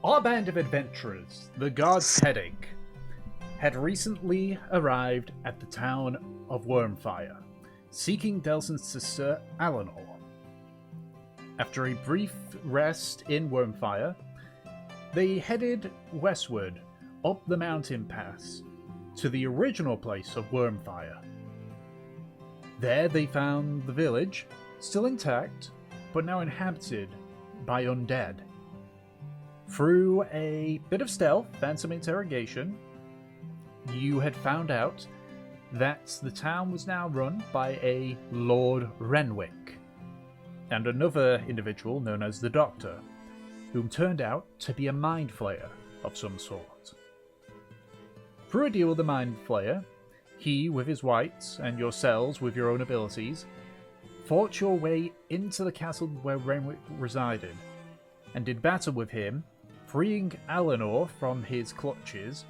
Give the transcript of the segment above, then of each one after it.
Our band of adventurers, the Guard's Headache, had recently arrived at the town of Wormfire, seeking Delson's sister Eleanor. After a brief rest in Wormfire, they headed westward up the mountain pass to the original place of Wormfire. There they found the village, still intact, but now inhabited by undead. Through a bit of stealth and some interrogation, you had found out that the town was now run by a Lord Renwick, and another individual known as the Doctor, whom turned out to be a mind flayer of some sort. Through a deal with the mind flayer, he with his wights and yourselves with your own abilities fought your way into the castle where Renwick resided, and did battle with him, freeing Eleanor from his clutches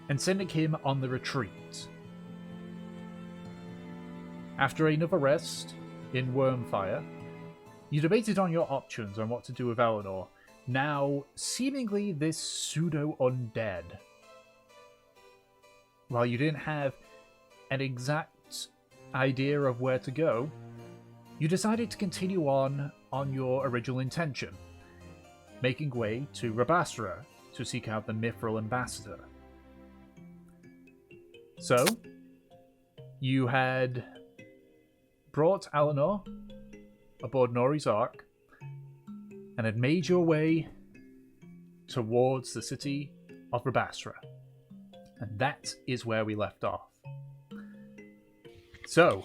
and sending him on the retreat. After another rest in Wormfire, you debated on your options on what to do with Eleanor, now seemingly this pseudo-undead. While you didn't have an exact idea of where to go, you decided to continue on your original intention, making way to Rabastre to seek out the Mithril Ambassador. So, you had brought Eleanor aboard Nori's Ark and had made your way towards the city of Rabastre. And that is where we left off. So,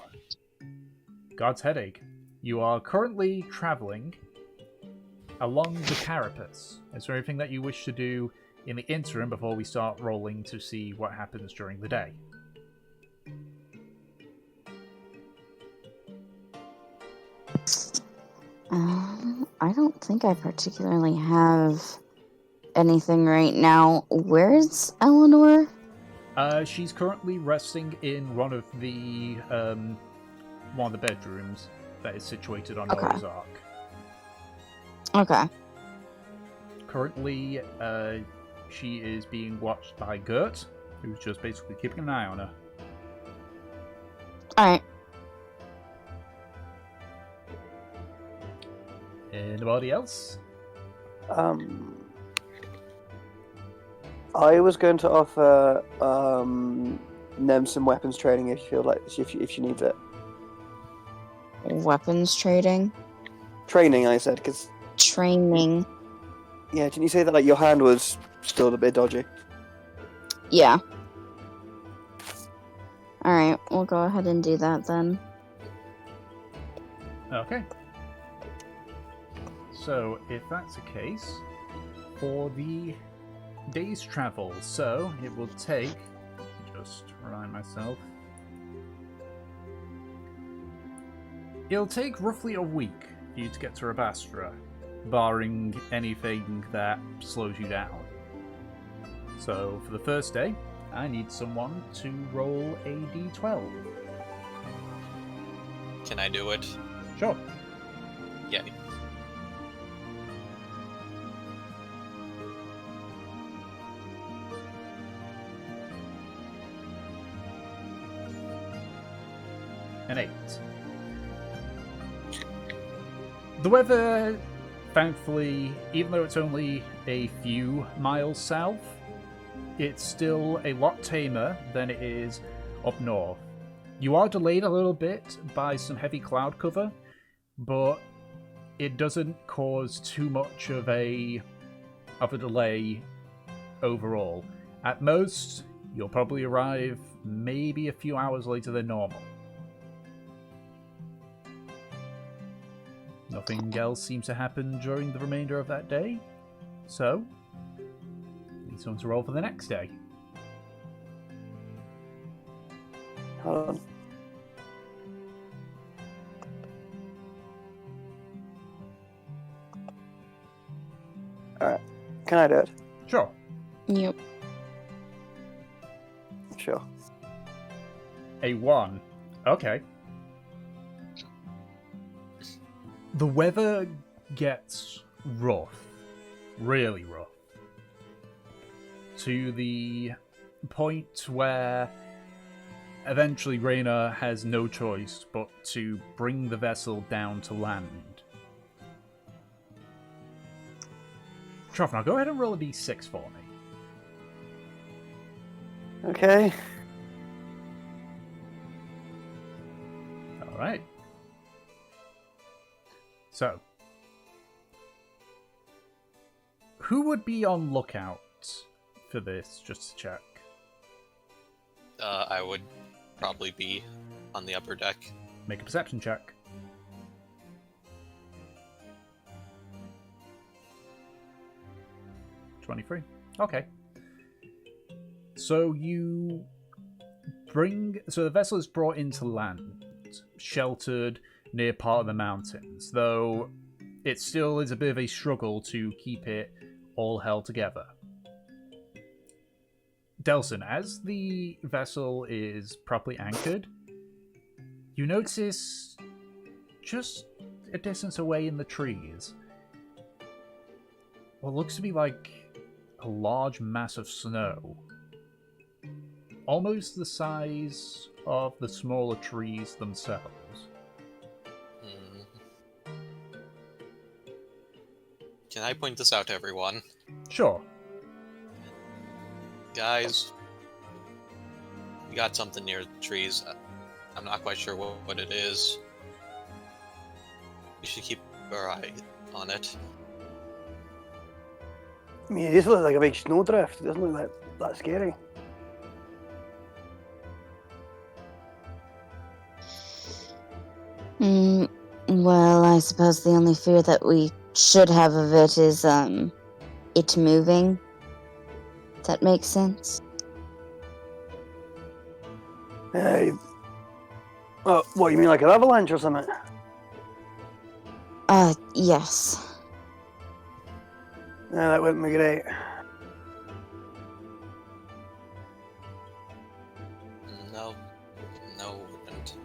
God's Headache, you are currently travelling along the carapace. Is there anything that you wish to do in the interim before we start rolling to see what happens during the day? I don't think I particularly have anything right now. Where's Eleanor? She's currently resting in one of the bedrooms that is situated on Noah's Ark. Okay. Currently, she is being watched by Gert, who's just basically keeping an eye on her. Alright. Anybody else? I was going to offer Nem some weapons training if you feel like if she needs it. Weapons trading? Training, I said, because... Training. Yeah, didn't you say that like your hand was still a bit dodgy? Yeah. Alright, we'll go ahead and do that then. Okay. So, if that's the case, for the day's travel, so it will take... Just remind myself. It'll take roughly a week for you to get to Rabastre, barring anything that slows you down. So, for the first day, I need someone to roll a d12. Can I do it? Sure. Yeah. An 8. The weather, thankfully, even though it's only a few miles south, it's still a lot tamer than it is up north. You are delayed a little bit by some heavy cloud cover, but it doesn't cause too much of a delay overall. At most, you'll probably arrive maybe a few hours later than normal. Nothing else seems to happen during the remainder of that day, so need someone to roll for the next day. Hold on. Alright. Can I do it? Sure. Yep. Sure. A 1. Okay. The weather gets rough. Really rough. to the point where eventually Rayna has no choice but to bring the vessel down to land. Trofnar, go ahead and roll a d6 for me. Okay. Alright. So, who would be on lookout for this, just to check? I would probably be on the upper deck. Make a perception check. $23. Okay. So the vessel is brought into land, sheltered near part of the mountains, though it still is a bit of a struggle to keep it all held together. Delson, as the vessel is properly anchored, you notice just a distance away in the trees what looks to be like a large mass of snow, almost the size of the smaller trees themselves. Can I point this out to everyone? Sure. Guys, we got something near the trees. I'm not quite sure what it is. We should keep our eye on it. I mean, it just looks like a big snowdrift. It doesn't look that scary. Well, I suppose the only fear that we should have of it is, it moving. If that makes sense. What, you mean like an avalanche or something? Yes. No, that wouldn't be great. No, it wouldn't.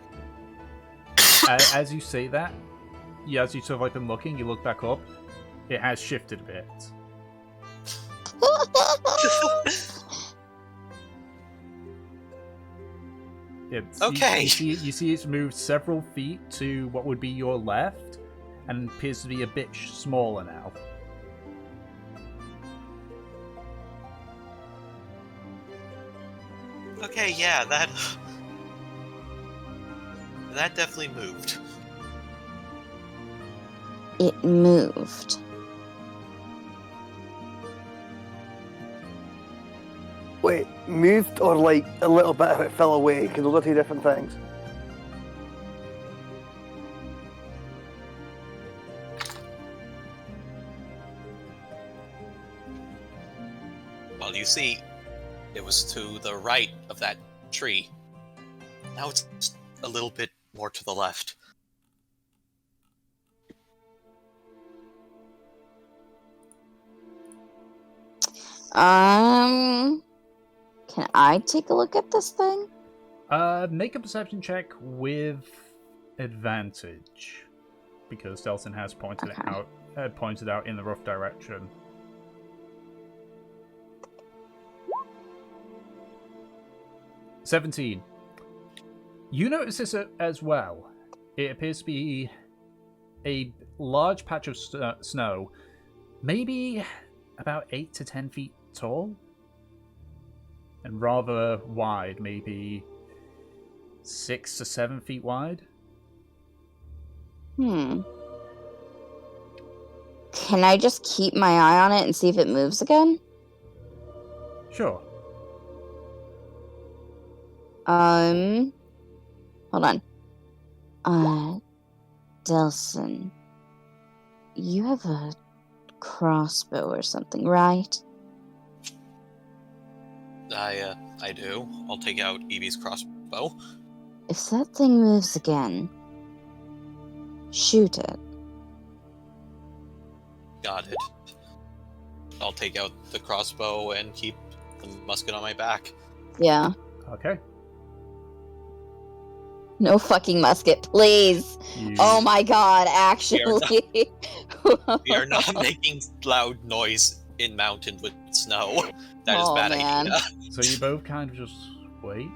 As you say that, as you sort of like been looking, you look back up, it has shifted a bit. Okay. You see it's moved several feet to what would be your left, and appears to be a bit smaller now. Okay, yeah, that definitely moved. It moved. Wait, moved or like a little bit of it fell away? Because those are two different things. Well, you see, it was to the right of that tree. Now it's just a little bit more to the left. Can I take a look at this thing? Make a perception check with advantage, because Delson has pointed it out in the rough direction. $17. You notice this as well. It appears to be a large patch of snow, maybe about 8 to 10 feet tall, and rather wide, maybe 6 to 7 feet wide. Can I just keep my eye on it and see if it moves again? Sure. Hold on. Delson, you have a crossbow or something, right? I do. I'll take out Evie's crossbow. If that thing moves again, shoot it. Got it. I'll take out the crossbow and keep the musket on my back. Yeah. Okay. No fucking musket, please. Oh my god, actually. We are not making loud noise in mountain with snow. That is Oh, bad man. idea. So you both kind of just wait.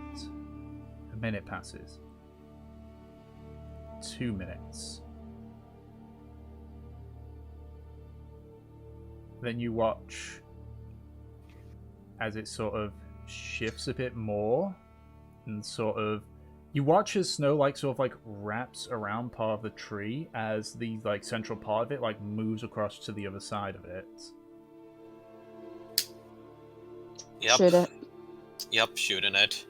A minute passes. 2 minutes. Then you watch as it sort of shifts a bit more, and sort of you watch as snow sort of wraps around part of the tree as the central part of it moves across to the other side of it. Yep. Shoot it. Yep, shooting it.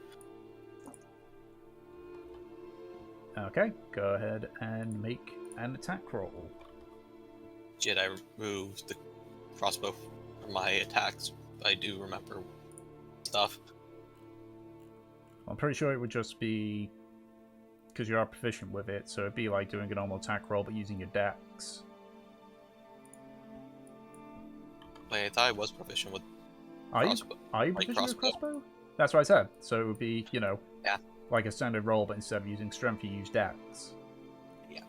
Okay, go ahead and make an attack roll. Did I remove the crossbow from my attacks? I do remember stuff. I'm pretty sure it would just be because you are proficient with it, so it'd be like doing a normal attack roll but using your dex. Wait, I thought I was proficient with Are you crossbow. proficient with crossbow? crossbow? That's what I said. So it would be, Yeah. like a standard roll, but instead of using strength, you use dex. Yeah.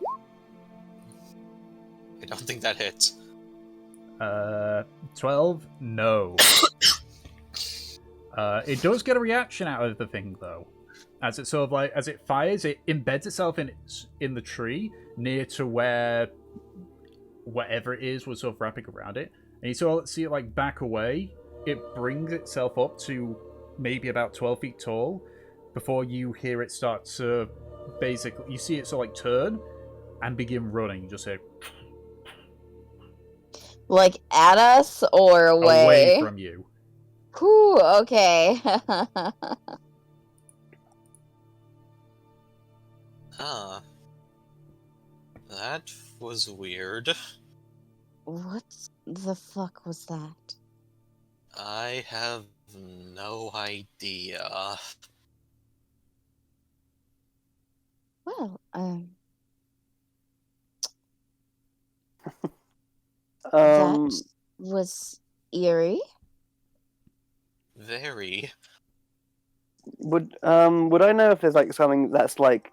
I don't think that hits. 12? No. It does get a reaction out of the thing, though. As it sort of as it fires, it embeds itself in the tree near to where whatever it is was sort of wrapping around it. And you sort of see it back away. It brings itself up to maybe about 12 feet tall before you hear it start to basically... You see it sort of turn and begin running. You just hear... At us or away? Away from you. Whew, okay. Huh. That was weird. What the fuck was that? I have no idea. Well, that was eerie. Very. Would I know if there's something that's like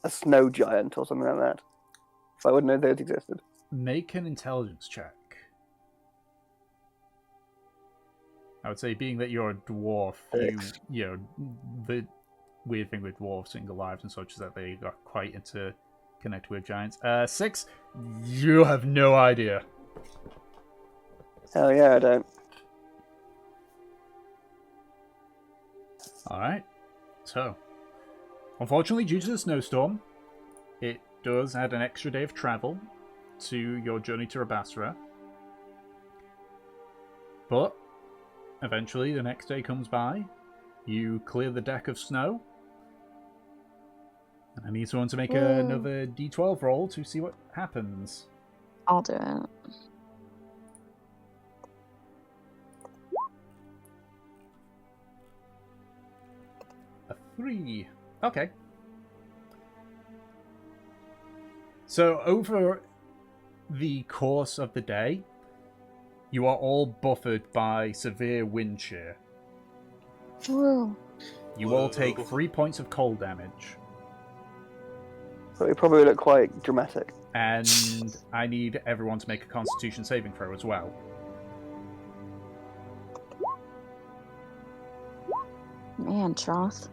a snow giant or something like that? If I would know those existed. Make an intelligence check. I would say, being that you're a dwarf, you the weird thing with dwarfs and lives and such is that they are quite interconnected with giants. 6, you have no idea. Hell yeah, I don't. Alright, so, unfortunately, due to the snowstorm, it does add an extra day of travel to your journey to Rabastre. But, eventually, the next day comes by, you clear the deck of snow, and I need someone to make another d12 roll to see what happens. I'll do it. A 3. Okay. So, over the course of the day, you are all buffered by severe wind shear. Whoa. You all take 3 points of cold damage. So it probably look quite dramatic. And I need everyone to make a Constitution saving throw as well. Man, Troth.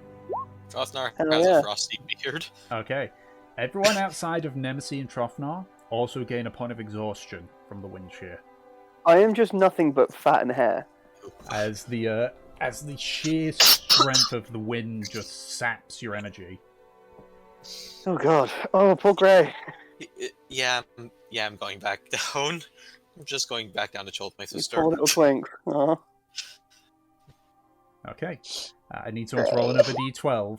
Trostnar Hell has yeah. a frosty beard. Okay. Everyone outside of Nemesis and Trofnar also gain a point of exhaustion from the wind shear. I am just nothing but fat and hair. As the sheer strength of the wind just saps your energy. Oh god. Oh, poor Grey. Yeah, I'm going back down. I'm just going back down to chill with my You sister. poor little twink. Aw. Okay. I need someone to roll another d12.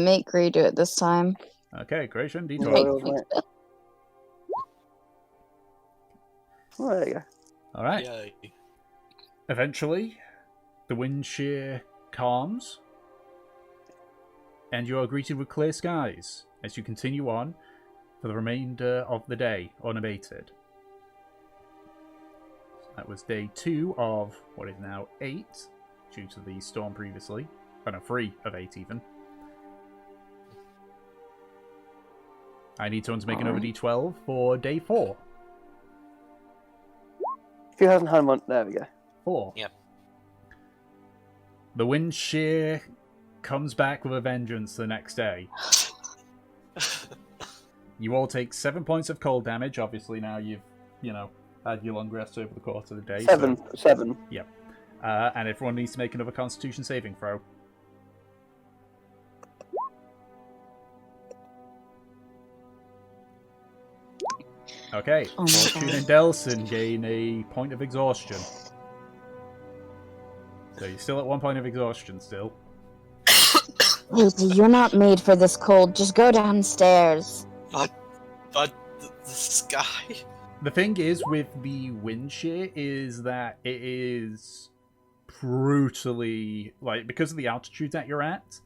Make Grey do it this time. Okay, Gratian, d12. Royals, mate. Oh, there you go. Alright. Yay. Eventually, the wind shear calms, and you are greeted with clear skies as you continue on for the remainder of the day unabated. That was day 2 of what is now 8, due to the storm previously. Oh no, 3 of 8 even. I need someone to make another d12 for day 4. 2,100. There we go. 4. Yep. The wind shear comes back with a vengeance the next day. You all take 7 points of cold damage. Obviously, now you've, had your long rest over the course of the day. Seven. Yep. And everyone needs to make another Constitution saving throw. Okay. Oh my Fortune God. and Delson gain a point of exhaustion. So you're still at 1 point of exhaustion still. Lucy, you're not made for this cold. Just go downstairs. But the sky. The thing is with the wind shear is that it is brutally, because of the altitude that you're at,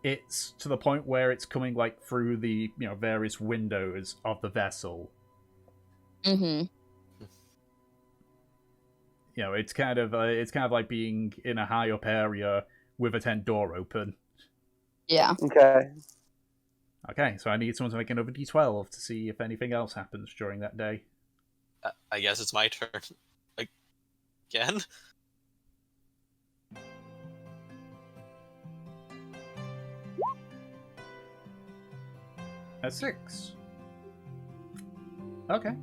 it's to the point where it's coming through the various windows of the vessel. Mm-hmm. It's kind of like being in a high up area with a tent door open. Yeah. Okay, so I need someone to make another d12 to see if anything else happens during that day. I guess it's my turn. Again? At 6. Okay.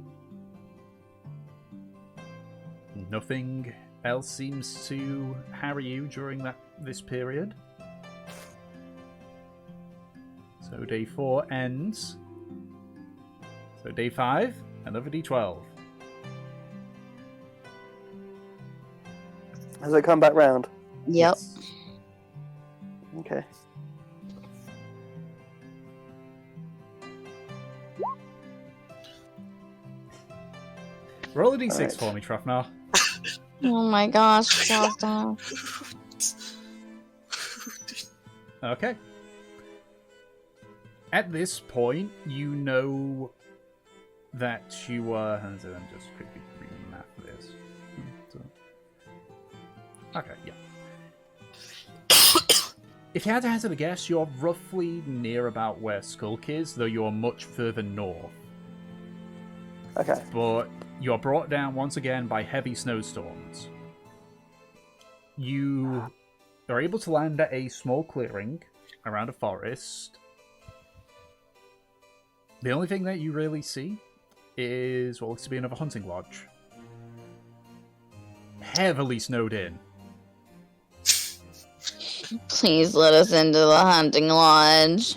Nothing else seems to harry you during this period. So day 4 ends. So day 5, another d12. Has it come back round? Yep. Yes. Okay. Roll a d6 Alright. for me, Trafnar. Oh my gosh, stop. Okay. At this point, you know that you are... I'm just quickly remap this. Okay, yeah. If you had to hazard a guess, you're roughly near about where Skulk is, though you're much further north. Okay. But you're brought down once again by heavy snowstorms. You are able to land at a small clearing around a forest. The only thing that you really see is what looks to be another hunting lodge. Heavily snowed in. Please let us into the hunting lodge.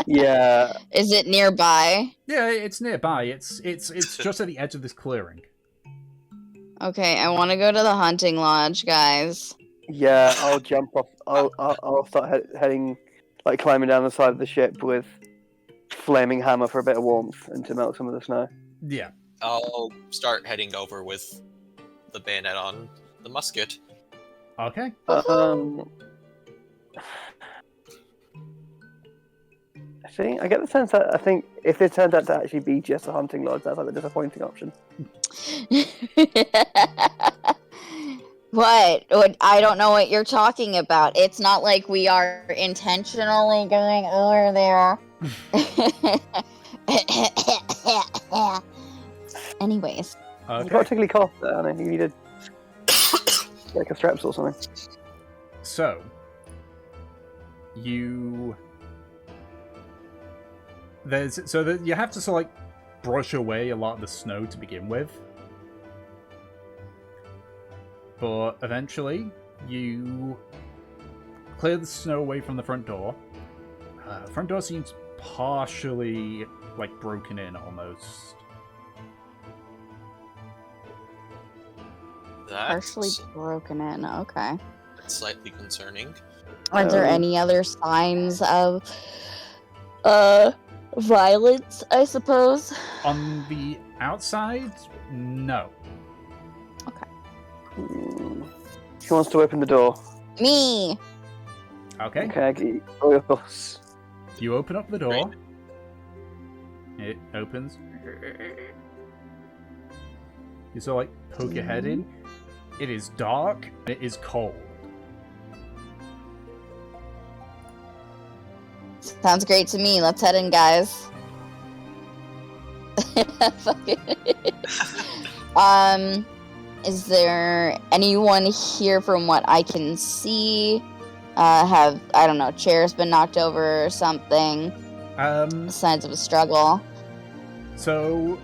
Yeah. Is it nearby? Yeah, it's nearby. It's just at the edge of this clearing. Okay, I want to go to the hunting lodge, guys. Yeah. I'll jump off. I'll start heading, climbing down the side of the ship with flaming hammer for a bit of warmth and to melt some of the snow. Yeah. I'll start heading over with the bayonet on the musket. Okay. I get the sense that if this turns out to actually be just a hunting lodge, that's the disappointing option. What? I don't know what you're talking about. It's not like we are intentionally going over there. Anyways. You've got a tickly cough there, Anna. You needed a straps or something. So, you have to brush away a lot of the snow to begin with, but eventually you clear the snow away from the front door. The front door seems partially broken in almost. Partially broken in, okay. That's slightly concerning. Are there any other signs of violence, I suppose? On the outside, no. Who wants to open the door? Me! Okay. Okay, I get you. Oh, yours. You open up the door. Right. It opens. You sort of poke your head in. It is dark. It is cold. Sounds great to me. Let's head in, guys. Is there anyone here from what I can see? Have, I don't know, chairs been knocked over or something? Signs of a struggle. So,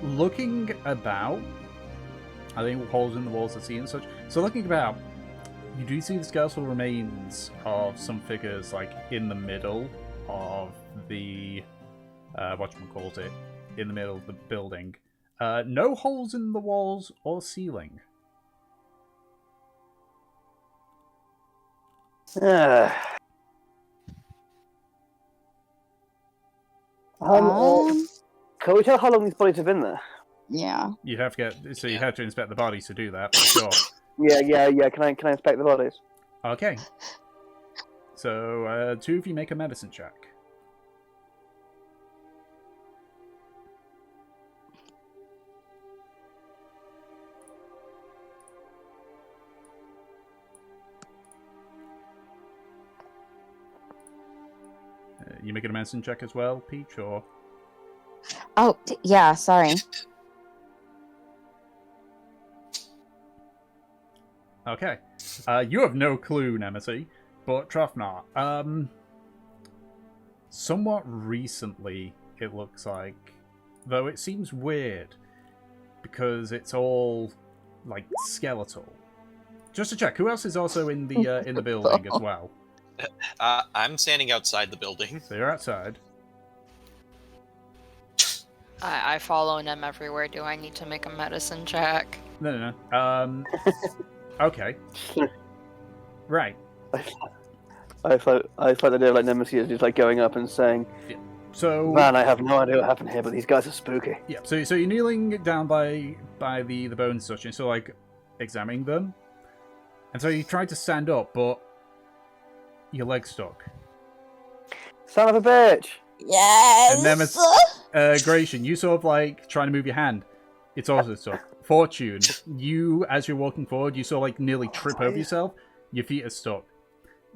looking about, I think holes in the walls are seen and such. So, looking about, you do see the skeletal remains of some figures, like, in the middle of the, whatchamacallit, in the middle of the building. No holes in the walls or ceiling. Can we tell how long these bodies have been there? Yeah. You'd have to you have to inspect the bodies to do that, for sure. Yeah. Can I inspect the bodies? Okay. So, two of you make a medicine check. You making a medicine check as well, Peach, or? Oh, yeah, sorry. Okay. You have no clue, Nemesis, but Trafnar, somewhat recently, it looks like, though it seems weird, because it's all, like, skeletal. Just to check, who else is also in the building as well? I'm standing outside the building. So you're outside. I follow them everywhere. Do I need to make a medicine check? No. Okay. Right. I thought the idea of like Nemesis is just like going up and saying, So "Man, I have no idea what happened here, but these guys are spooky." yeah. So you're kneeling down by the bones and such, and so like examining them, and so you try to stand up, but your leg's stuck. Son of a bitch! Yes! And Nemesis, Gratian, you sort of like trying to move your hand. It's also stuck. Fortune, you, as you're walking forward, you sort of like nearly trip over yourself. Your feet are stuck.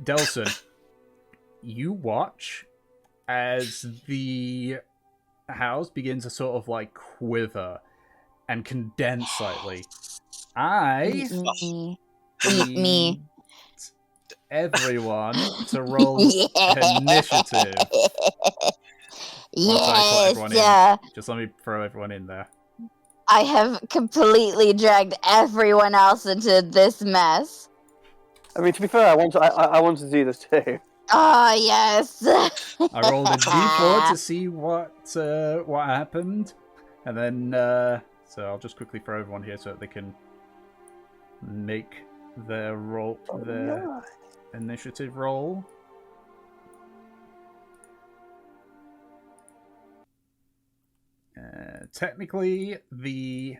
Delson, you watch as the house begins to sort of like quiver and condense slightly. Eat me. Everyone to roll initiative. Yes, Just let me throw everyone in there. I have completely dragged everyone else into this mess. I mean, to be fair, I want to do this too. Oh, yes. I rolled a d4 to see what happened, and then so I'll just quickly throw everyone here so that they can make their roll, their initiative roll. Technically, there's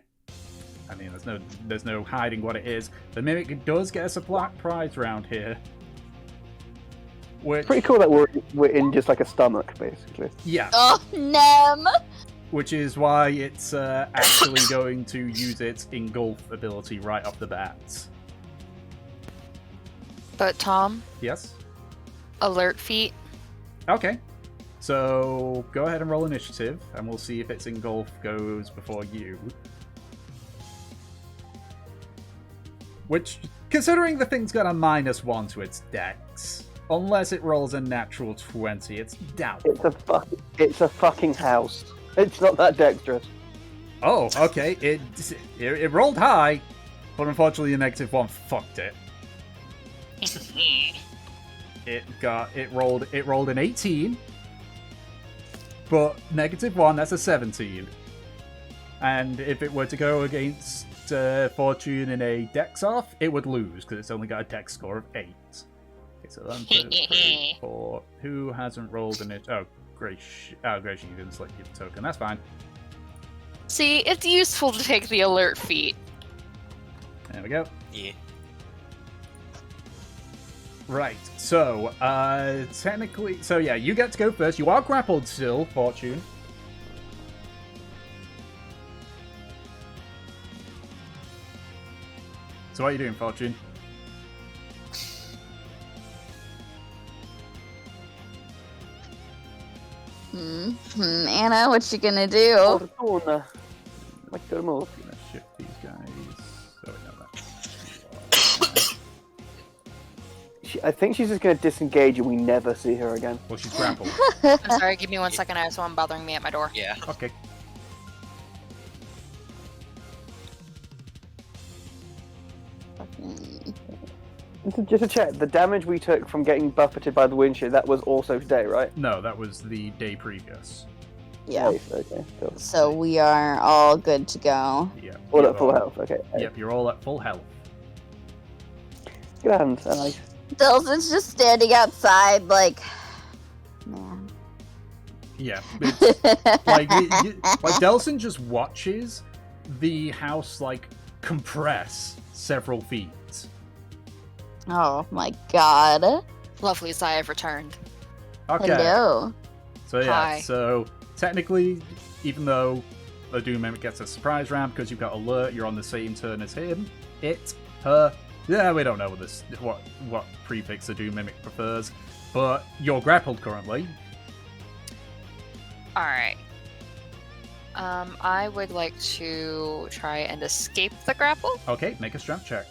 no hiding what it is. The Mimic does get us a black prize round here. Which, Pretty cool that we're in just like a stomach, basically. yeah. Oh, Nem. Which is why it's actually going to use its engulf ability right off the bat. But Tom, Yes? alert feet. Okay. So go ahead and roll initiative, and we'll see if its engulf goes before you. Which, considering the thing's got a -1 to its dex, unless it rolls a natural 20, it's doubtful. It's a fucking house. It's not that dexterous. Oh, okay. It rolled high, but unfortunately a -1 fucked it. It rolled an 18, but -1, that's a 17. And if it were to go against Fortune in a dex off, it would lose because it's only got a dex score of 8. Okay, so 1, 2, 3, 4. Who hasn't rolled in it? Oh, Gratian, you didn't select your token. That's fine. See, it's useful to take the alert feat. There we go. Yeah. Right, so, technically... So, yeah, you get to go first. You are grappled still, Fortune. So what are you doing, Fortune? Anna, what you gonna do? Fortuna. Like the move. I'm gonna shift these guys. So we know that. I think she's just gonna disengage and we never see her again. Well, she's grappled. I'm sorry, give me 1 second. I have someone bothering me at my door. Yeah. Okay. Just to check, the damage we took from getting buffeted by the wind shear, that was also today, right? No, that was the day previous. Yeah. Nice, okay, cool. So we are all good to go. Yep. All you at full are- health, okay. Yep, you're all at full health. Grand, nice. Delson's just standing outside, like, man. Yeah. It's, like Delson just watches the house like compress several feet. Oh my god. Lovely sigh of returned. Okay. Hello. So yeah, Hi. so technically, even though the Doom Mimic gets a surprise round because you've got alert, you're on the same turn as him. It, her, yeah, we don't know what prefix the Doom Mimic prefers, but you're grappled currently. Alright. I would like to try and escape the grapple. Okay, make a strength check.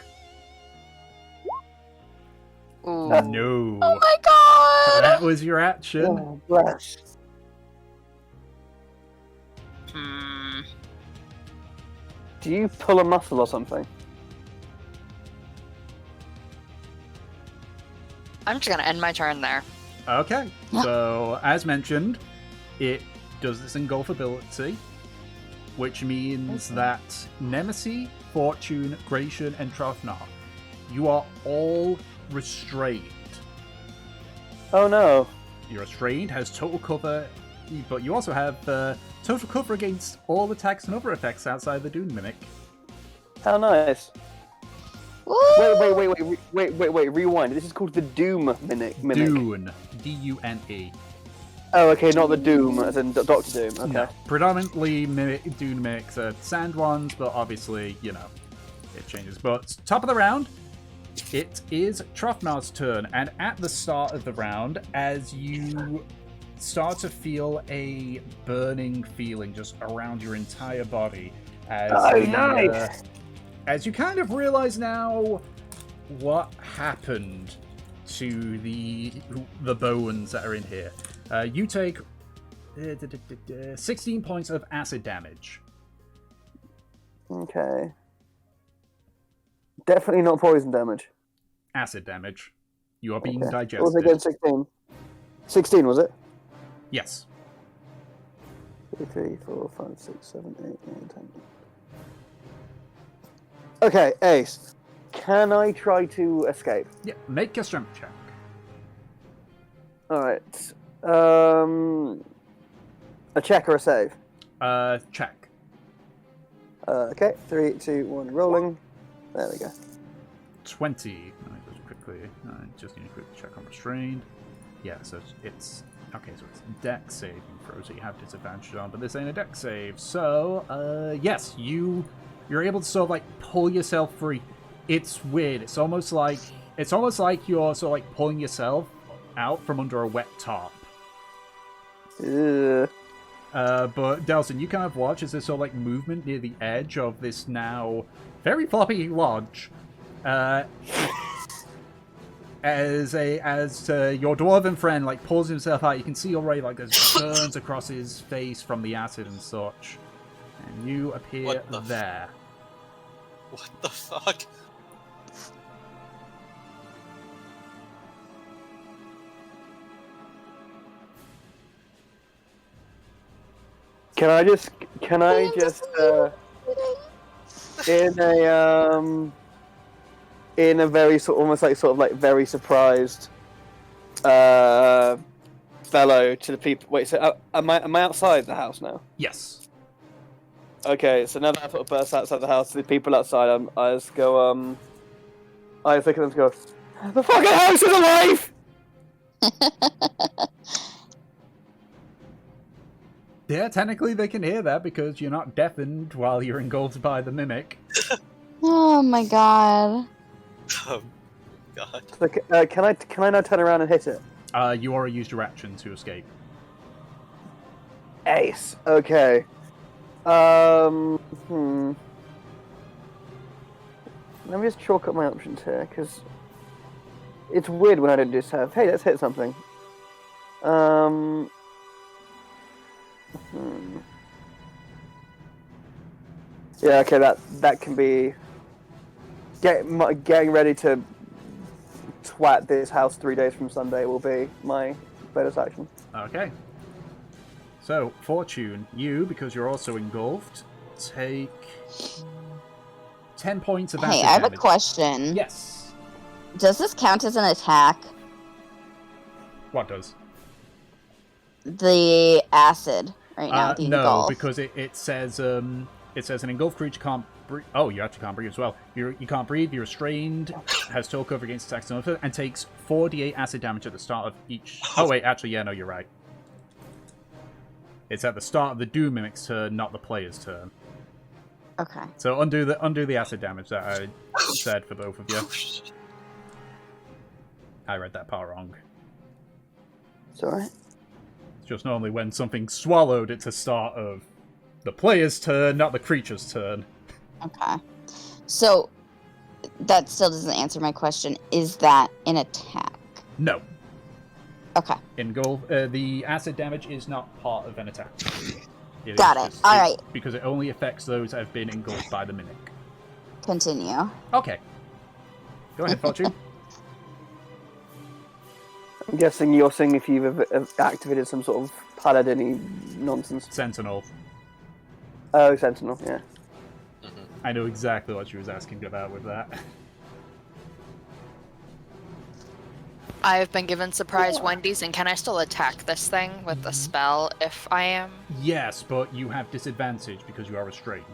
Ooh. No. Oh my god. That was your action. Oh, bless. Hmm. Do you pull a muscle or something? I'm just gonna end my turn there. Okay, Yeah. so as mentioned, it does this engulf ability, which means that Nemesis, Fortune, Gratian, and Trofnar, you are all restrained. Oh no. You're restrained, has total cover, but you also have total cover against all attacks and other effects outside the Doom Mimic. How nice. Woo! Wait, rewind. This is called the Doom Mimic. Dune. D-U-N-E. Oh, okay, not the Doom, as in Doctor Doom. Okay. No, predominantly Doom Mimics are sand ones, but obviously, you know, it changes. But top of the round, it is Trofnar's turn, and at the start of the round, as you start to feel a burning feeling just around your entire body, as you kind of realize now what happened to the bones that are in here. You take 16 points of acid damage. Okay. Definitely not poison damage. Acid damage. You are being Okay. digested. What was it again? 16? 16, was it? Yes. 2, 3, 4, 5, 6, 7, 8, 9, 10. Okay, Ace. Can I try to escape? Yeah, make a strength check. Alright. A check or a save? Check. Okay, 3, 2, 1, rolling. There we go. 20. Let me just quickly. Just need a quick check on restrained. Yeah, so it's okay. So it's dex saving throw, so you have disadvantage on, but this ain't a dex save. So, yes, you're able to sort of like pull yourself free. It's weird. It's almost like you're sort of like pulling yourself out from under a wet tarp. Ugh. But Delson, you kind of watch as there's sort of like movement near the edge of this now very floppy lodge. As your dwarven friend like pulls himself out, you can see already like there's burns across his face from the acid and such, and you appear What the there. What the fuck? Can I just in a very very surprised fellow to the people. Wait, so am I outside the house now? Yes. Okay, so now that I've sort of burst outside the house, the people outside, I just go I just look at them and go, the fucking house is alive! Yeah, technically they can hear that because you're not deafened while you're engulfed by the mimic. Oh my god. Oh, God. So, can I now turn around and hit it? You already used your action to escape. Ace. Okay. Let me just chalk up my options here, because it's weird when I don't just have, hey, let's hit something. Yeah, okay, that can be getting ready to twat this house 3 days from Sunday will be my bonus action. Okay. So, Fortune, you, because you're also engulfed, take 10 points of acid Hey, I have damage. a question. Yes. Does this count as an attack? What does? The acid right now, the No, engulf. because it says an engulfed creature can't breathe. Oh, you actually can't breathe as well. You can't breathe. You're restrained. Has total cover against attacks and takes 4d8 acid damage at the start of each. Oh wait, actually, yeah, no, you're right. It's at the start of the Doom Mimic's turn, not the player's turn. Okay. So undo the acid damage that I said for both of you. I read that part wrong. It's alright. It's just normally when something's swallowed, it's the start of the player's turn, not the creature's turn. Okay. So, that still doesn't answer my question. Is that an attack? No. Okay. The acid damage is not part of an attack. Got it. Alright. Because it only affects those that have been engulfed by the mimic. Continue. Okay. Go ahead, Fortune. I'm guessing you're saying if you've activated some sort of paladin-y nonsense. Sentinel. Oh, Sentinel, yeah. I know exactly what she was asking about with that. I have been given surprise Wendy's, and can I still attack this thing with the spell if I am? Yes, but you have disadvantage because you are restrained.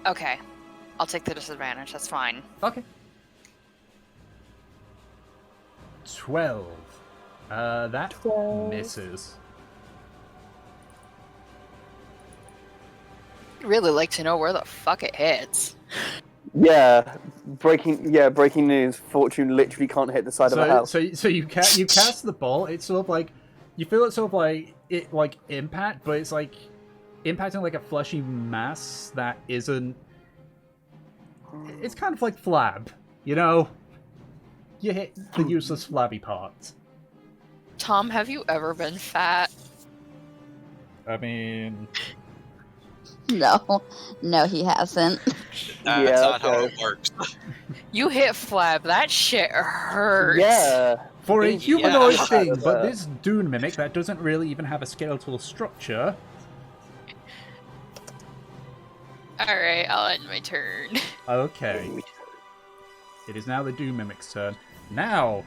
Okay. I'll take the disadvantage, that's fine. Okay. 12. That 12. misses. I'd really like to know where the fuck it hits. Yeah, breaking news. Fortune literally can't hit the side of the house. So you cast the ball. It's sort of like you feel it sort of like impact, but it's like impacting like a fleshy mass that isn't. It's kind of like flab, you know. You hit the useless flabby part. Tom, have you ever been fat? I mean, No, he hasn't. That's not how it works. You hit flab, that shit hurts. Yeah. for a humanoid Yeah. thing, but this Dune mimic that doesn't really even have a skeletal structure. Alright, I'll end my turn. Okay. It is now the Doom Mimic's turn. Now,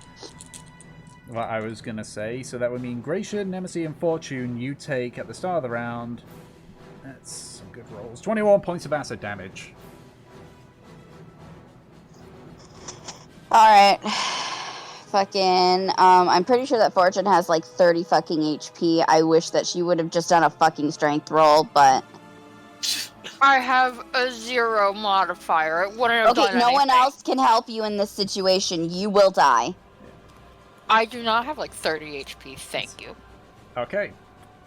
what I was going to say, so that would mean Gracia, Nemesis, and Fortune, you take at the start of the round. That's some good rolls. 21 points of acid damage. Alright. Fucking, I'm pretty sure that Fortune has like 30 fucking HP. I wish that she would have just done a fucking strength roll, but... I have a 0 modifier. It wouldn't have done Okay, no one anything. else can help you in this situation. You will die. I do not have like 30 HP, thank you. Okay.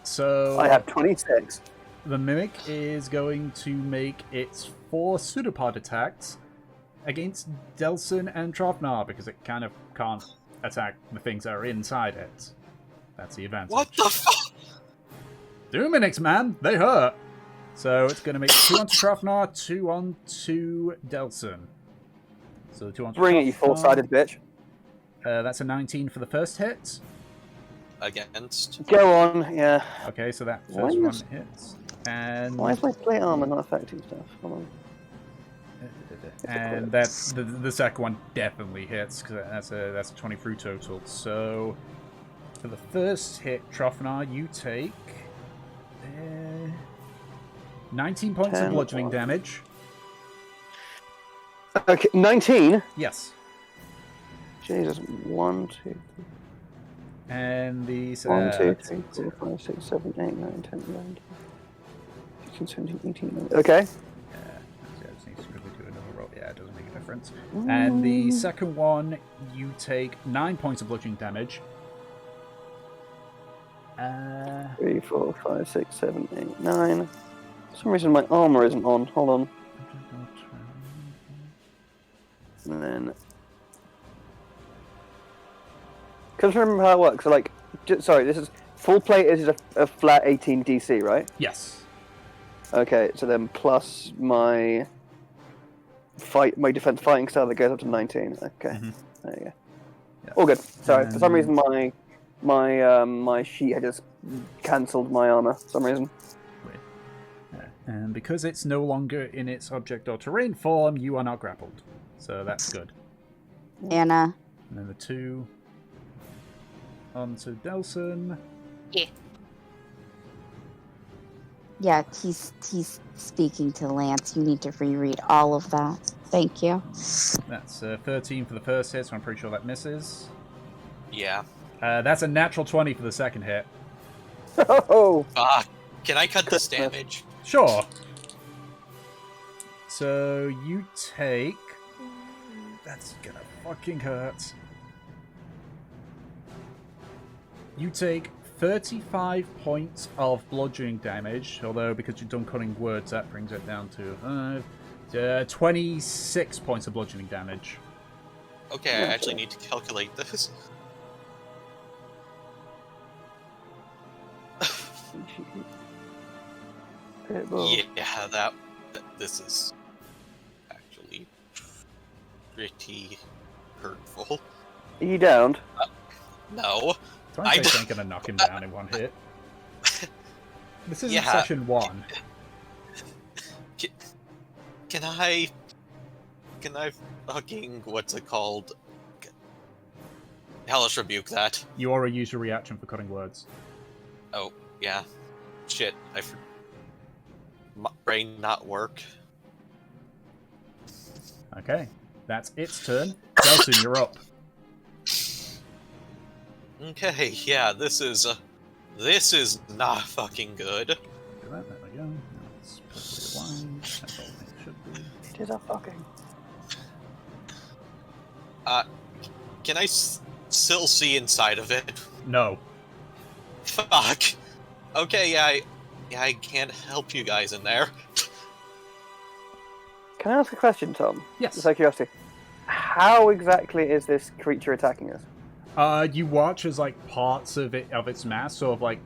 So, I have 26. the Mimic is going to make its 4 pseudopod attacks against Delson and Trovnar, because it kind of can't attack the things that are inside it. That's the advantage. What the fuck? Doom Mimics, man! They hurt! So it's going to make 2 onto Trovnar, 2 onto Delson. So the 2 onto Bring it, you Trovnar. four-sided bitch. That's a 19 for the first hit. Against? Go on, yeah. Okay, so that Why first is- one hits. And Why is my plate armor not affecting stuff? Hold on. and that's the second one definitely hits, because that's a 23 total. So for the first hit, Trovnar, you take 19 points of 10 bludgeoning damage. Okay, 19? Yes. Jesus, 1, 2, 3. And the 1, 2, 3, 4, 5, 6, 7, 8, 9, 10, 11, 12, 16, 17, 18, 19. Okay. I just need to quickly do another roll. Yeah, it doesn't make a difference. And the second one, you take 9 points of bludgeoning damage. 3, 4, 5, 6, 7, 8, 9. For some reason my armor isn't on. Hold on. And then... Because remember how it works. So, like, sorry, this is... Full plate is a flat 18 DC, right? Yes. Okay, so then plus my defense fighting style that goes up to 19. Okay, there you go. Yeah. All good. Sorry, for some reason my sheet had just cancelled my armor. For some reason. Weird. And because it's no longer in its object or terrain form, you are not grappled. So that's good. Anna. And then the 2 onto Delson. Yeah. Yeah, he's speaking to Lance. You need to reread all of that. Thank you. That's 13 for the first hit, so I'm pretty sure that misses. Yeah. That's a natural 20 for the second hit. Oh! Can I cut this damage? Sure. So you take... That's gonna fucking hurt. You take 35 points of bludgeoning damage, although because you've done cunning words, that brings it down to 26 points of bludgeoning damage. Okay, I actually need to calculate this. Yeah, this is actually pretty hurtful. Are you downed? No. I ain't gonna knock him down in one hit. This isn't session 1. Can I fucking, what's it called? Hellish Rebuke that. You already use your reaction for cutting words. Oh, yeah. Shit, my brain not work. Okay, that's its turn. Delson, you're up. Okay, yeah, this is not fucking good. Do that, there we go. That's perfectly aligned. That's all it should be. It is a fucking... Can I still see inside of it? No. Fuck. Okay, I can't help you guys in there. Can I ask a question, Tom? Yes. Just out of curiosity. How exactly is this creature attacking us? You watch as like parts of its mass sort of like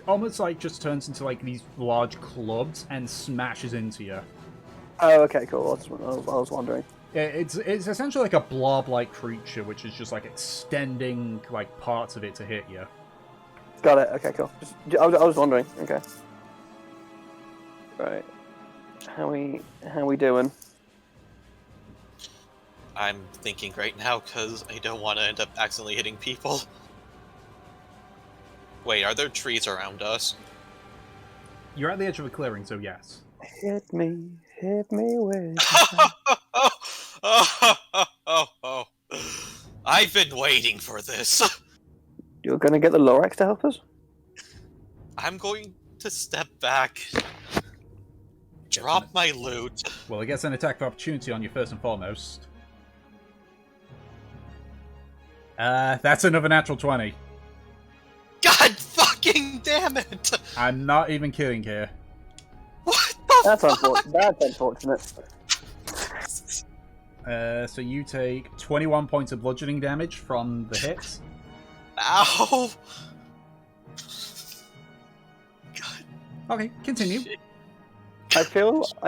almost like just turns into like these large clubs and smashes into you. Oh, okay, cool. I was wondering. It's essentially like a blob-like creature, which is just like extending like parts of it to hit you. Got it. Okay, cool. I was wondering. Okay. Right. How we doing? I'm thinking right now because I don't want to end up accidentally hitting people. Wait, are there trees around us? You're at the edge of a clearing, so yes. Hit me with... Oh. I've been waiting for this. You're gonna get the Lorax to help us? I'm going to step back. Drop my loot. Well, it gets an attack of opportunity on you first and foremost. That's another natural 20. God fucking damn it! I'm not even kidding here. What the That's unfortunate. So you take 21 points of bludgeoning damage from the hits. Ow! God. Okay, continue. Shit. I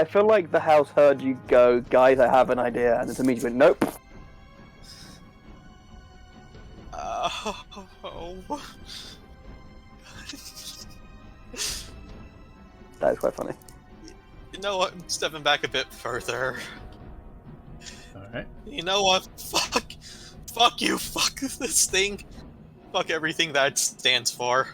feel like the house heard you go, guys, I have an idea, and it's immediately went, nope. Oh. That is quite funny. You know what? I'm stepping back a bit further. Alright. You know what? Fuck you. Fuck this thing. Fuck everything that stands for.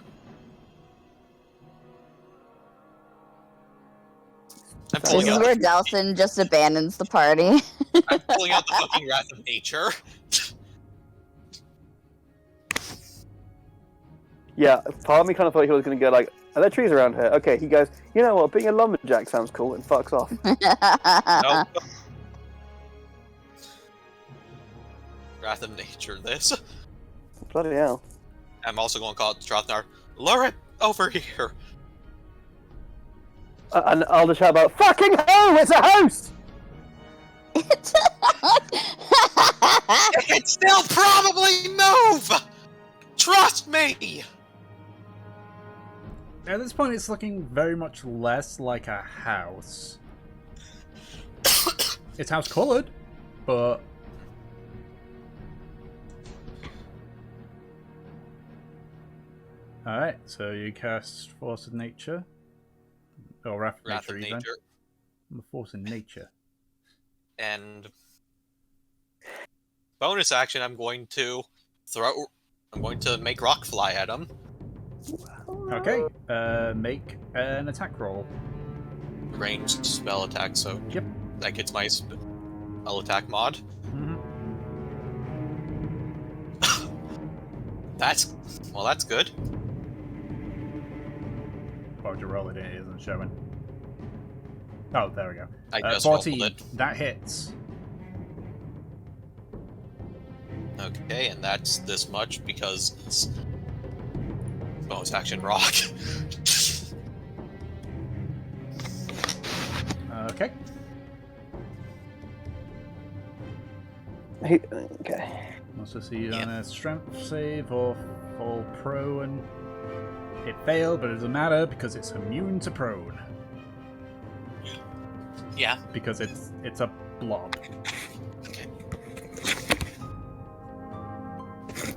I'm This pulling is out. where Delson just abandons the party. I'm pulling out the fucking Wrath of Nature. Yeah, part of me kind of thought he was going to go like, are there trees around here? Okay, he goes, you know what, being a lumberjack sounds cool, and fucks off. Nope. Wrath of Nature this. Bloody hell. I'm also going to call it Drothnar. Lure it over here. And I'll just shout about, fucking hell, it's a host! It can still probably move! Trust me! At this point, it's looking very much less like a house. It's house colored, but alright, so you cast Force of Nature. Or Wrath of Nature, even. The Force of Nature. And bonus action, I'm going to make rock fly at him. Okay, make an attack roll. Ranged spell attack, so Yep. that gets my spell attack mod. Mm-hmm. That's good. Why would you roll it in? It isn't showing. Oh, there we go. I just 14. rolled it. That hits. Okay, and that's this much because it's bonus action rock. Okay. Okay. Must succeed on a strength save or fall prone. It failed, but it doesn't matter because it's immune to prone. Yeah. Because it's a blob. Okay.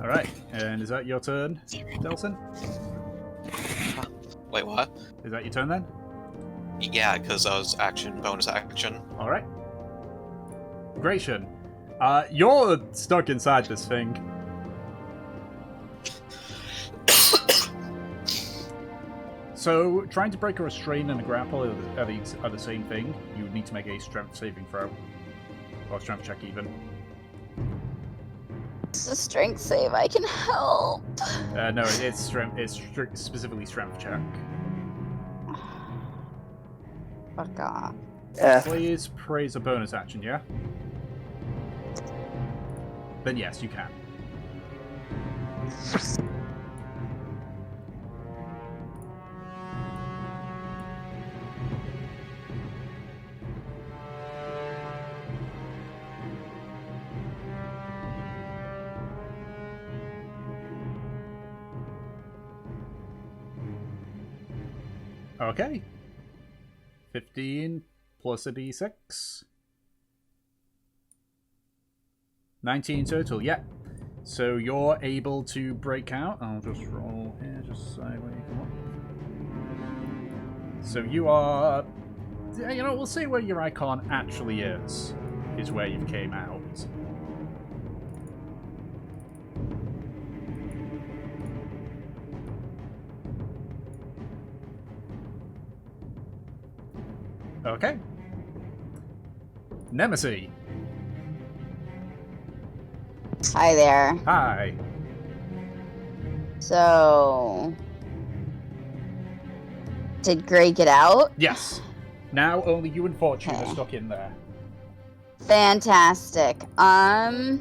Alright, and is that your turn, Delson? Wait, what? Is that your turn then? Yeah, because I was bonus action. Alright. Gratian, you're stuck inside this thing. So, trying to break a restrain and a grapple are the same thing. You would need to make a strength saving throw. Or strength check, even. It's a strength save. I can help. No, it's strength. It's specifically strength check. Fuck off. Please praise a bonus action, yeah? Then yes, you can. Okay. 15 plus a d6. 19 total, yeah. So you're able to break out. I'll just roll here, just so where you come up. So you are... You know, we'll see where your icon actually is where you came out. Okay. Nemesis. Hi there. Hi. So... Did Gray get out? Yes. Now only you and Fortune are Okay. stuck in there. Fantastic. I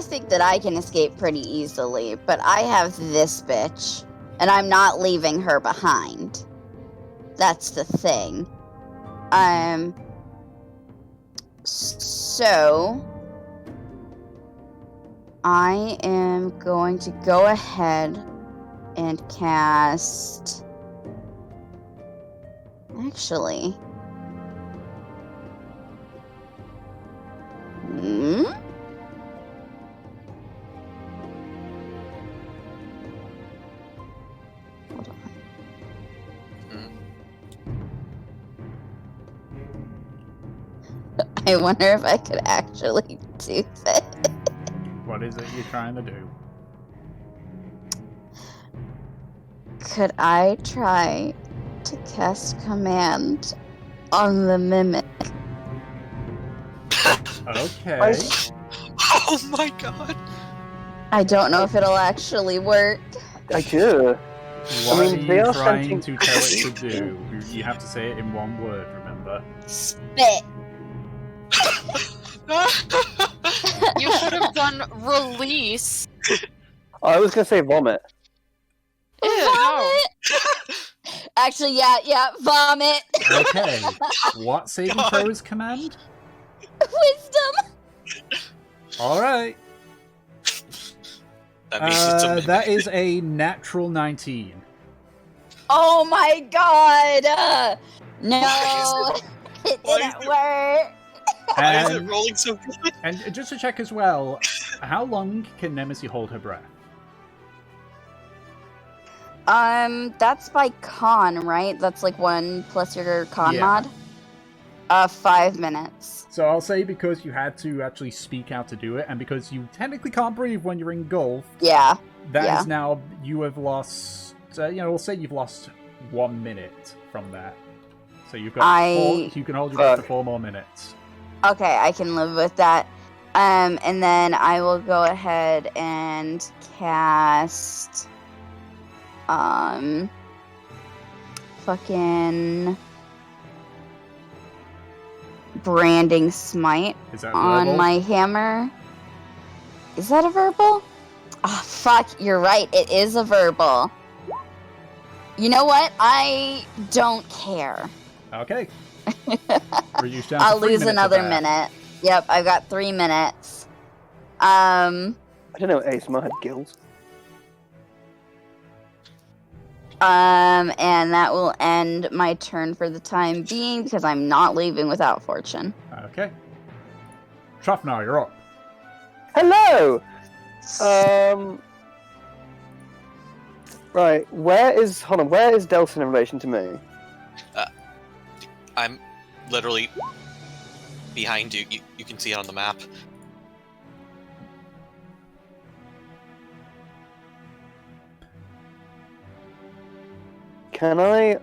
think that I can escape pretty easily, but I have this bitch, and I'm not leaving her behind. That's the thing. So I am going to go ahead and cast... Actually... Hold on. I wonder if I could actually do that. What is it you're trying to do? Could I try to cast command on the mimic? Okay. Oh my god! I don't know if it'll actually work. I do. What I mean, are they you are trying sensing- to tell it to do? You have to say it in one word, remember? Spit. You should have done release. I was gonna say vomit. Ew, no. Actually, yeah, vomit. Okay. What saving throw is command? Wisdom. Alright. That means it's a That is a natural 19. Oh my god. No. It Why didn't is work. Why is it And, rolling so good? and just to check as well, how long can Nemesis hold her breath? That's by con, right? That's like 1 plus your con Yeah. mod. 5 minutes. So I'll say because you had to actually speak out to do it, and because you technically can't breathe when you're engulfed, Yeah. that Yeah. is now, you have lost, we'll say you've lost 1 minute from that. So you've got you can hold your breath for 4 more minutes. Okay, I can live with that. And then I will go ahead and cast fucking branding smite Is that on verbal? my hammer. Is that a verbal? Oh fuck, you're right, it is a verbal. You know what? I don't care. Okay. Reduce down I'll to 3 lose minutes of another that. minute. Yep, I've got 3 minutes. I don't know. ASMR had gills. And that will end my turn for the time being because I'm not leaving without fortune. Okay. Trofnar, you're up. Hello. Right. Where is Delson in relation to me? I'm literally behind you. You can see it on the map. Can I,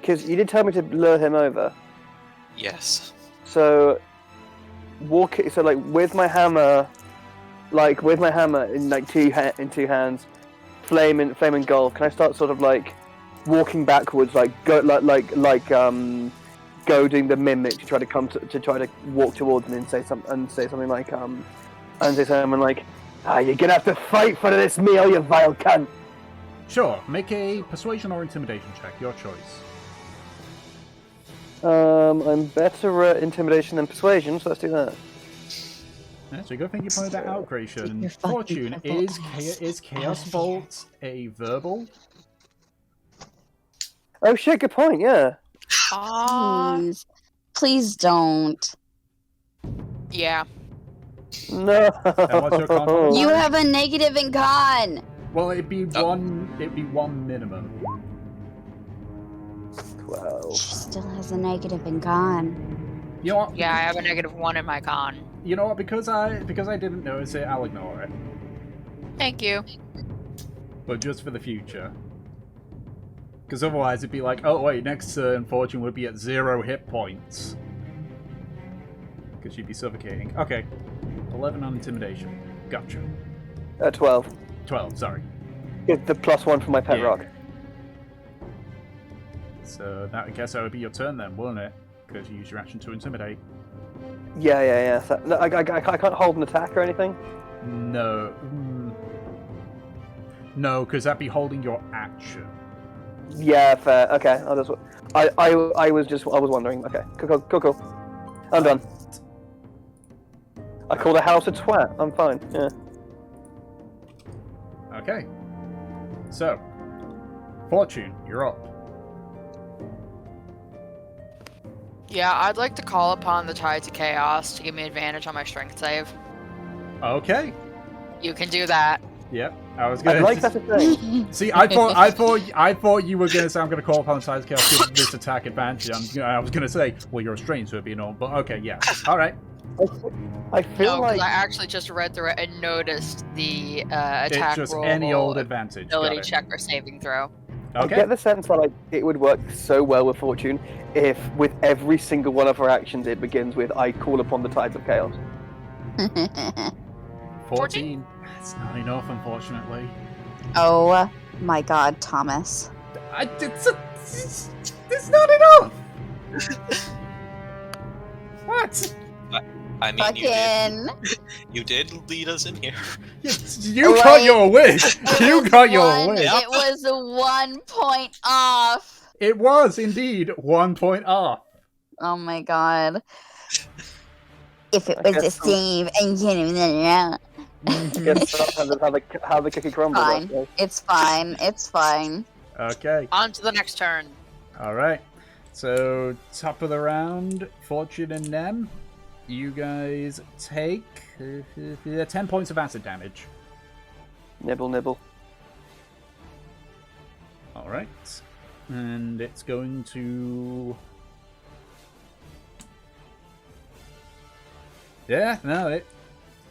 because you did tell me to lure him over. Yes. So, with my hammer, in two hands, flame and gold. Can I start sort of like walking backwards, goading the mimic to try to walk towards me and say something like, you're gonna have to fight for this meal, you vile cunt. Sure, make a persuasion or intimidation check, your choice. I'm better at intimidation than persuasion, so let's do that. Yeah, so good thing you pointed that out, Gratian. Your fucking Fortune, purple is Chaos Bolt a verbal? Oh shit, good point, yeah. Please don't. Yeah. No. And what's your con? You have a negative in con. Well, it'd be one minimum. 12. She still has a negative in con. You know what? Yeah, I have a -1 in my con. You know what? Because I didn't notice it, I'll ignore it. Thank you. But just for the future. Because otherwise it'd be like, oh wait, next turn Fortune would be at 0 hit points. Because she'd be suffocating. Okay. 11 on intimidation. Gotcha. 12. 12, sorry. It's the +1 for my pet Yeah. rock. So I guess that would be your turn then, wouldn't it? Because you use your action to intimidate. Yeah. So, no, I can't hold an attack or anything? No. No, because that'd be holding your action. Yeah, fair. Okay, I'll just... I was wondering. Okay, cool. I'm done. I call the house a twat. I'm fine, yeah. Okay. So, Fortune, you're up. Yeah, I'd like to call upon the Tides of Chaos to give me advantage on my strength save. Okay. You can do that. Yep. I was gonna. I'd like that to say. See, I thought you were gonna say I'm gonna call upon the Tides of Chaos to give this attack advantage. I was gonna say, well, you're a strange, so it'd be normal. But okay, yeah. All right. I feel No, like... because I actually just read through it and noticed the attack It's just roll, any old advantage. Got ability it. check, or saving throw. I Okay. get the sense that it would work so well with Fortune if, with every single one of her actions, it begins with, I call upon the tides of chaos. 14. It's not enough, unfortunately. Oh my god, Thomas. It's not enough! What? I mean, Fucking. you did lead us in here. You got your wish. You got your wish. It was 1 point off. It was indeed 1 point off. Oh my god. If it was a save and Guess how the cookie crumbles. fine. Actually. It's fine. It's fine. Okay. On to the next turn. All right. So top of the round, Fortune and Nem, you guys take 10 points of acid damage. Nibble, nibble. All right. And it's going to... Yeah, no,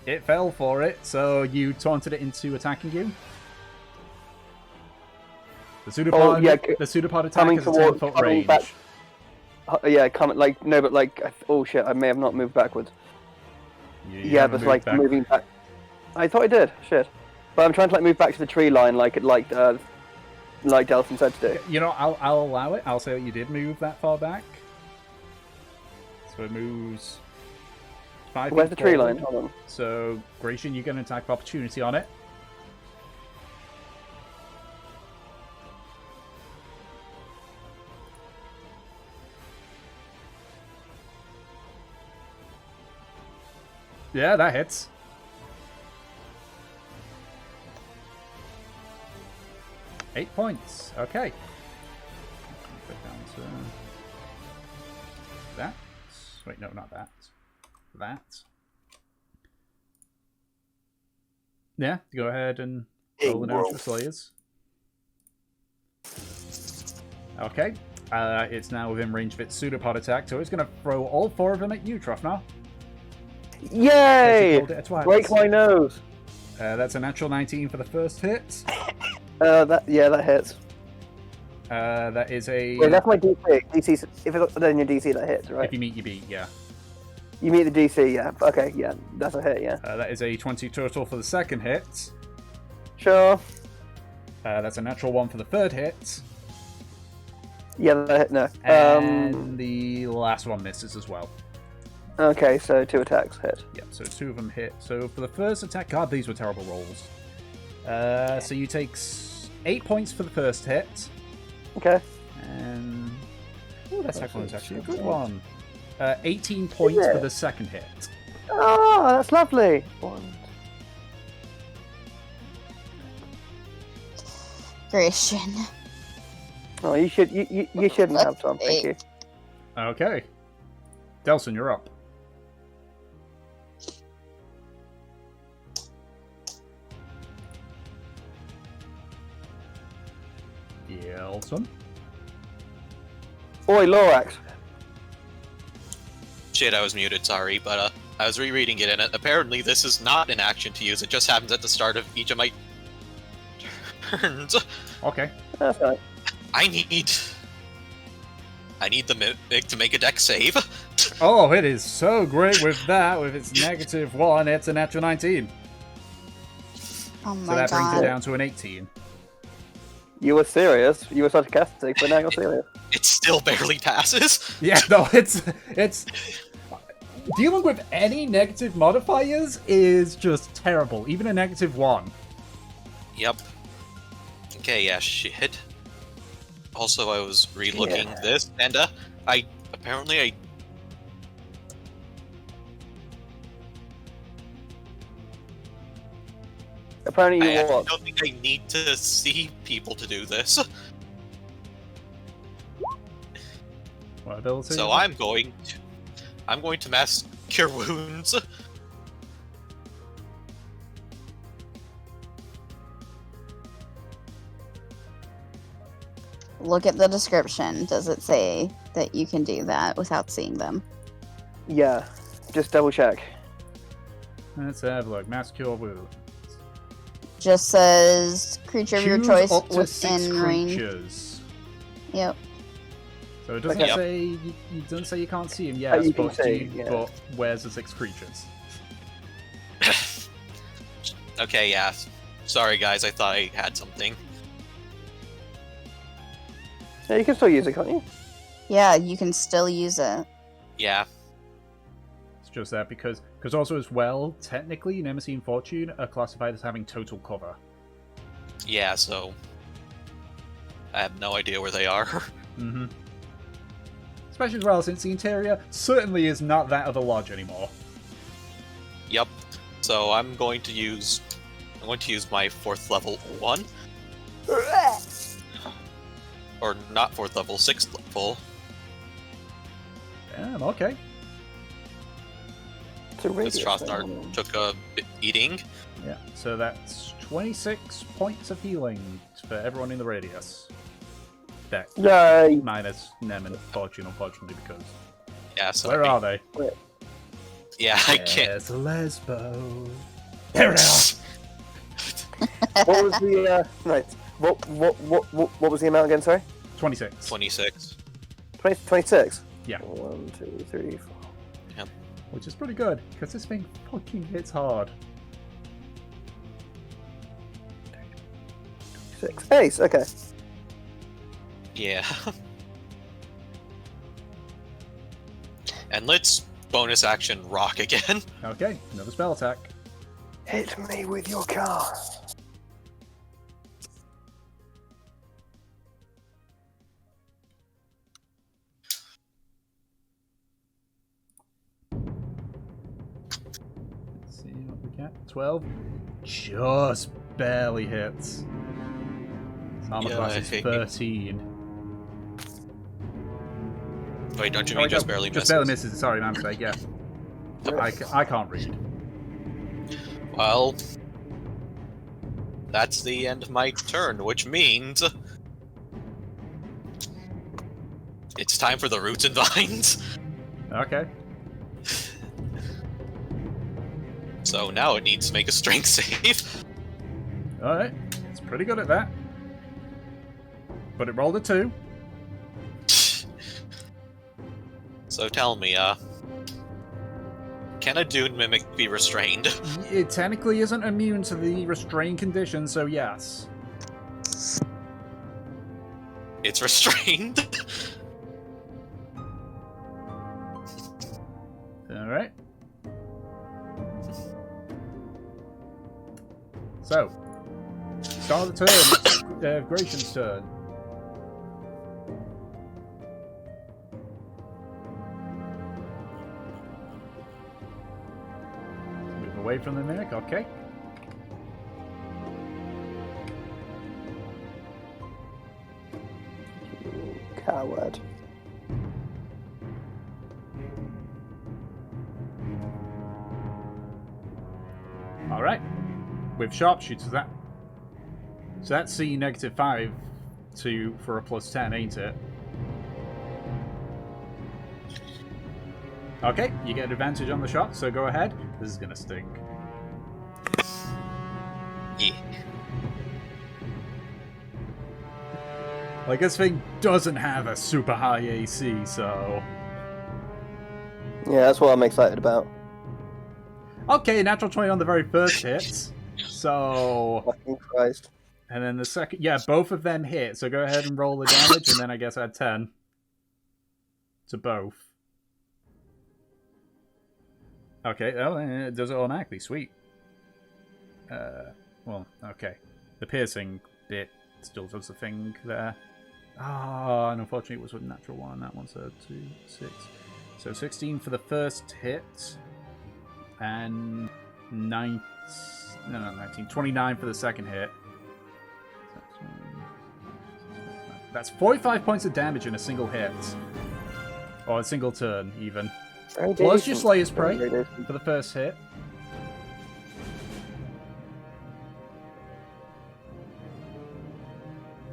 it fell for it, so you taunted it into attacking you. The pseudopod, the pseudopod attack is a 10-foot range. Back, yeah, coming like no, but like oh shit, I may have not moved backwards. Yeah, but like moving back. I thought I did. Shit, but I'm trying to like move back to the tree line, like Delson said to do. You know, I'll allow it. I'll say that you did move that far back. So it moves 5 feet Where's the tree forward. line? Hold on. So Gratian, you get an attack of opportunity on it. Yeah, that hits. Eight points. Okay. Go down to that. Wait, no, not that. That. Yeah, go ahead and roll the damage for Slayers. Okay. It's now within range of its pseudopod attack, so it's going to throw all 4 of them at you, Trofnar. Yay! Break my nose. That's a natural 19 for the first hit. That hits. That is a... Wait, that's my DC. DC. If it's then your DC, that hits, right? If you meet, you beat, yeah. You meet the DC, yeah. Okay, yeah, that's a hit, yeah. That is a 20 total for the second hit. Sure. That's a natural 1 for the third hit. Yeah, that hit, no. And the last one misses as well. Okay, so 2 attacks hit. Yep, so 2 of them hit. So for the first attack, God, these were terrible rolls. So you take 8 points for the first hit. Okay. And... Ooh, that second one's actually a good one. 18 points for the second hit. Oh, that's lovely. Gratian. Oh, you shouldn't have some. Thank you. Okay. Delson, you're up. Delson. Oi, Lorax. Shit, I was muted, sorry, but I was rereading it, and apparently this is not an action to use. It just happens at the start of each of my turns. Okay. That's right. I need the Mimic to make a dex save. Oh, it is so great with that. With its -1, it's a natural 19. Oh my So that brings it god. down to an 18. You were serious. You were sarcastic, but now you're serious. It still barely passes. Yeah, no, it's dealing with any negative modifiers is just terrible. Even a -1. Yep. Okay, yeah, shit. Also, I was re-looking this, and I Apparently you what? don't think I need to see people to do this. What ability? So I'm going to mass cure wounds. Look at the description. Does it say that you can do that without seeing them? Yeah. Just double check. Let's have a look. Mass cure wound. Just says creature of your Choose choice up to 6 within range. creatures. Yep. So it doesn't Okay. say you doesn't say you can't see them. Yes, you can but, see, yeah. but where's the 6 creatures? Okay, yeah. Sorry, guys. I thought I had something. Yeah, you can still use it, can't you? Yeah, you can still use it. Yeah. just that because also as well, technically, Nemesis and Fortune are classified as having total cover. Yeah, so I have no idea where they are. Mm-hmm. Especially as well, since the interior certainly is not that of a lodge anymore. Yep. So I'm going to use my 4th level 1. Or not 4th level, 6th level. Damn, okay. This Rabastre took a eating. Yeah, so that's 26 points of healing for everyone in the radius. That Yay! minus Nem and Fortune, unfortunately, because... Yeah, so where are they? Yeah, I can't. There's Lesbo. There it is! What was the right? What was the amount again? Sorry. 26. 26. 26. Yeah. 1, 2, 3, 4. Yep. Which is pretty good, because this thing fucking hits hard. 6. Ace. Okay. Yeah. And let's bonus action rock again. Okay, another spell attack. Hit me with your car. Let's see what we get. 12. Just barely hits. Armor class is 13. Wait, don't you mean just barely misses? Just barely misses, sorry, my mistake, yeah. I can't read. Well, that's the end of my turn, which means it's time for the roots and vines. Okay. So now it needs to make a strength save. Alright, it's pretty good at that. But it rolled a 2. So tell me, can a Dune Mimic be restrained? It technically isn't immune to the restraint condition, so yes. It's restrained? Alright. So, start of the turn. Gracian's turn. Move away from the mimic, okay. Coward. Alright. With sharpshooters, that's C -5 for a +10, ain't it? Okay, you get an advantage on the shot, so go ahead. This is gonna stink. Yeah. Like, this thing doesn't have a super high AC, so... Yeah, that's what I'm excited about. Okay, natural 20 on the very first hit. So... Fucking Christ. And then the second... Yeah, both of them hit, so go ahead and roll the damage, and then I guess add 10. To both. Okay, oh, it does it automatically. Sweet. Well, okay. The piercing bit still does the thing there. Ah, and unfortunately it was with natural 1 on that one, so 2, 6. So 16 for the first hit. And 19, 29 for the second hit. That's 45 points of damage in a single hit. Or a single turn, even. Plus your Slayer's Prey for the first hit.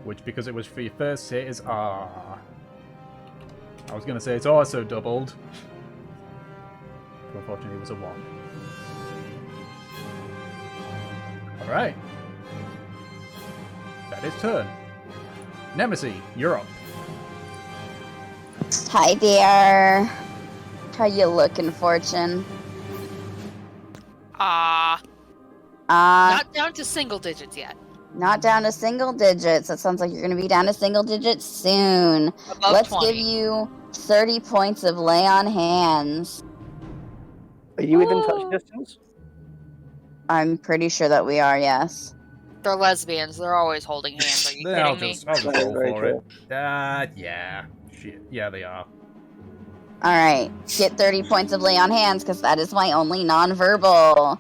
Which, because it was for your first hit, is I was going to say it's also doubled. But unfortunately, it was a 1. Alright. That is turn. Nemesis, you're up. Hi there. How you looking, Fortune? Not down to single digits yet. Not down to single digits. That sounds like you're going to be down to single digits soon. Above Let's 20. give you 30 points of lay on hands. Are you within touch distance? I'm pretty sure that we are, yes. They're lesbians. They're always holding hands. Are you kidding me? I'll just roll Very for true. it. Yeah. Shit. Yeah, they are. Alright, get 30 points of lay on hands, because that is my only non-verbal.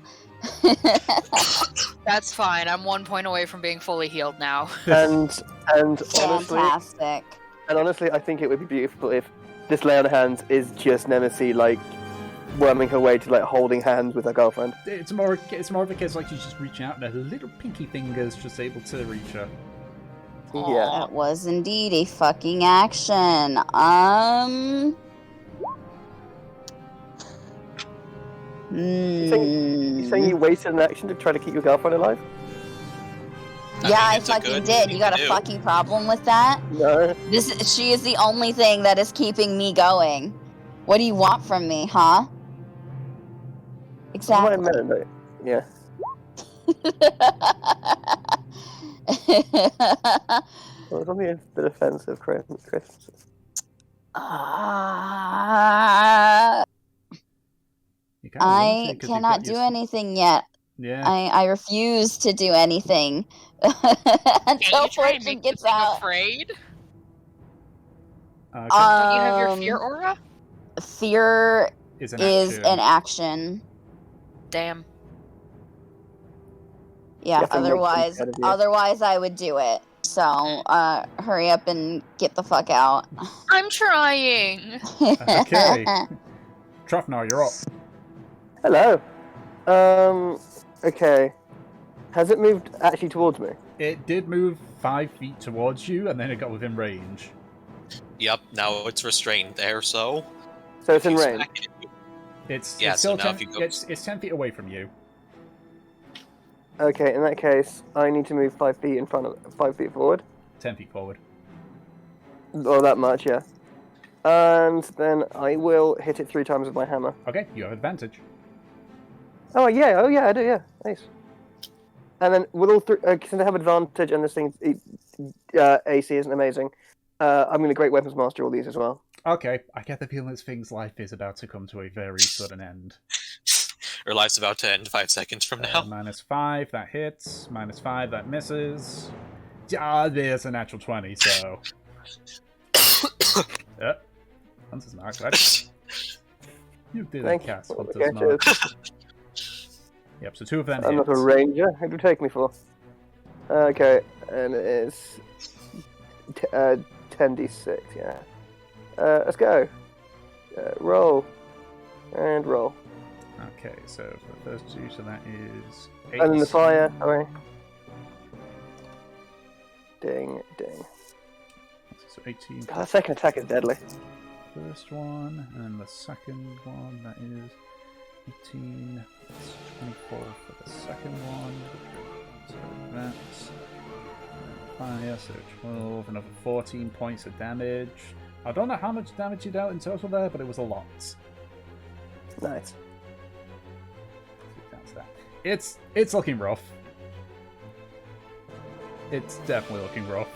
That's fine. I'm 1 point away from being fully healed now. And honestly, Fantastic. I think it would be beautiful if this lay on hands is just Nemesis like worming her way to like holding hands with her girlfriend. It's more of a case like she's just reaching out and her little pinky fingers just able to reach her. Yeah. That was indeed a fucking action. You saying you wasted an action to try to keep your girlfriend alive? Yeah, I it's a fucking good did. thing You got to a do. fucking problem with that? No. She is the only thing that is keeping me going. What do you want from me, huh? Exactly. Wait a minute, yeah. Well, it's on the bit offensive, Chris. You can't want to, I 'cause you've cannot got do your- anything yet. Yeah. I refuse to do anything until Fortune gets out. Afraid? Okay. Don't you have your fear aura? Fear is is an action. Damn. Yeah, You have to make them otherwise ahead of you. I would do it. So, hurry up and get the fuck out. I'm trying. Okay. Trofnar, you're up. Hello. Okay. Has it moved actually towards me? It did move 5 feet towards you, and then it got within range. Yep, now it's restrained there, so... So it's in If you range. smack it, It's Yeah, so still now 10, if you go- it's 10 feet away from you. Okay, in that case, I need to move 5 feet 5 feet forward. 10 feet forward. Or that much, yeah. And then I will hit it 3 times with my hammer. Okay, you have advantage. Oh yeah, I do, yeah. Nice. And then with all 3, since I have advantage and this thing AC isn't amazing, I'm going to Great Weapons Master all these as well. Okay, I get the feeling this thing's life is about to come to a very sudden end. Her life's about to end 5 seconds from now. -5, that hits. -5, that misses. There's a natural 20, so... Hunter's Mark, right? You did Thank a cast you. Hunter's Okay, Mark. cheers. Yep, so 2 of them I'm not a hits. ranger. Who do you take me for? Okay, and it is 10d6, yeah. Let's go. Roll. And roll. Okay, so for the first 2, so that is 8. And then the fire, sorry. Ding, ding. So 18 God, that second attack is deadly. first one, and the second one, that is 18, that's 24 for the second one, so that's fire, so 12, another 14 points of damage. I don't know how much damage you dealt in total there, but it was a lot. Nice. That's that. It's looking rough. It's definitely looking rough.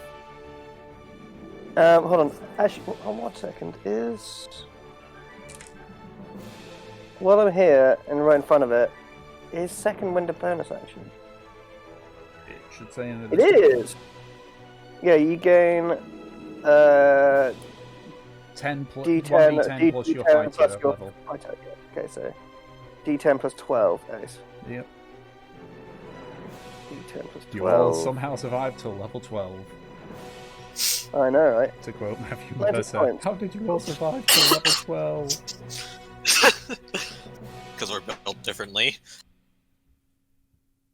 Hold on. Actually, on 1 second is... While I'm here and right in front of it, is second wind a bonus action? It should say in the It is! Yeah, you gain 10 plus D10, 1d10 plus your D10 fighter plus your level. fighter. Okay, so D10 plus 12. Nice. Yep. D10 plus 12. You all somehow survived till level 12. I know, right? To quote Matthew Plenty Mercer, points. how did you all survive till level 12? Because we're built differently.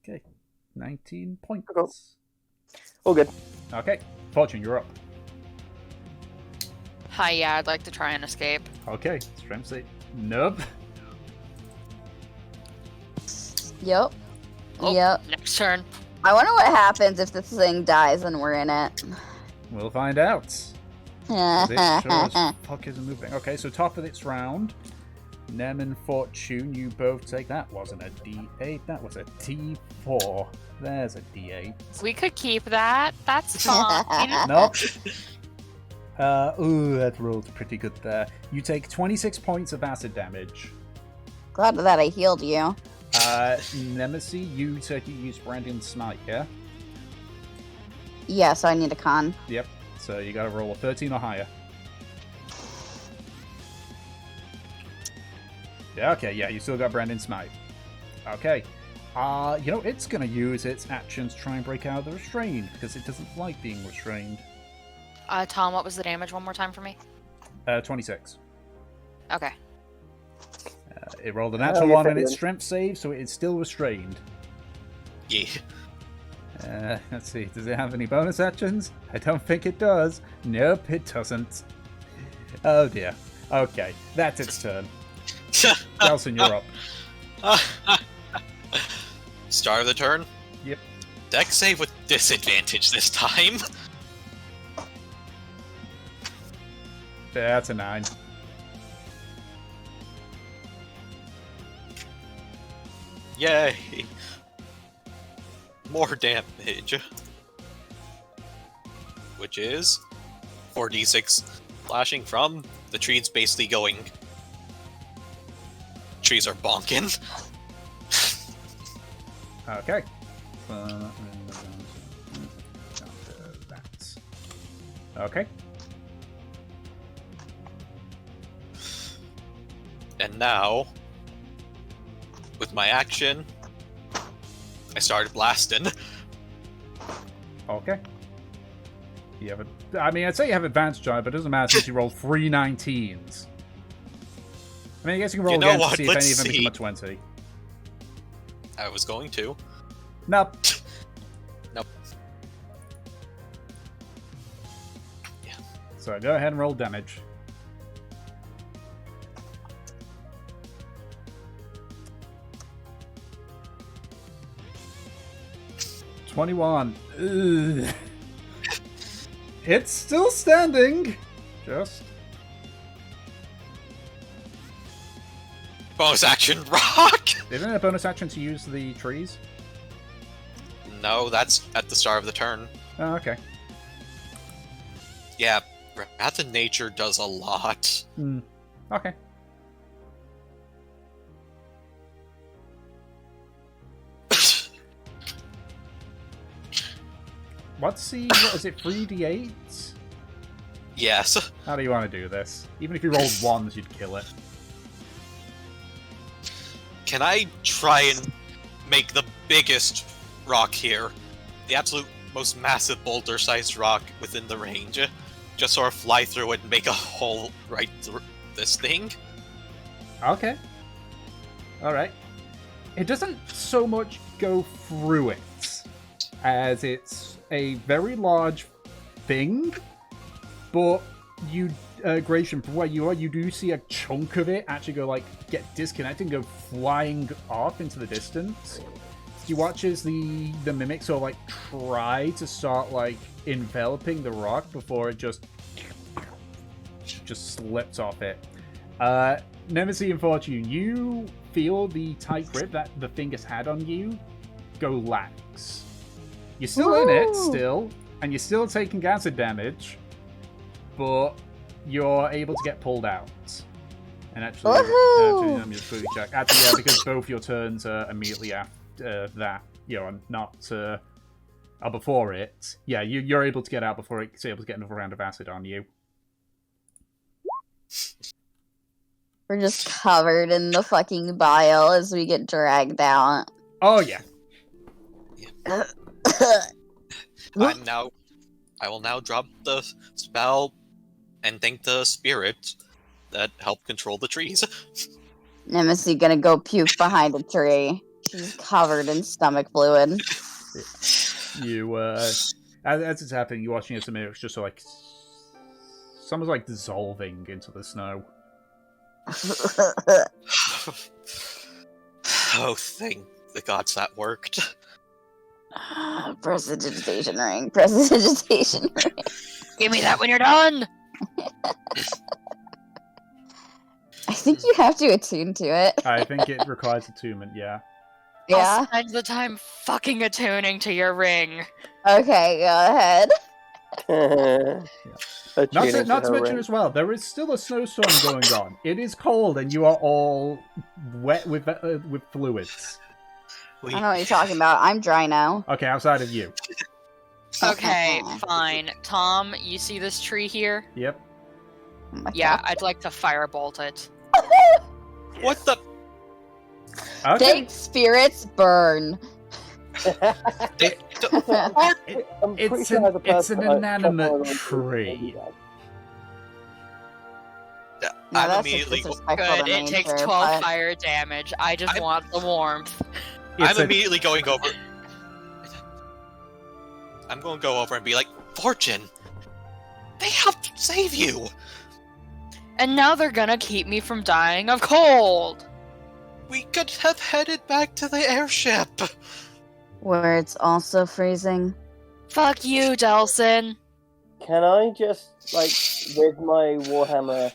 Okay, 19 points. Cool. All good. Okay, Fortune, you're up. Hi, yeah, I'd like to try and escape. Okay, strength save. Nope. Yep. Oh, Yep. Next turn. I wonder what happens if this thing dies and we're in it. We'll find out. This sure as fuck isn't moving. Okay, so top of its round, Nem and Fortune, you both take that. Wasn't a D8, that was a T4. There's a D8. We could keep that. That's fine. Nope. Ooh, that rolled pretty good there. You take 26 points of acid damage. Glad that I healed you. Nemesis, you said you used Branding Smite, yeah? Yeah, so I need a con. Yep. So you gotta roll a 13 or higher. Yeah, okay, yeah, you still got Branding Smite. Okay. It's gonna use its actions to try and break out of the restraint, because it doesn't like being restrained. Tom, what was the damage one more time for me? 26. Okay. It rolled a natural one in its strength save, so it is still restrained. Yeah. Let's see, does it have any bonus actions? I don't think it does. Nope, it doesn't. Oh dear. Okay, that's its turn. Nelson, you're up. Start of the turn? Yep. Dex save with disadvantage this time. That's a 9. Yay! More damage. Which is 4d6 flashing from the trees, basically going. Trees are bonking. Okay. Okay. And now, with my action, I started blasting. Okay. You have I'd say you have advantage on it, but it doesn't matter since you rolled 3 19s. I mean, I guess you can roll again to see if any of them become a 20. I was going to. Nope. Nope. Yeah. So go ahead and roll damage. $21. Ugh. It's still standing. Just. Bonus action rock! Isn't it a bonus action to use the trees? No, that's at the start of the turn. Oh, okay. Yeah, Wrath of Nature does a lot. Okay. What is it, 3d8? Yes. How do you want to do this? Even if you rolled ones, you'd kill it. Can I try and make the biggest rock here? The absolute most massive boulder-sized rock within the range. Just sort of fly through it and make a hole right through this thing? Okay. Alright. It doesn't so much go through it, as it's a very large thing, but you, Gratian, from where you are, you do see a chunk of it actually go, get disconnected and go flying off into the distance. You watch as the mimic sort of, try to start, enveloping the rock before it just slips off it. Nemesis and Fortune, you feel the tight grip that the thing has had on you go lax. You're still in it, and you're still taking acid damage, but you're able to get pulled out. And actually let me just quickly check. Actually, yeah, because both your turns are immediately after that, not before it. Yeah, you're able to get out before it's able to get another round of acid on you. We're just covered in the fucking bile as we get dragged out. Oh, yeah. I will now drop the spell and thank the spirit that helped control the trees. Nemesis gonna go puke behind a tree. She's covered in stomach fluid. You, as it's happening, you're watching as the mirror just someone's dissolving into the snow. Oh, thank the gods that worked. Prestidigitation ring. Prestidigitation ring. Give me that when you're done! I think you have to attune to it. I think it requires attunement, yeah. Yeah? I'll spend the time fucking attuning to your ring. Okay, go ahead. Not to mention as well, there is still a snowstorm going on. It is cold, and you are all wet with fluids. I don't know what you're talking about. I'm dry now. Okay, outside of you. Okay, fine. Tom, you see this tree here? Yep. Oh Yeah, God. I'd like to firebolt it. What the? Okay. Take spirits burn. It's an inanimate tree. No, I'm that's just immediately. disrespectful to Good, it takes nature, 12 but- fire damage. I just want the warmth. I'm immediately going over. I'm going to go over and be like, Fortune, they helped save you. And now they're gonna keep me from dying of cold. We could have headed back to the airship. Where it's also freezing. Fuck you, Delson. Can I just, like, with my Warhammer,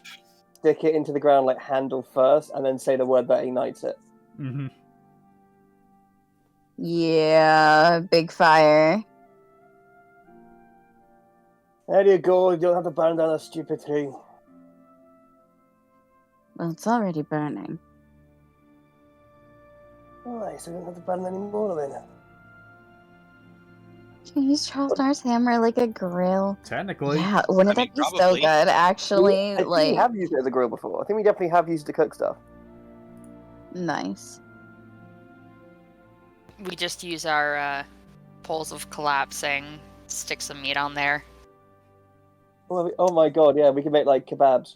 stick it into the ground, like, handle first, and then say the word that ignites it? Mm-hmm. Yeah, big fire. There you go, you don't have to burn down a stupid tree. Well, it's already burning. Alright, so we don't have to burn any more then. Can you use Charles Dar's hammer like a grill? Technically. Yeah, wouldn't that be so probably. good, actually? I think we Like, have used it as a grill before. I think we definitely have used it to cook stuff. nice. We just use our poles of collapsing, stick some meat on there. Oh my god, yeah, we can make, like, kebabs.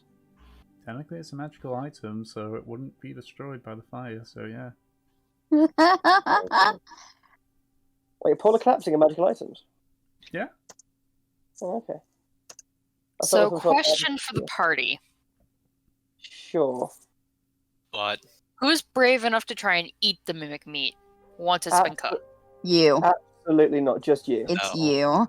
Technically, it's a magical item, so it wouldn't be destroyed by the fire, so yeah. Wait, polar collapsing are magical items? Yeah. Oh, okay. I thought So, it was some sort of question for the party. Sure. But Who's Brave enough to try and eat the mimic meat once it's been cooked? you? Absolutely not, just you. It's No. you.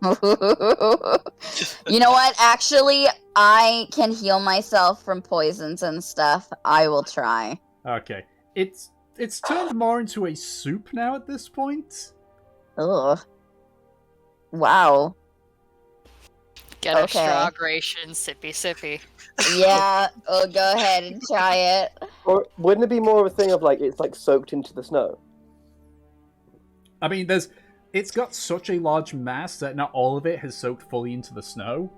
You know what? Actually, I can heal myself from poisons and stuff. I will try. Okay. It's turned more into a soup now at this point. Ugh. Wow. Get a Okay. straw ration, sippy sippy. Yeah. Oh, go ahead and try it. Or wouldn't it be more of a thing of, like, it's, like, soaked into the snow? I mean, it's got such a large mass that not all of it has soaked fully into the snow.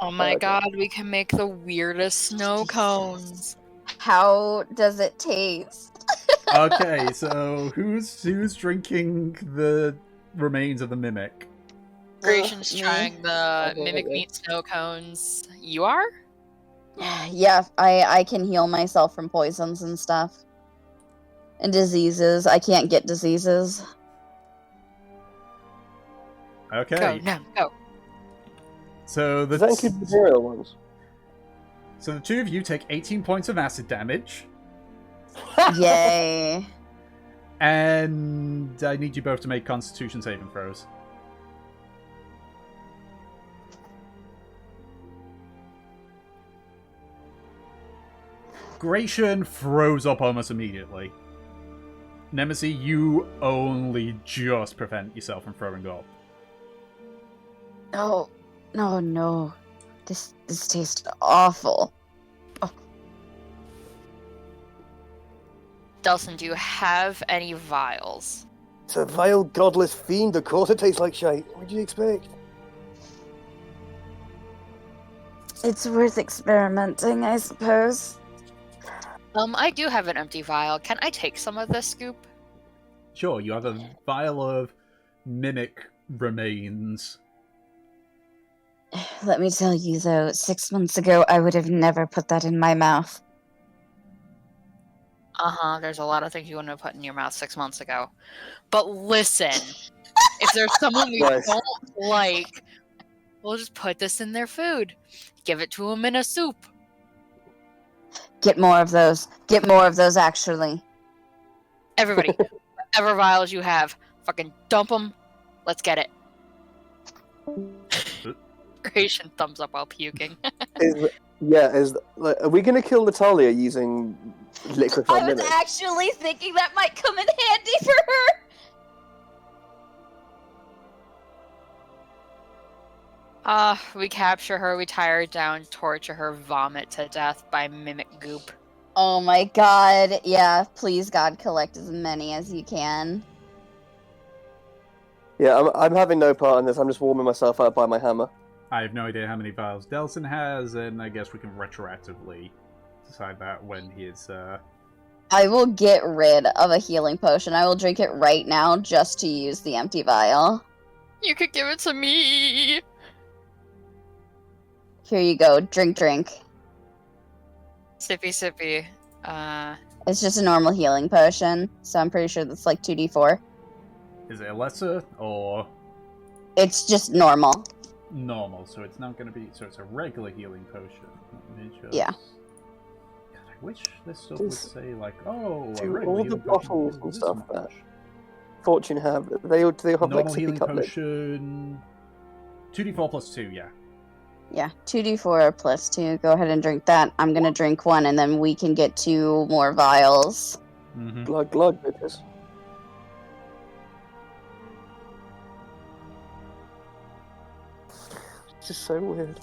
Oh my Okay. god, we can make the weirdest snow cones. How does it taste? Okay, so who's drinking the remains of the mimic? Gracian's me. trying the Okay, mimic okay. meat snow cones. You are? Yeah, I can heal myself from poisons and stuff. And diseases. I can't get diseases. Okay. Go, no, go. So Does that include material ones? So the two of you take 18 points of acid damage, Yay. and I need you both to make Constitution saving throws. Gratian froze up almost immediately. Nemesis, you only just prevent yourself from throwing up. Oh, no. This tastes awful. Delson, do you have any vials? It's a vile, godless fiend, of course it tastes like shite. What do you expect? It's worth experimenting, I suppose. I do have an empty vial. Can I take some of this scoop? Sure, you have a vial of mimic remains. Let me tell you, though, 6 months ago, I would have never put that in my mouth. There's a lot of things you wouldn't have put in your mouth 6 months ago. But listen, if there's someone we Nice. don't like, we'll just put this in their food. Give it to them in a soup. Get more of those. Get more of those, actually. Everybody, whatever vials you have, fucking dump them. Let's get it. Gratian thumbs up while puking. Are we gonna kill Natalia using liquefied I was mimic? actually thinking that might come in handy for her. We capture her, we tie her down, torture her, vomit to death by mimic goop. Oh my god, yeah, please God, collect as many as you can. Yeah, I'm having no part in this, I'm just warming myself up by my hammer. I have no idea how many vials Delson has, and I guess we can retroactively decide that when he is, I will get rid of a healing potion. I will drink it right now just to use the empty vial. You could give it to me! Here you go, drink. Sippy sippy. It's just a normal healing potion, so I'm pretty sure that's like 2d4. is it a lesser, or... It's just normal. Normal, so it's not going to be... So it's a regular healing potion. Let me just... Yeah. God, I wish this stuff would say, like, oh, a Do regular all the healing bottles potion and is stuff this that much. Fortune have, they all have like Normal sippy healing cup lids. potion... 2d4 plus 2, yeah. Yeah, 2d4 plus 2. Go ahead and drink that. I'm gonna drink one, and then we can get 2 more vials. Mm-hmm. Glug glug, bitches. It's just so weird.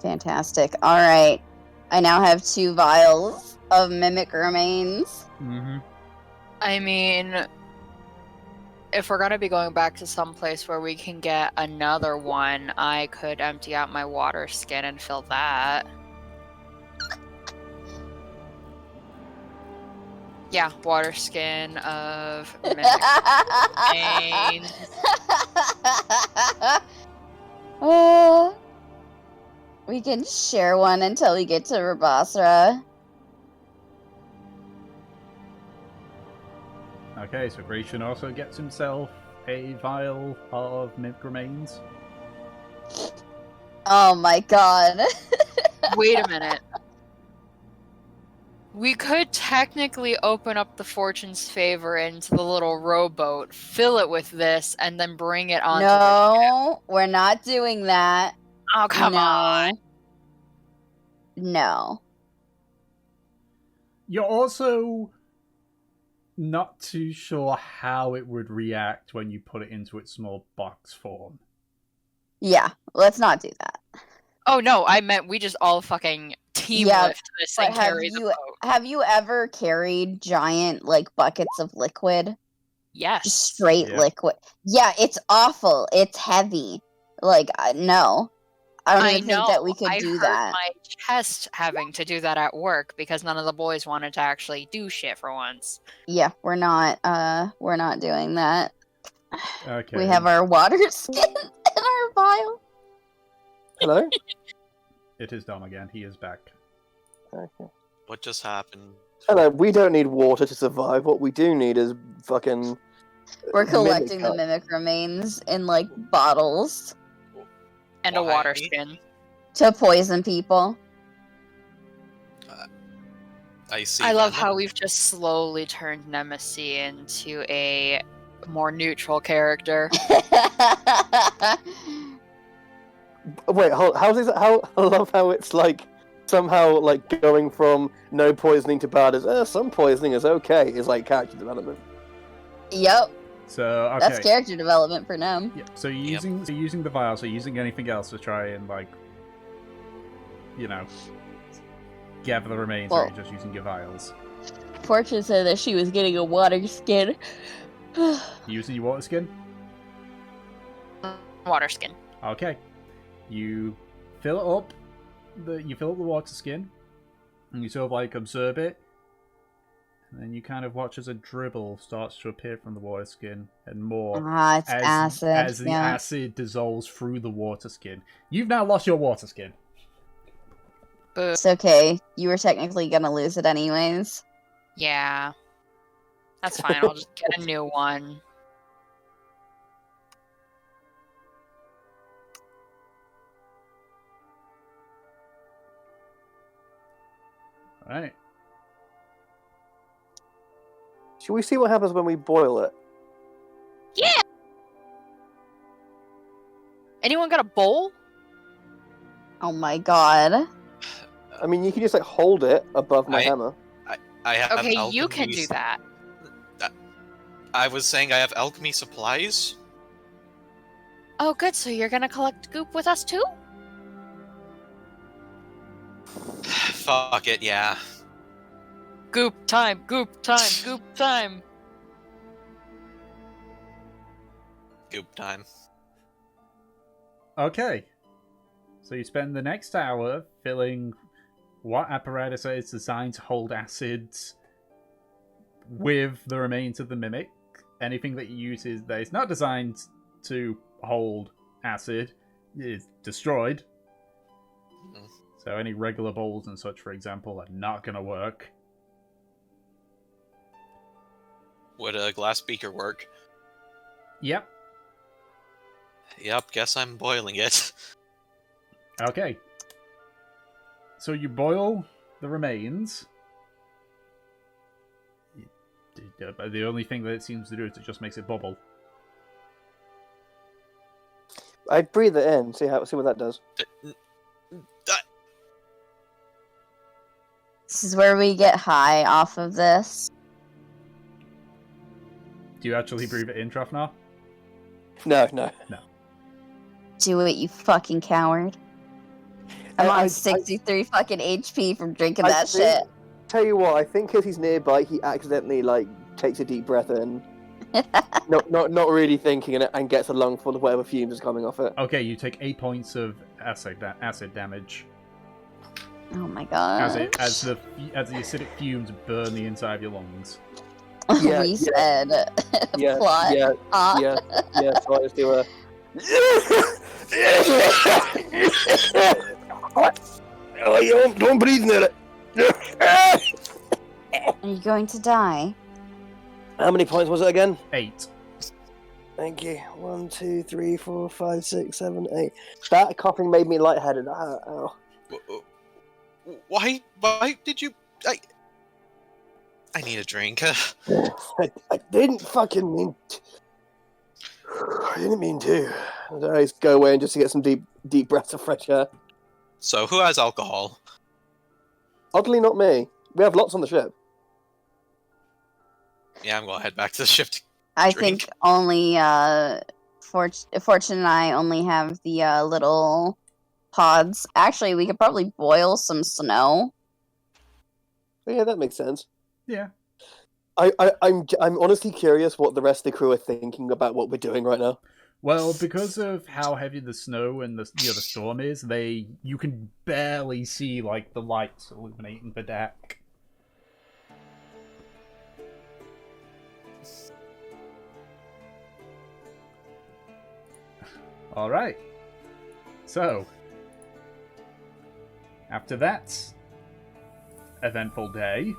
Fantastic. Alright. I now have 2 vials of mimic remains. Mm-hmm. I mean, if we're gonna be going back to some place where we can get another one, I could empty out my water skin and fill that. Yeah, water skin of mimic remains. Oh, we can share one until we get to Rabastre. Okay, so Grecian also gets himself a vial of mimic remains. Oh my god. Wait a minute. We could technically open up the Fortune's Favor into the little rowboat, fill it with this, and then bring it onto the No, we're not doing that. Oh, come on. No. You're also not too sure how it would react when you put it into its small box form. Yeah, let's not do that. Oh no, I meant we just all fucking team lift this and carry the boat. Have you ever carried giant, like, buckets of liquid? Yes. Just straight liquid. Yeah, it's awful. It's heavy. Like, no. I don't even think that we could do that. I hurt my chest having to do that at work because none of the boys wanted to actually do shit for once. Yeah, we're not doing that. Okay. We have our water skin in our vial. Hello? It is Dom again. He is back. Okay. What just happened? Hello, we don't need water to survive. What we do need is fucking... We're collecting the mimic remains in, like, bottles. And a water skin. To poison people. I see. I love how we've just slowly turned Nemesis into a more neutral character. Wait, how's this? How I love how it's like somehow like going from no poisoning to bad as some poisoning is okay is like character development. Yep. So okay. That's character development for them. Yep. So you're using the vial. So you're using anything else to try and like, you know, gather the remains, or you're just using your vials. Fortune said that she was getting a water skin. Using your water skin. Water skin. Okay. You fill it up. You fill up the water skin, and you sort of like observe it, and then you kind of watch as a dribble starts to appear from the water skin, and more it's acid. As the acid dissolves through the water skin. You've now lost your water skin. It's okay. You were technically gonna lose it anyways. Yeah. That's fine. I'll just get a new one. Alright. Should we see what happens when we boil it? Yeah! Anyone got a bowl? Oh my god. I mean, you can just like hold it above my hammer. I have okay, alchemy. You can do that. I was saying I have alchemy supplies. Oh, good. So you're gonna collect goop with us too? Fuck it, yeah. Goop time, goop time, goop time. Goop time. Okay. So you spend the next hour filling what apparatus is designed to hold acids with the remains of the mimic. Anything that you use that is not designed to hold acid is destroyed. Mm. So any regular bowls and such, for example, are not going to work. Would a glass beaker work? Yep. Yep, guess I'm boiling it. Okay. So you boil the remains. The only thing that it seems to do is it just makes it bubble. I'd breathe it in, see what that does. This is where we get high off of this. Do you actually breathe it in, Trofnar? No. Do it, you fucking coward. I'm on 63 fucking HP from drinking that shit. Tell you what, I think because he's nearby, he accidentally takes a deep breath in, not really thinking it, and gets a lung full of whatever fumes is coming off it. Okay, you take 8 points of acid damage Oh my god. as the acidic fumes burn the inside of your lungs. Yeah, We said Yeah, plot. yeah, so I just do a... Oh, don't breathe near it! Are you going to die? How many points was it again? 8. Thank you. 1, 2, 3, 4, 5, 6, 7, 8. That coughing made me lightheaded. Ow. Why did you... I need a drink. I didn't fucking mean... I didn't mean to. I just go away and just to get some deep breaths of fresh air. So, who has alcohol? Oddly, not me. We have lots on the ship. Yeah, I'm gonna head back to the ship. I Drink. think only Fortune and I only have the little pods. Actually, we could probably boil some snow. Yeah, that makes sense. Yeah. I'm honestly curious what the rest of the crew are thinking about what we're doing right now. Well, because of how heavy the snow and the storm is, you can barely see the lights illuminating the deck. All right. So, after that eventful day,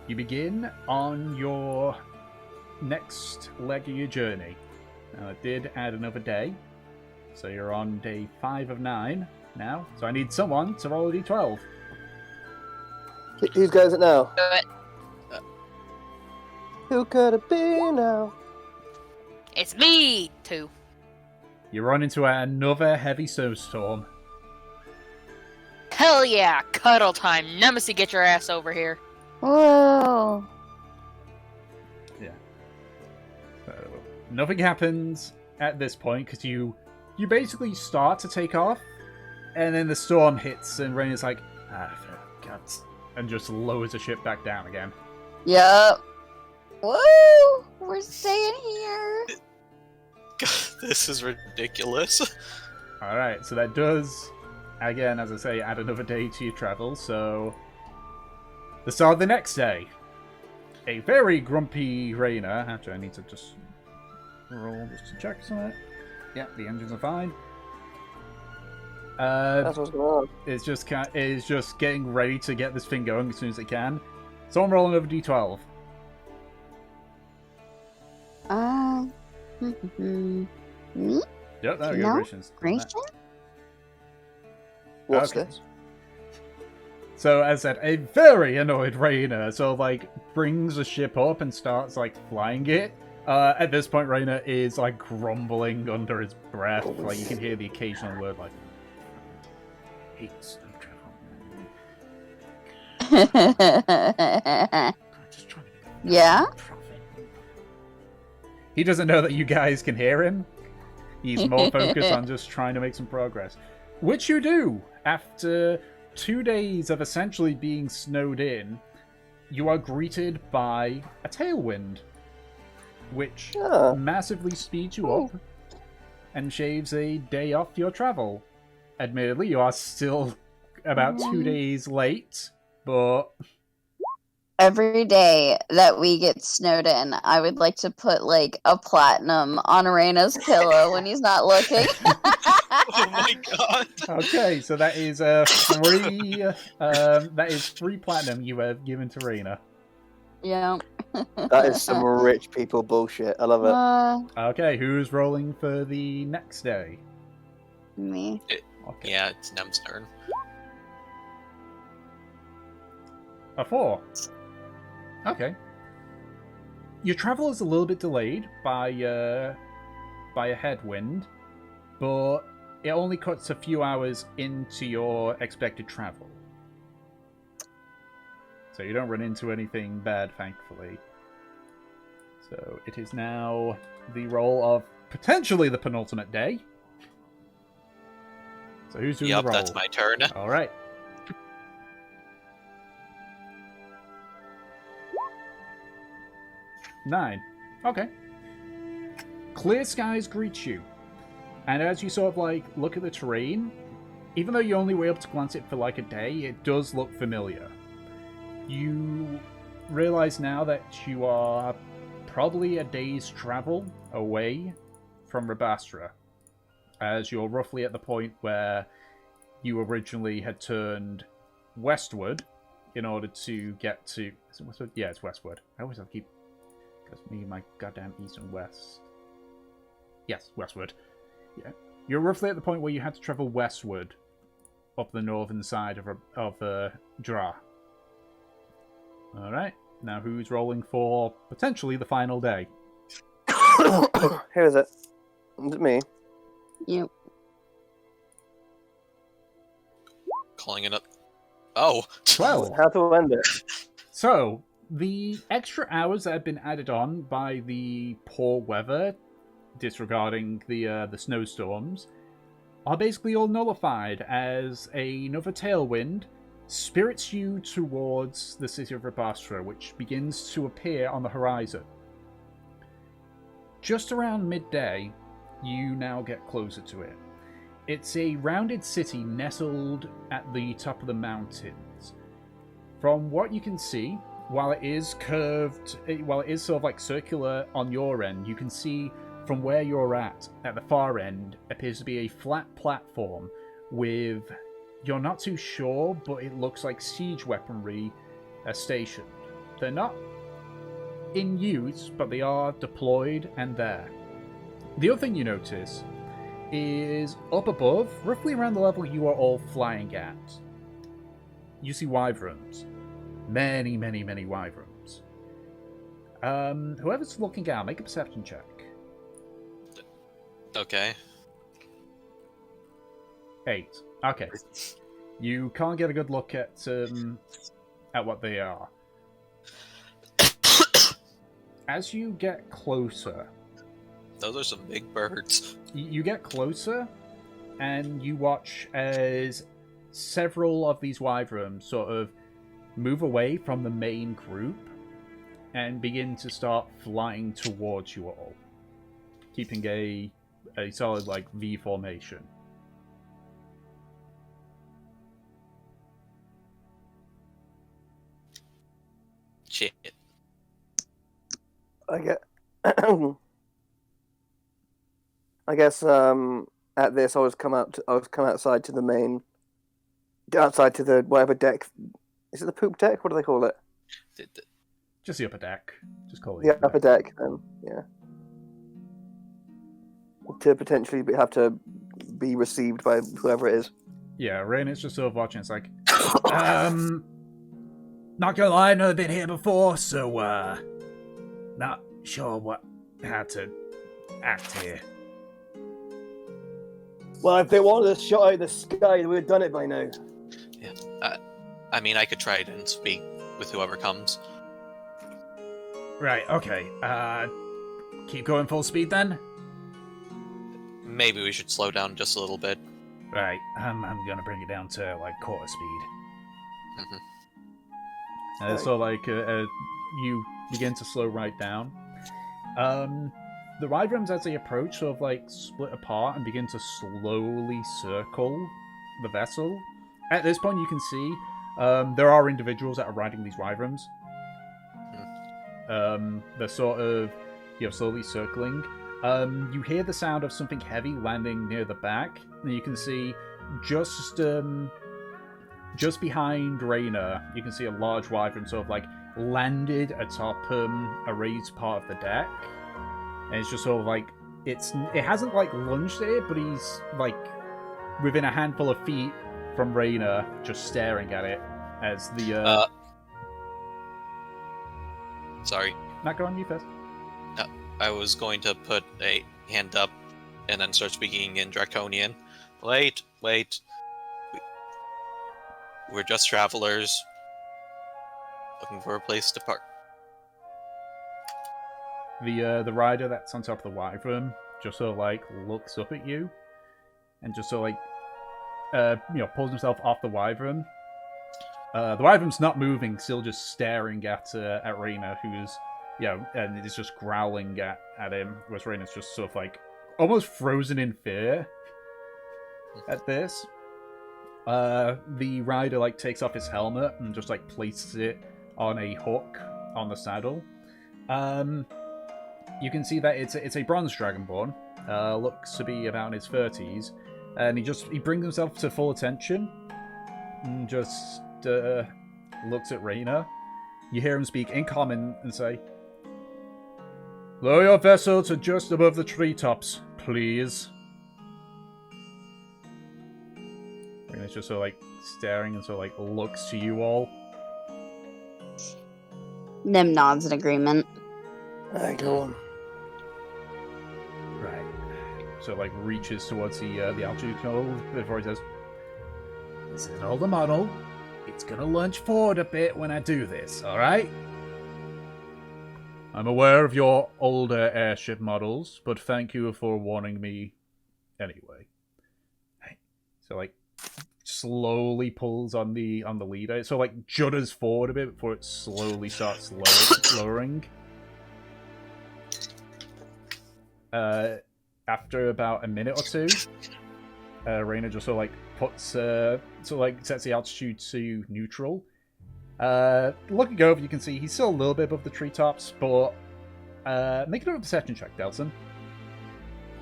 you begin on your next leg of your journey. Now, it did add another day, so you're on day 5 of 9 now. So I need someone to roll a d12. Whose go is it now? Do it. Who could it be now? It's me, too. You run into another heavy snowstorm. Hell yeah, cuddle time. Nemesis, get your ass over here. Whoa. So nothing happens at this point because you basically start to take off, and then the storm hits, and Rain is like, for God's, and just lowers the ship back down again. Yup. Woo! We're staying here. God, this is ridiculous. Alright, so that does, again, as I say, add another day to your travel, so... The start of the next day. A very grumpy Rainer. Actually, I need to just roll just to check something. Yeah, the engines are fine. That's what's going on. It's just getting ready to get this thing going as soon as it can. So I'm rolling over d12. Me? Yep, there we go. No? Gracious. Gratian? What's Okay. this? So, as I said, a very annoyed Rainer, brings the ship up and starts, flying it. At this point, Rainer is, grumbling under his breath. You can hear the occasional word, hate snow travel. I'm just trying to get Yeah? profit. He doesn't know that you guys can hear him. He's more focused on just trying to make some progress. Which you do. After 2 days of essentially being snowed in, you are greeted by a tailwind, which massively speeds you up and shaves a day off your travel. Admittedly, you are still about 2 days late, but... Every day that we get snowed in, I would like to put, like, a platinum on Reina's pillow when he's not looking. Oh my god. Okay, so that is three platinum you have given to Reina. Yeah. That is some rich people bullshit. I love it. Okay, who's rolling for the next day? Me. Okay. Yeah, it's Nem's turn. A 4. Okay. Your travel is a little bit delayed by a headwind, but it only cuts a few hours into your expected travel. So you don't run into anything bad, thankfully. So it is now the roll of potentially the penultimate day. So who's doing the roll? Yep, that's my turn. All right. Nine. Okay. Clear skies greet you. And as you sort of like look at the terrain, even though you only were able to glance at it for like a day, it does look familiar. You realize now that you are probably a day's travel away from Rabastre, as you're roughly at the point where you originally had turned westward in order to get to... Is it westward? Yeah, it's westward. I always have to keep... Because me and my goddamn east and west... Yes, westward. Yeah. You're roughly at the point where you had to travel westward up the northern side of Dra. Alright, now who's rolling for potentially the final day? Who is it? Is it me? Yep. Calling it up. Oh! Well, How to end it? So, the extra hours that have been added on by the poor weather, disregarding the snowstorms, are basically all nullified as another tailwind spirits you towards the city of Rabastre, which begins to appear on the horizon. Just around midday, you now get closer to it. It's a rounded city nestled at the top of the mountains. From what you can see, while it is curved, while it is sort of like circular on your end, you can see from where you're at the far end, appears to be a flat platform with, you're not too sure, but it looks like siege weaponry stationed. They're not in use, but they are deployed and there. The other thing you notice is up above, roughly around the level you are all flying at, you see wyverns. Many, many, many wyverns. Whoever's looking out, make a perception check. Okay. 8. Okay. You can't get a good look at what they are. As you get closer... Those are some big birds. You get closer, and you watch as several of these wyverns sort of move away from the main group and begin to start flying towards you all, keeping a solid like V formation. Shit. I guess at this I was come outside to the main, outside to the whatever deck. Is it the poop deck? What do they call it? Just the upper deck. Just call it the upper deck. Yeah. To potentially have to be received by whoever it is. Yeah, Rain is just sort of watching. It's like, not gonna lie, I've never been here before, so not sure how to act here. Well, if they wanted us shot out of the sky, they would have done it by now. Yeah. I mean, I could try it and speak with whoever comes. Right, okay. keep going full speed then? Maybe we should slow down just a little bit. Right, I'm gonna bring it down to, like, quarter speed. So, like, you begin to slow right down. The Wyverns, as they approach, sort of, like, split apart and begin to slowly circle the vessel. At this point, you can see there are individuals that are riding these Wyverns. They're sort of, slowly circling. You hear the sound of something heavy landing near the back, and you can see just behind Raina, you can see a large Wyvern sort of, like, landed atop a raised part of the deck. And it's just sort of like, it hasn't, like, lunged at it, but he's, like, within a handful of feet from Raina, just staring at it as the, Sorry. Not go on, you first. I was going to put a hand up and then start speaking in Draconian. Wait. We're just travelers looking for a place to park. The rider that's on top of the Wyvern just sort of, like, looks up at you and just sort of, like, pulls himself off the Wyvern. The Wyvern's not moving, still just staring at Raina, who's, and it's just growling at him, whereas Raina's just sort of, like, almost frozen in fear at this. The rider, like, takes off his helmet and just, like, places it on a hook on the saddle. You can see that it's a bronze Dragonborn. Looks to be about in his 30s. And he brings himself to full attention and just looks at Raina. You hear him speak in common and say, "Lower your vessel to just above the treetops, please." Raina's just sort of, like, staring and sort of, like, looks to you all. Nim nods in agreement. Alright, go on. Right. So, like, reaches towards the altitude control before he says, "This is an older model. It's gonna lunge forward a bit when I do this, alright? I'm aware of your older airship models, but thank you for warning me anyway." So, like, slowly pulls on the leader. So, like, judders forward a bit before it slowly starts lowering. After about a minute or two, Raina just sort of, like, sets the altitude to neutral. Looking over, you can see he's still a little bit above the treetops, but make another perception check, Delson.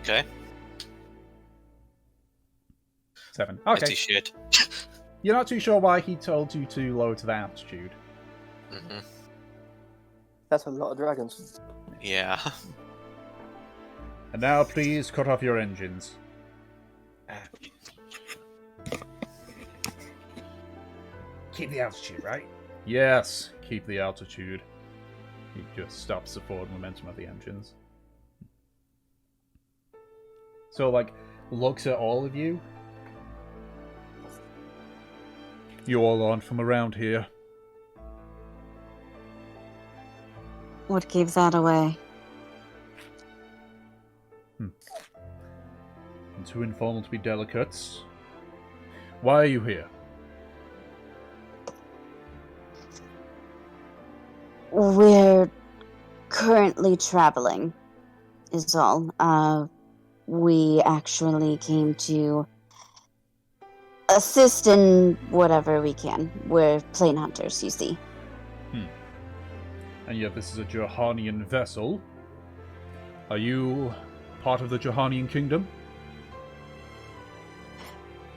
Okay. 7. I Okay. see shit. You're not too sure why he told you to lower to the altitude. That's a lot of dragons. Yeah. And now, please cut off your engines. Keep the altitude, right? Yes, keep the altitude. He just stops the forward momentum of the engines. So, like, looks at all of you. You all aren't from around here. What gave that away? And too informal to be delicate. Why are you here? We're currently traveling, is all. We actually came to assist in whatever we can. We're plane hunters, you see. And yet this is a Johanian vessel. Are you part of the Johanian kingdom?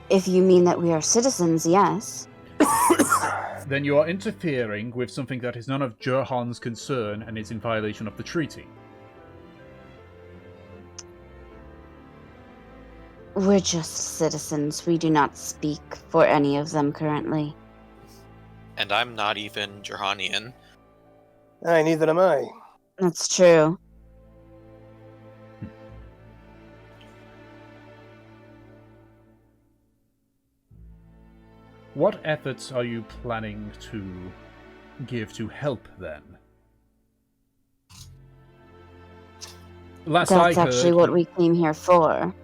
If you mean that we are citizens, yes. Then you are interfering with something that is none of Johan's concern and is in violation of the treaty. We're just citizens. We do not speak for any of them currently. And I'm not even Johanian. Aye, neither am I. That's true. What efforts are you planning to give to help, then? Last I That's heard, actually what we came here for.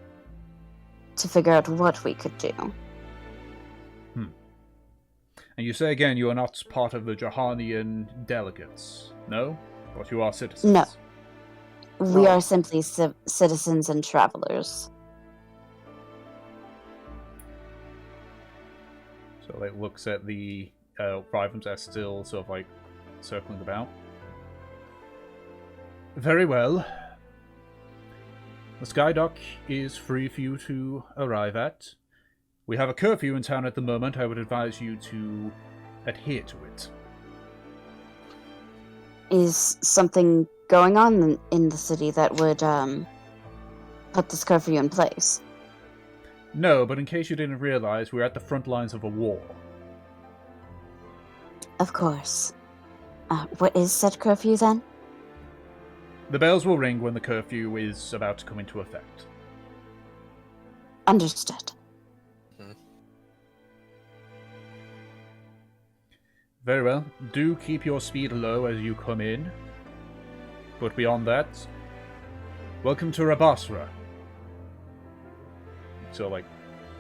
To figure out what we could do. And you say again you are not part of the Johanian delegates, no? But you are citizens? No. We No. are simply citizens and travelers. So it looks at the Wyverns that are still sort of like circling about. Very well. The Skydock is free for you to arrive at. We have a curfew in town at the moment. I would advise you to adhere to it. Is something going on in the city that would put this curfew in place? No, but in case you didn't realize, we're at the front lines of a war. Of course. What is said curfew then? The bells will ring when the curfew is about to come into effect. Understood. Very well. Do keep your speed low as you come in. But beyond that, welcome to Rabastre. So, like,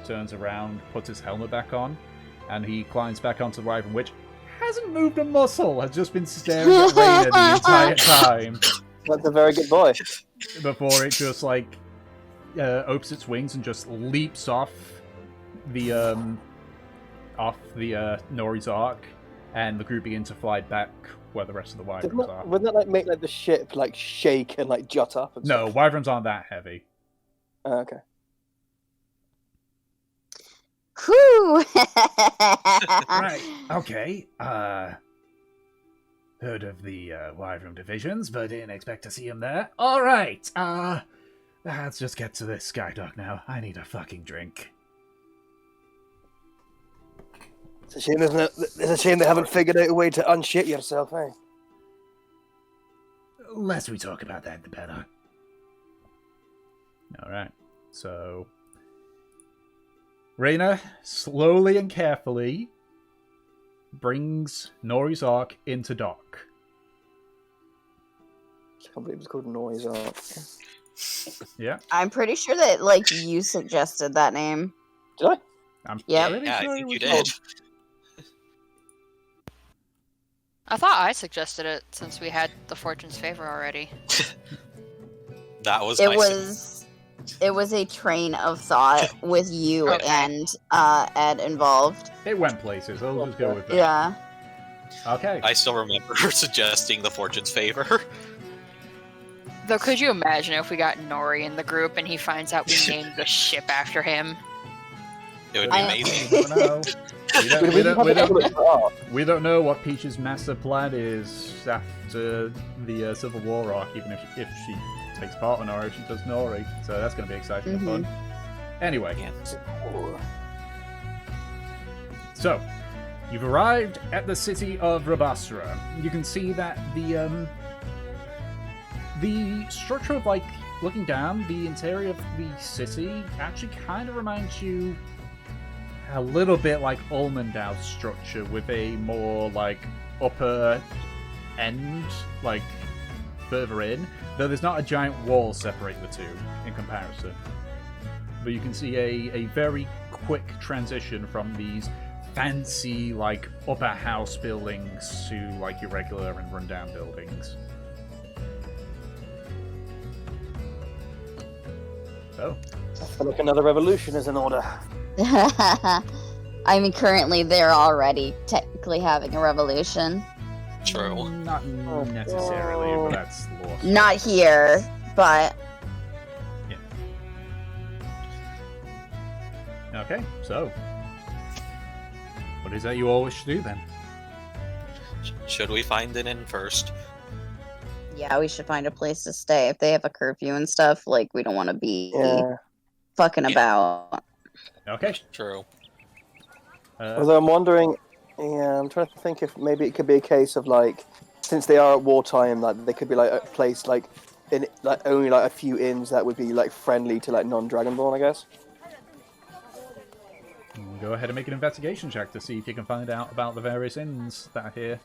turns around, puts his helmet back on, and he climbs back onto the Wyvern, which hasn't moved a muscle, has just been staring at Raina the entire time. That's a very good boy. Before it just, like, opens its wings and just leaps off the Nori's arc. And the group begin to fly back where the rest of the Wyverns are. Wouldn't that like make like the ship like shake and like jut up? And No, stuff? Wyverns aren't that heavy. Oh, okay. Whew! Right, okay. Heard of the Wyvern divisions, but didn't expect to see him there. Alright, let's just get to this Skydock now. I need a fucking drink. It's a shame, isn't it? It's a shame they haven't figured out a way to unshit yourself, eh? Less we talk about that, the better. Alright, so... Raina, slowly and carefully, brings Nori's Ark into dock. I can't believe it's called Noise Arc. Yeah. I'm pretty sure that, like, you suggested that name. Did I? I'm Yep. pretty Yeah, sure I it think was you did. called- I thought I suggested it since we had the Fortune's Favor already. That was It my it was a train of thought with you Okay. and Ed involved. It went places, I'll just go with that. Yeah. Okay. I still remember her suggesting the Fortune's Favor. Though, could you imagine if we got Nori in the group and he finds out we named the ship after him? It would be I- amazing. We don't know. We don't know what Peach's master plan is after the Civil War arc, even if she takes part in or if she does Nori. So that's going to be exciting and fun. Anyway, so you've arrived at the city of Rabastre. You can see that the structure of, like, looking down, the interior of the city actually kind of reminds you a little bit like Ulmendal's structure, with a more, like, upper end, like, further in, though there's not a giant wall separating the two in comparison. But you can see a very quick transition from these fancy, like, upper house buildings to, like, your regular and rundown buildings. Oh. I feel like another revolution is in order. I mean, currently they're already technically having a revolution. True. Not necessarily, but that's lost. Not here, but Okay, so what is that you all wish to do then? Should we find an inn first? yeah, we should find a place to stay. If they have a curfew and stuff, like, we don't want to be fucking about. Okay. True. Although I'm wondering, I'm trying to think if maybe it could be a case of, like, since they are at wartime, like, they could be like a place like in like only like a few inns that would be like friendly to like non-Dragonborn, I guess. Go ahead and make an investigation check to see if you can find out about the various inns that are here.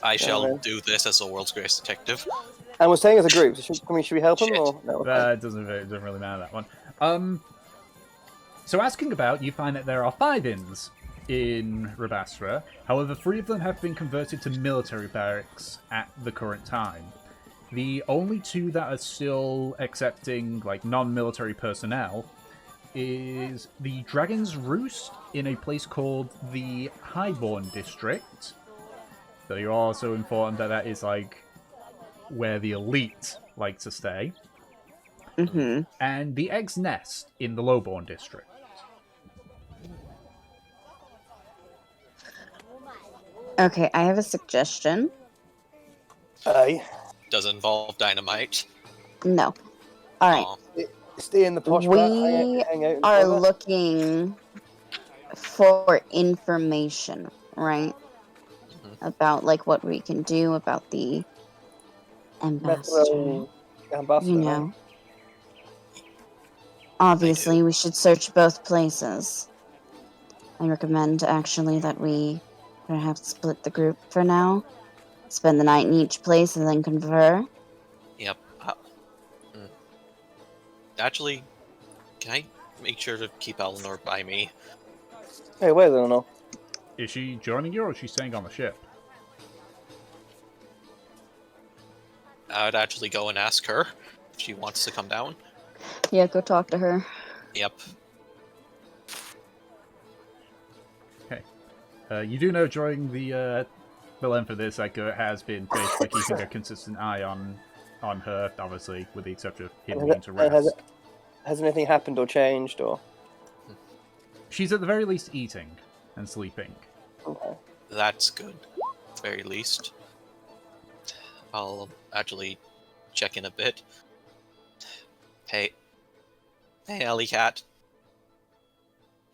I shall do this as the world's greatest detective. And we're staying as a group. So should we help him or no? It doesn't really matter, that one. So asking about, you find that there are 5 inns in Rabastre. However, 3 of them have been converted to military barracks at the current time. The only 2 that are still accepting like non-military personnel is the Dragon's Roost in a place called the Highborn District. So you're also informed that that is like where the elite like to stay. Mm-hmm. And the Egg's Nest in the Lowborn District. Okay, I have a suggestion. Aye. Does it involve dynamite? No. All right. Aw. Stay in the posh We hang out are looking for information, right? About like what we can do about the ambassador. Ambassador. You know. Obviously, we should search both places. I recommend actually that we perhaps split the group for now. Spend the night in each place and then confer. Yep. Actually, can I make sure to keep Eleanor by me? Hey, where's Eleanor? Is she joining you or is she staying on the ship? I would actually go and ask her if she wants to come down. Yeah, go talk to her. Yep. Okay. You do know during the length of this, Echo has been basically keeping a consistent eye on her, obviously, with the exception of him needing to rest. Has anything happened or changed, or? She's at the very least eating and sleeping. Okay. That's good. At the very least. I'll actually check in a bit. Hey, Alley Cat.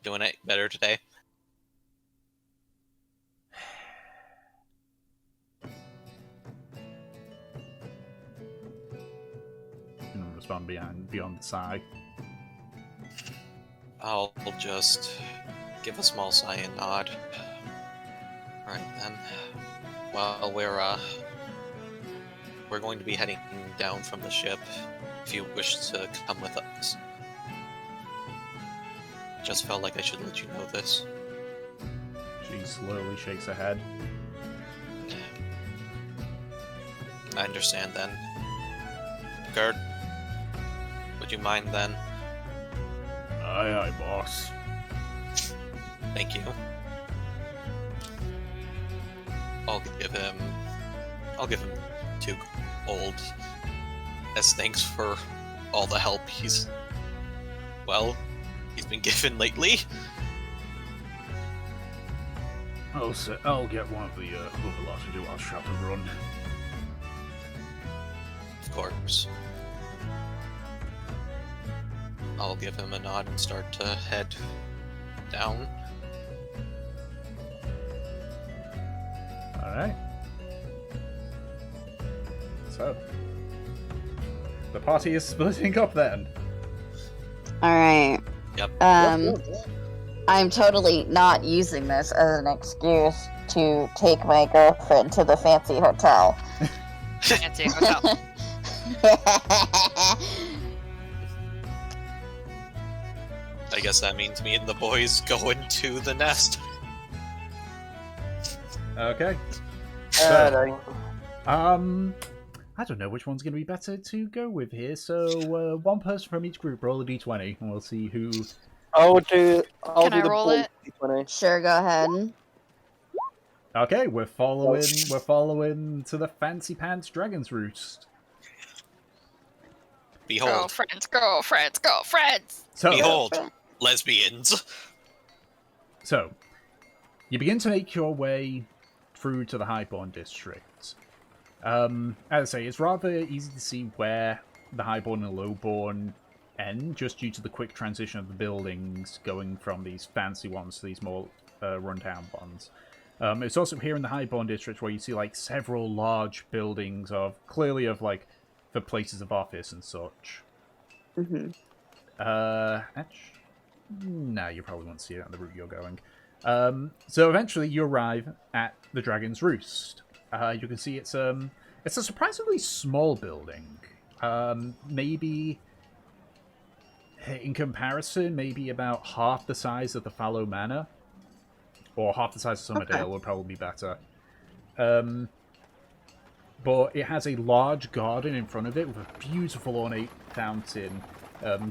Doing it better today? Respond beyond the sigh. I'll just give a small sigh and nod. Right then. Well, we're going to be heading down from the ship. If you wish to come with us. Just felt like I should let you know this. She slowly shakes her head. I understand then. Gerd, would you mind then? Aye, boss. Thank you. I'll give him 2 gold as thanks for all the help he's been given lately. I'll get one of the other lot to do our shop and run. Of course. I'll give him a nod and start to head down. Alright. So, the party is splitting up then. Alright. Yep. I'm totally not using this as an excuse to take my girlfriend to the fancy hotel. Fancy hotel. I guess that means me and the boys going to the nest. Okay. So, I don't know which one's going to be better to go with here. So, one person from each group roll a d20, and we'll see who. I'll do I the roll ball it? D20. Sure, go ahead. Okay, we're following to the Fancy Pants Dragon's Roost. Behold. Go, friends, go, friends, go, friends! So, Behold, lesbians. So, you begin to make your way through to the Highborn District. As I say, it's rather easy to see where the Highborn and Lowborn end, just due to the quick transition of the buildings going from these fancy ones to these more rundown ones. It's also here in the Highborn District where you see like several large buildings clearly for places of office and such. Mm-hmm. No, you probably won't see it on the route you're going. So eventually you arrive at the Dragon's Roost. you can see it's a surprisingly small building. Maybe in comparison, maybe about half the size of the Fallow Manor, or half the size of Summerdale would probably be better. But it has a large garden in front of it with a beautiful ornate fountain,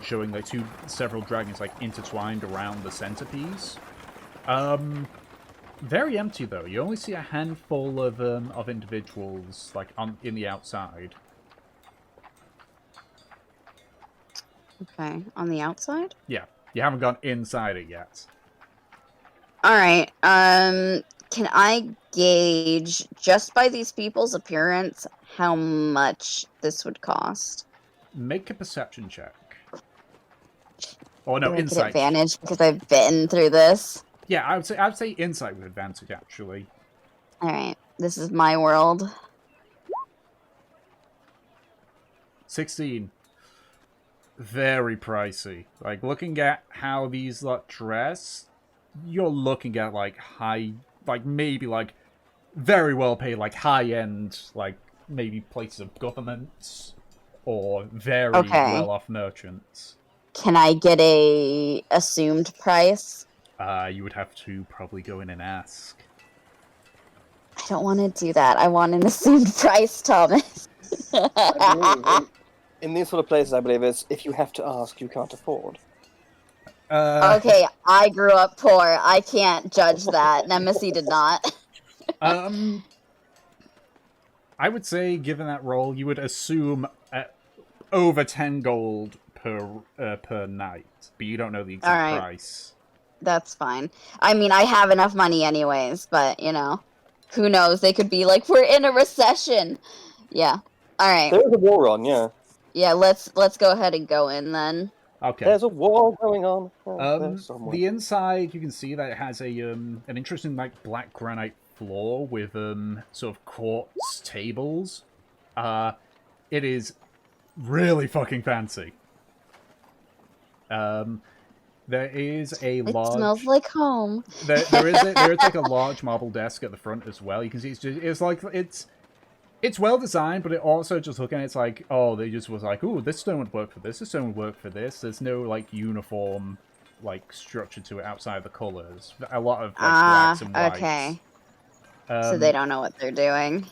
showing like several dragons like intertwined around the centerpiece. Very empty though. You only see a handful of individuals like in the outside. Okay, on the outside? Yeah, you haven't gone inside it yet. Alright, can I gauge, just by these people's appearance, how much this would cost? Make a perception check. Oh no, Do I insight. get advantage because I've been through this? Yeah, I would say insight with advantage actually. Alright, this is my world. 16. Very pricey. Like, looking at how these lot dress, you're looking at, like, maybe, like, very well paid, like, high-end, like, maybe places of government, or very well-off merchants. Can I get a assumed price? You would have to probably go in and ask. I don't want to do that. I want an assumed price, Thomas. In these sort of places, I believe it's if you have to ask, you can't afford. Okay, I grew up poor. I can't judge that. Nemesis did not. I would say, given that role, you would assume over 10 gold per night, but you don't know the exact price. That's fine. I mean, I have enough money anyways, but, you know, who knows? They could be like, we're in a recession. Yeah. All right. There's a war on, yeah. Yeah, let's go ahead and go in then. Okay. There's a war going on. The inside, you can see that it has an interesting like black granite floor with sort of quartz tables. It is really fucking fancy. There is a large. It smells like home. There is like a large marble desk at the front as well. You can see it's well designed, but it also just looking at it's like, oh, they just was like, oh, this stone would work for this stone would work for this. There's no like uniform like structure to it outside of the colors. A lot of like blacks and whites. Okay. So they don't know what they're doing.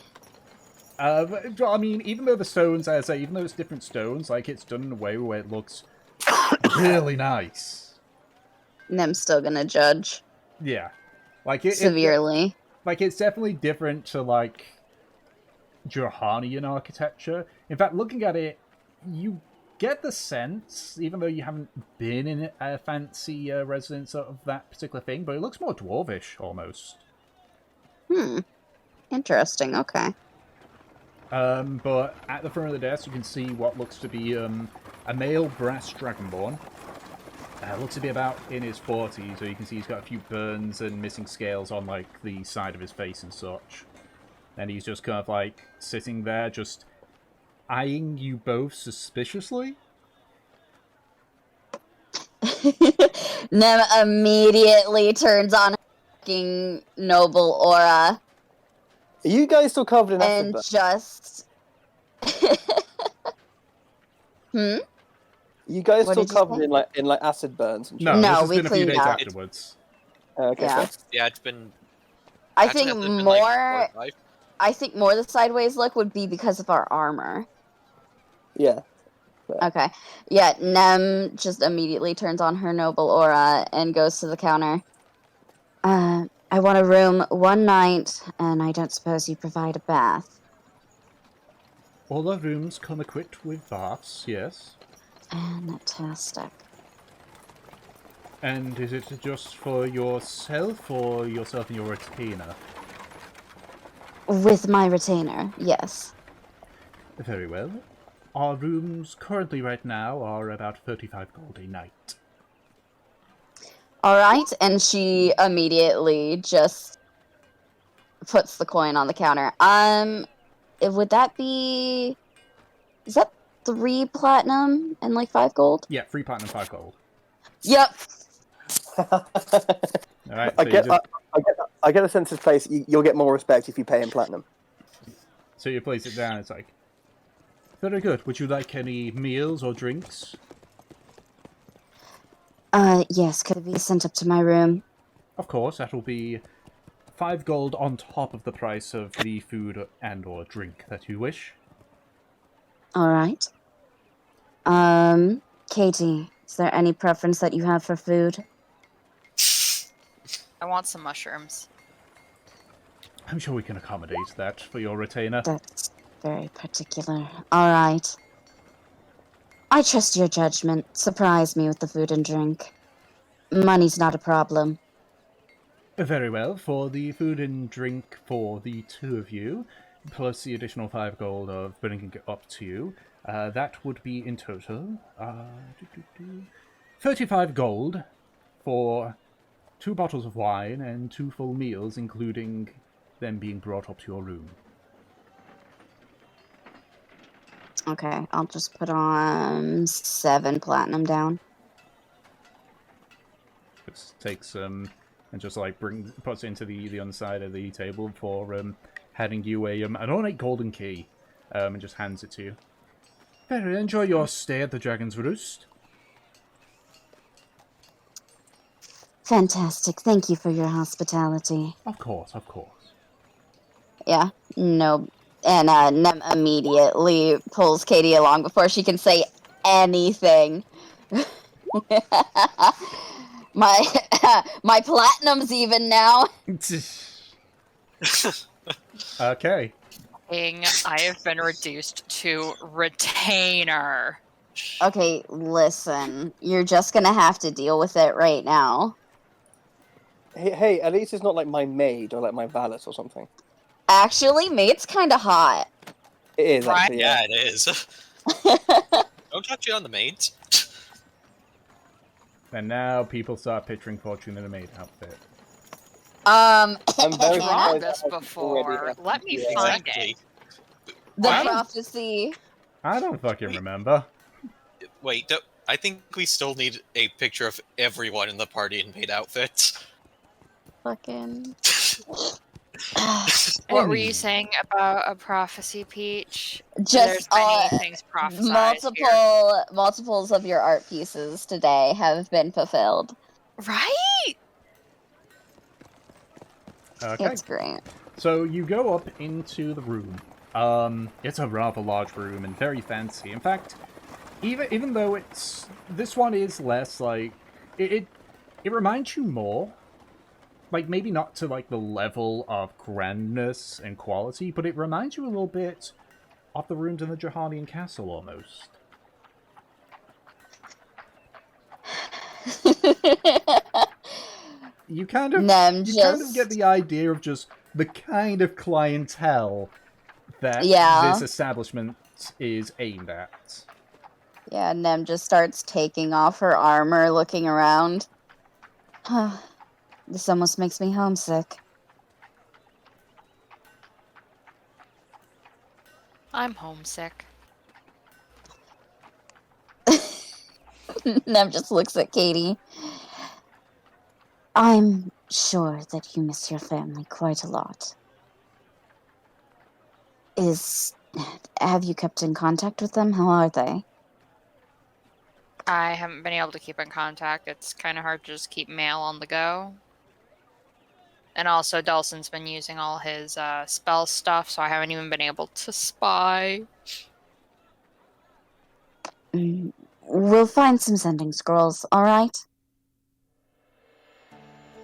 But, I mean, even though the stones, as I say, even though it's different stones, like it's done in a way where it looks really nice. And I'm still gonna judge. Yeah, like severely. It's definitely different to like Draconian architecture. In fact, looking at it, you get the sense, even though you haven't been in a fancy residence of that particular thing, but it looks more dwarvish almost. Interesting. Okay. But at the front of the desk, you can see what looks to be a male brass Dragonborn. Looks to be about in his 40s, so you can see he's got a few burns and missing scales on like the side of his face and such. And he's just kind of like sitting there, just eyeing you both suspiciously. Nem immediately turns on fucking noble aura. Are you guys still covered in acid and burns? Just You guys still covered in like acid burns and shit? No, No, this we has been a few cleaned days up. afterwards. Okay. Yeah. Yeah, it's been. I actually, think it's been, more. like, 4 or 5. I think more the sideways look would be because of our armor. Yeah. Okay. Yeah, Nem just immediately turns on her noble aura and goes to the counter. I want a room 1 night, and I don't suppose you provide a bath. All our rooms come equipped with baths, yes. Fantastic. And is it just for yourself, or yourself and your retainer? With my retainer, yes. Very well. Our rooms currently right now are about 35 gold a night. Alright, and she immediately just puts the coin on the counter. Would that be... Is that 3 platinum and like 5 gold? Yeah, 3 platinum, 5 gold. Yep. Alright, so I get the sense of place. You'll get more respect if you pay in platinum. So you place it down, it's like, very good. Would you like any meals or drinks? Yes, could it be sent up to my room? Of course, that'll be 5 gold on top of the price of the food and or drink that you wish. Alright. Katie, is there any preference that you have for food? I want some mushrooms. I'm sure we can accommodate that for your retainer. That's very particular. Alright. I trust your judgment. Surprise me with the food and drink. Money's not a problem. Very well. For the food and drink for the 2 of you, plus the additional 5 gold of bringing it up to you, that would be in total 35 gold for 2 bottles of wine and 2 full meals, including them being brought up to your room. Okay, I'll just put on 7 platinum down. Just takes some and just like puts it into the underside of the table for handing you an ornate golden key, and just hands it to you. Very enjoy your stay at the Dragon's Roost. Fantastic. Thank you for your hospitality. Of course, of course. Yeah, no. And Nem immediately pulls Katie along before she can say anything. My platinum's even now. Okay. I have been reduced to retainer. Okay, listen. You're just gonna have to deal with it right now. Hey, at least it's not like my maid or like my valet or something. Actually, mate's kinda hot. It is, Right? actually, Yeah, it is. Don't touch it on the maids. And now people start picturing Fortune in a maid outfit. I'm very I've read surprised this that hasn't already before. happened. Let me Yeah. find Exactly. The Wow. prophecy. I don't fucking remember. Wait, I think we still need a picture of everyone in the party in maid outfits. Fucking. What were you saying about a prophecy, Peach? There's Just many things prophesied here. multiples of your art pieces today have been fulfilled. Right? Okay. It's great. So you go up into the room. It's a rather large room and very fancy. In fact, even though this one is less like it reminds you more, like maybe not to like the level of grandness and quality, but it reminds you a little bit of the rooms in the Draconic castle almost. You kind of get the idea of just the kind of clientele that this establishment is aimed at. Yeah, Nem just starts taking off her armor, looking around. This almost makes me homesick. I'm homesick. Nem just looks at Katie. I'm sure that you miss your family quite a lot. Have you kept in contact with them? How are they? I haven't been able to keep in contact. It's kind of hard to just keep mail on the go. And also, Delson's been using all his spell stuff, so I haven't even been able to spy. We'll find some sending scrolls, alright?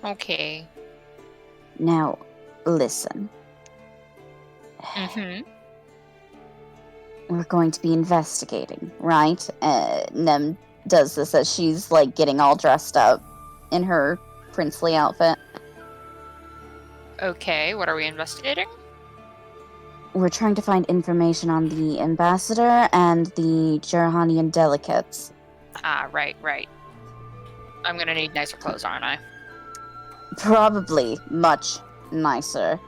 Okay. Now, listen. Mm-hmm. We're going to be investigating, right? Nem does this as she's, like, getting all dressed up in her princely outfit. Okay, what are we investigating? We're trying to find information on the ambassador and the Jerhanian delegates. Ah, right. I'm gonna need nicer clothes, aren't I? Probably much nicer.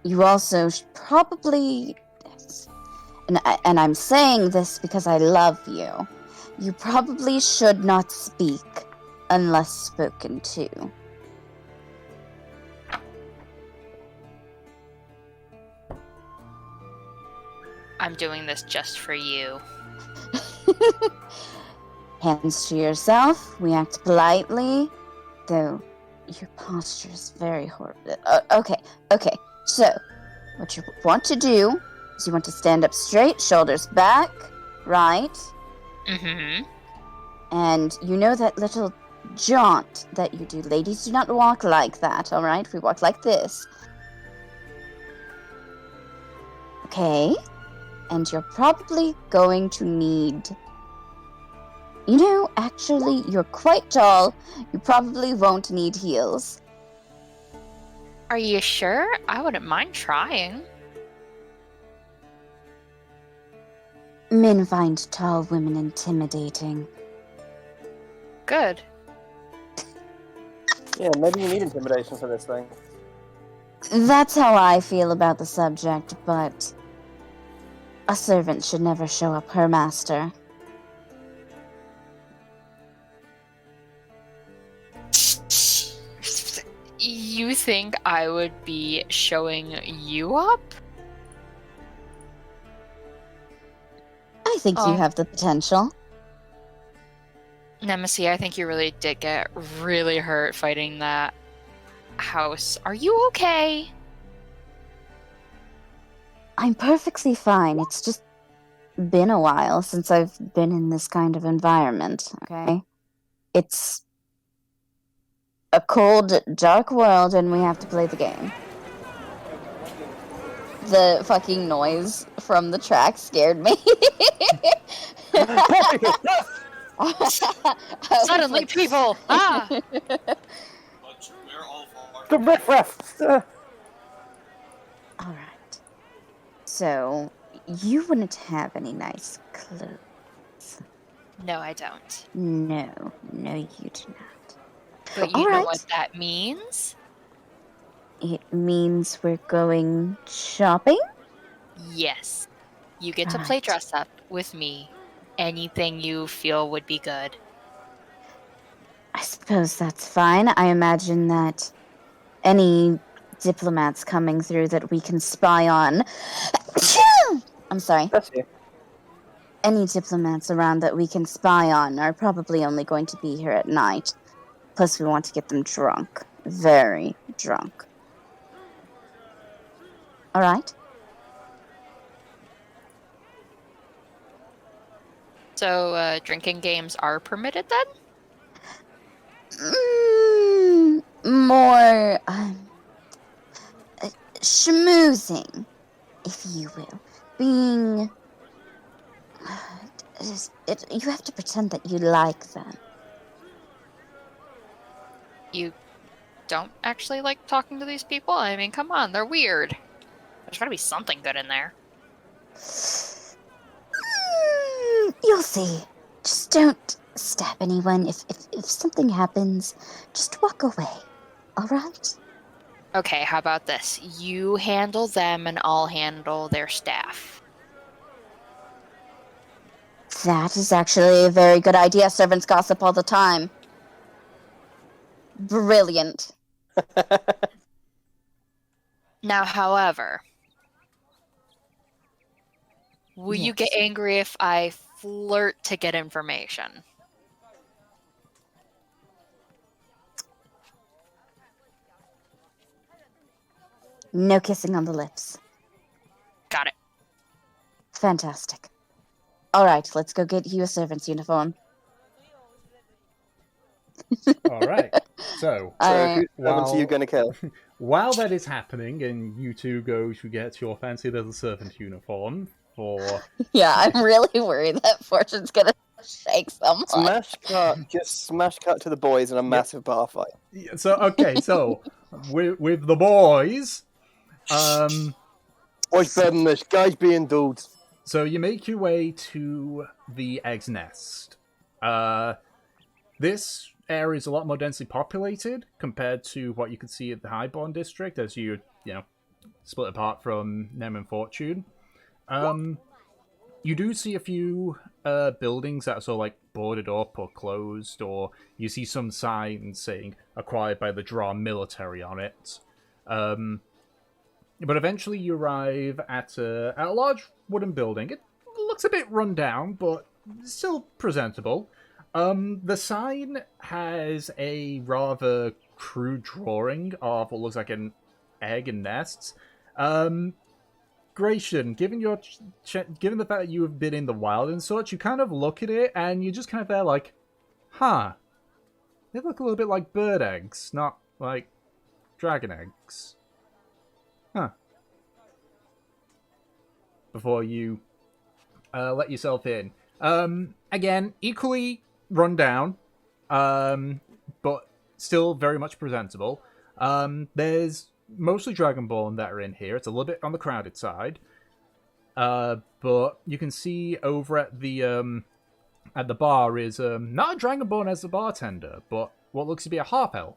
You also probably... And I'm saying this because I love you. You probably should not speak unless spoken to. I'm doing this just for you. Hands to yourself. We act politely. Though, your posture is very horrible. Okay. So, what you want to do is you want to stand up straight, shoulders back, right? Mm-hmm. And you know that little jaunt that you do. Ladies do not walk like that, alright? We walk like this. Okay. And you're probably going to need... You know, actually, you're quite tall. You probably won't need heels. Are you sure? I wouldn't mind trying. Men find tall women intimidating. Good. Yeah, maybe you need intimidation for this thing. That's how I feel about the subject, but a servant should never show up her master. You think I would be showing you up? I think you have the potential. Nemesis, I think you really did get really hurt fighting that house. Are you okay? I'm perfectly fine. It's just been a while since I've been in this kind of environment, okay? It's a cold, dark world, and we have to play the game. The fucking noise from the track scared me. Suddenly, like... people! Ah! The riffraff! Alright. So, you wouldn't have any nice clothes. No, I don't. No, you do not. But you know what that means? It means we're going shopping? Yes. You get to play dress up with me. Anything you feel would be good. I suppose that's fine. I imagine that any diplomats coming through that we can spy on... I'm sorry. That's you. Any diplomats around that we can spy on are probably only going to be here at night. Plus, we want to get them drunk. Very drunk. Alright? So, drinking games are permitted then? More, schmoozing, if you will. Being... you have to pretend that you like them. You don't actually like talking to these people? I mean, come on, they're weird. There's gotta be something good in there. You'll see. Just don't stab anyone. If something happens, just walk away. Alright? Okay, how about this? You handle them and I'll handle their staff. That is actually a very good idea. Servants gossip all the time. Brilliant. Now, however, will you get angry if I flirt to get information? No kissing on the lips. Got it. Fantastic. Alright, let's go get you a servant's uniform. Alright, so who are you going to kill? While that is happening and you two go to get your fancy little servant uniform for... Yeah, I'm really worried that Fortune's gonna shake someone. Smash cut to the boys in a massive bar fight. Yeah, so, okay, so, with the boys... Boys better than this, guys being dudes. So you make your way to the Egg's Nest. This area is a lot more densely populated compared to what you could see at the Highborn district as you split apart from Nem and Fortune. You do see a few buildings that are sort of like boarded up or closed, or you see some signs saying acquired by the Dra military on it. But eventually you arrive at a large wooden building. It looks a bit run down, but still presentable. The sign has a rather crude drawing of what looks like an egg and nests. Gratian, given the fact that you have been in the wild and such, you kind of look at it and you're just kind of there like, huh, they look a little bit like bird eggs, not like dragon eggs. Huh. Before you let yourself in. Again, equally run down, but still very much presentable. There's mostly Dragonborn that are in here. It's a little bit on the crowded side. But you can see over at the bar is not a Dragonborn as the bartender, but what looks to be a half-elf.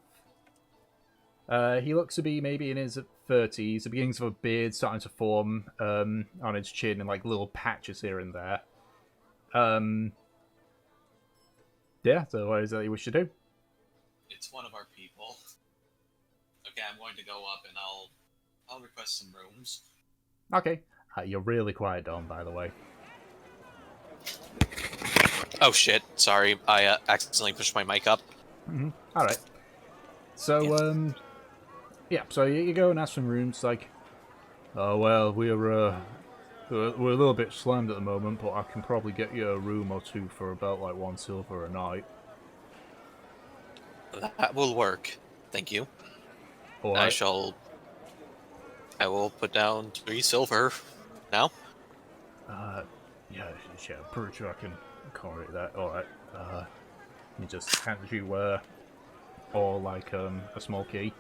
He looks to be maybe in his 30s, the beginnings of a beard starting to form on his chin and like little patches here and there. Yeah, so what is that you wish to do? It's one of our people. Okay, I'm going to go up and I'll request some rooms. Okay. You're really quiet, Dom, by the way. Oh shit, sorry. I accidentally pushed my mic up. Mm-hmm. Alright. So, yeah, so you go and ask some rooms, like, oh, well, we're a little bit slammed at the moment, but I can probably get you a room or two for about, like, 1 silver a night. That will work. Thank you. All right. I will put down 3 silver now. Yeah, I'm pretty sure I can accommodate that. Alright. He just hands you, all, like, a small key.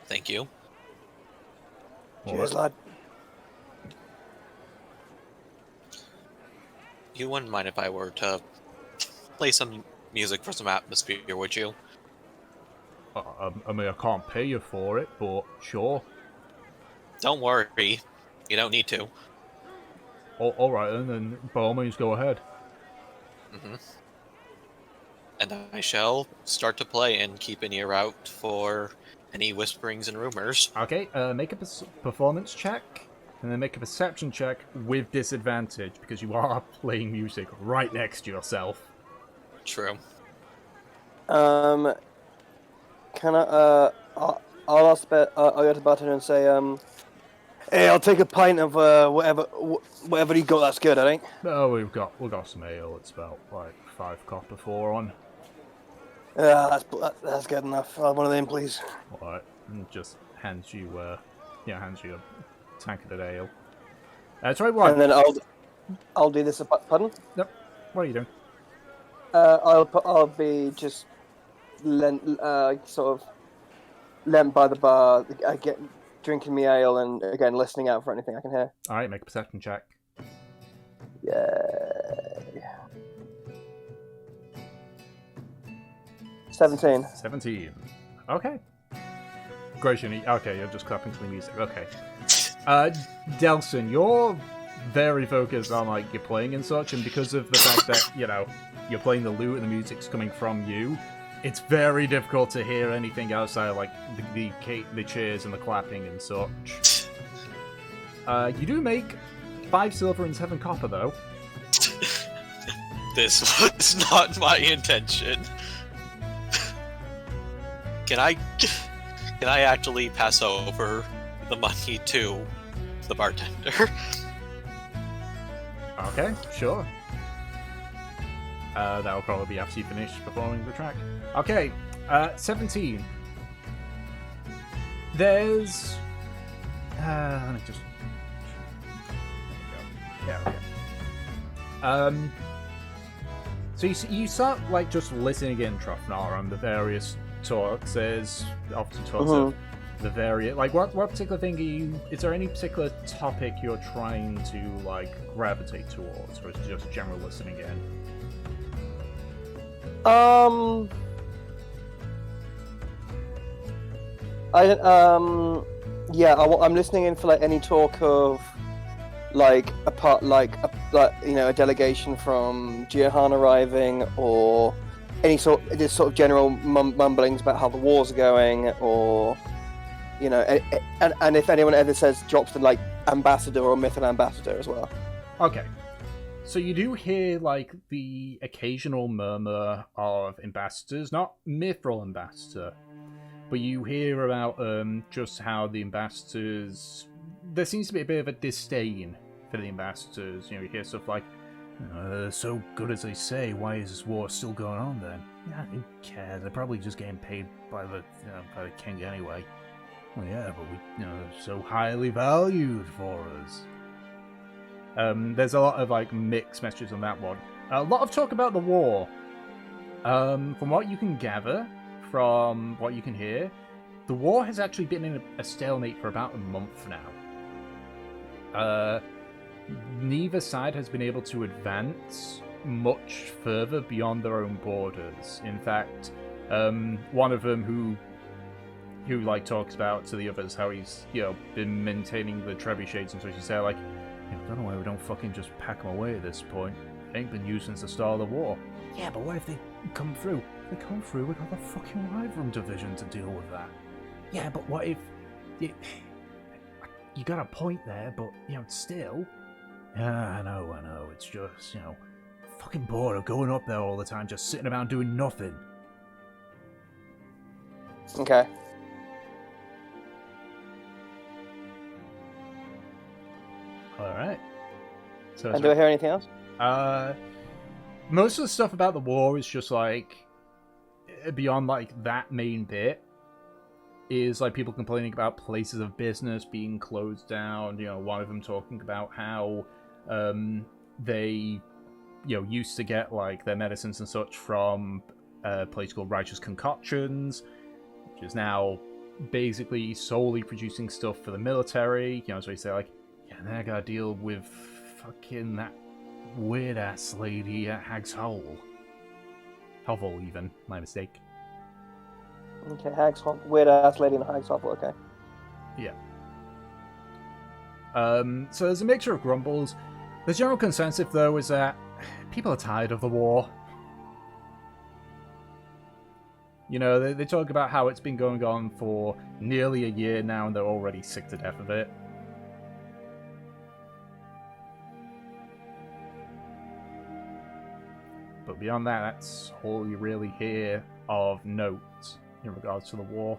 Thank you. Cheers, lad. You wouldn't mind if I were to play some music for some atmosphere, would you? I mean, I can't pay you for it, but sure. Don't worry. You don't need to. Alright then by all means go ahead. Mm-hmm. And I shall start to play and keep an ear out for any whisperings and rumors. Okay, make a performance check, and then make a perception check with disadvantage, because you are playing music right next to yourself. True. Can I'll ask I'll go to the bartender and say, hey, I'll take a pint of whatever you got that's good, I think. Oh, we've got some ale. It's about like 5 copper 4 on. Yeah, that's good enough. I'll have one of them, please. Alright, and just hands you a tankard of ale. Sorry, what? And then I'll do this. Pardon? Yep. What are you doing? I'll be just sort of lent by the bar, drinking me ale and again listening out for anything I can hear. All right, make a perception check. Yay. 17. Okay. Gratian, okay, you're just clapping to the music. Okay. Delson, you're very focused on like your playing and such, and because of the fact that you're playing the lute and the music's coming from you, it's very difficult to hear anything outside like the cheers and the clapping and such. You do make 5 silver and 7 copper though. This was not my intention. Can I actually pass over the money to the bartender? Okay, sure. That will probably be after you finish performing the track. Okay, 17. There's... let me just... There we go. Yeah, okay. So you start, like, just listening in, Trofnar, on the various talks. There's often talks of the various... Like, what particular thing are you... Is there any particular topic you're trying to, like, gravitate towards? Or is it just general listening in? I'm listening in for like any talk of like a delegation from Jihan arriving, or any sort of general mumblings about how the wars are going, or you know, and if anyone ever says drops the like ambassador or mythical ambassador as well. Okay. So you do hear, like, the occasional murmur of ambassadors, not mithril ambassador, but you hear about just how the ambassadors... There seems to be a bit of a disdain for the ambassadors. You know, you hear stuff like, they're so good as they say, why is this war still going on then? Yeah, who cares? They're probably just getting paid by the king anyway. Well, yeah, but we, they're so highly valued for us. There's a lot of like mixed messages on that one. A lot of talk about the war. From what you can gather, from what you can hear, the war has actually been in a stalemate for about a month now. Neither side has been able to advance much further beyond their own borders. In fact, one of them who like talks about to the others how he's been maintaining the trebuchets and such, he said like, I don't know why we don't fucking just pack them away at this point. They ain't been used since the start of the war. Yeah, but what if they come through? If they come through, we got the fucking Wyvern division to deal with that. Yeah, but what if... You got a point there, but, still... Yeah, I know. It's just, fucking bored of going up there all the time, just sitting around doing nothing. Okay. Alright. So, and do I hear anything else? Most of the stuff about the war is just like beyond like that main bit is like people complaining about places of business being closed down. One of them talking about how they used to get like their medicines and such from a place called Righteous Concoctions, which is now basically solely producing stuff for the military. So they say like, yeah, and then I gotta deal with fucking that weird-ass lady at Hag's Hole. Hovel, even. My mistake. Okay, Hag's Hole. Weird-ass lady in Hag's Hole, okay. Yeah. So there's a mixture of grumbles. The general consensus, though, is that people are tired of the war. They talk about how it's been going on for nearly a year now, and they're already sick to death of it. But beyond that, that's all you really hear of note in regards to the war.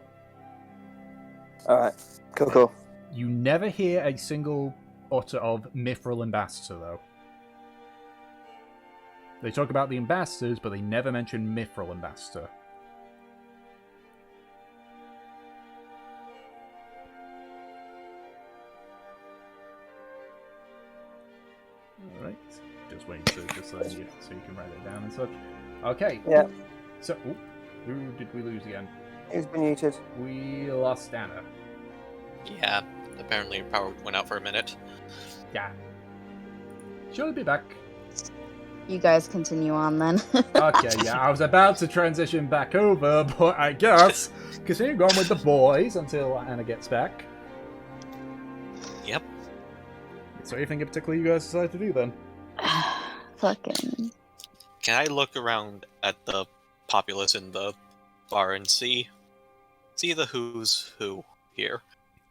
Alright, cool. You never hear a single utter of Mithril Ambassador, though. They talk about the ambassadors, but they never mention Mithril Ambassador. Alright. Just waiting to just so you can write it down and such. Okay. Yeah. So, who did we lose again? He's been muted. We lost Anna. Yeah, apparently her power went out for a minute. Yeah. She'll be back. You guys continue on then. Okay, yeah, I was about to transition back over, but I guess continue going with the boys until Anna gets back. Yep. So anything in particular you guys decide to do then? Fucking. Can I look around at the populace in the bar and see the who's who here?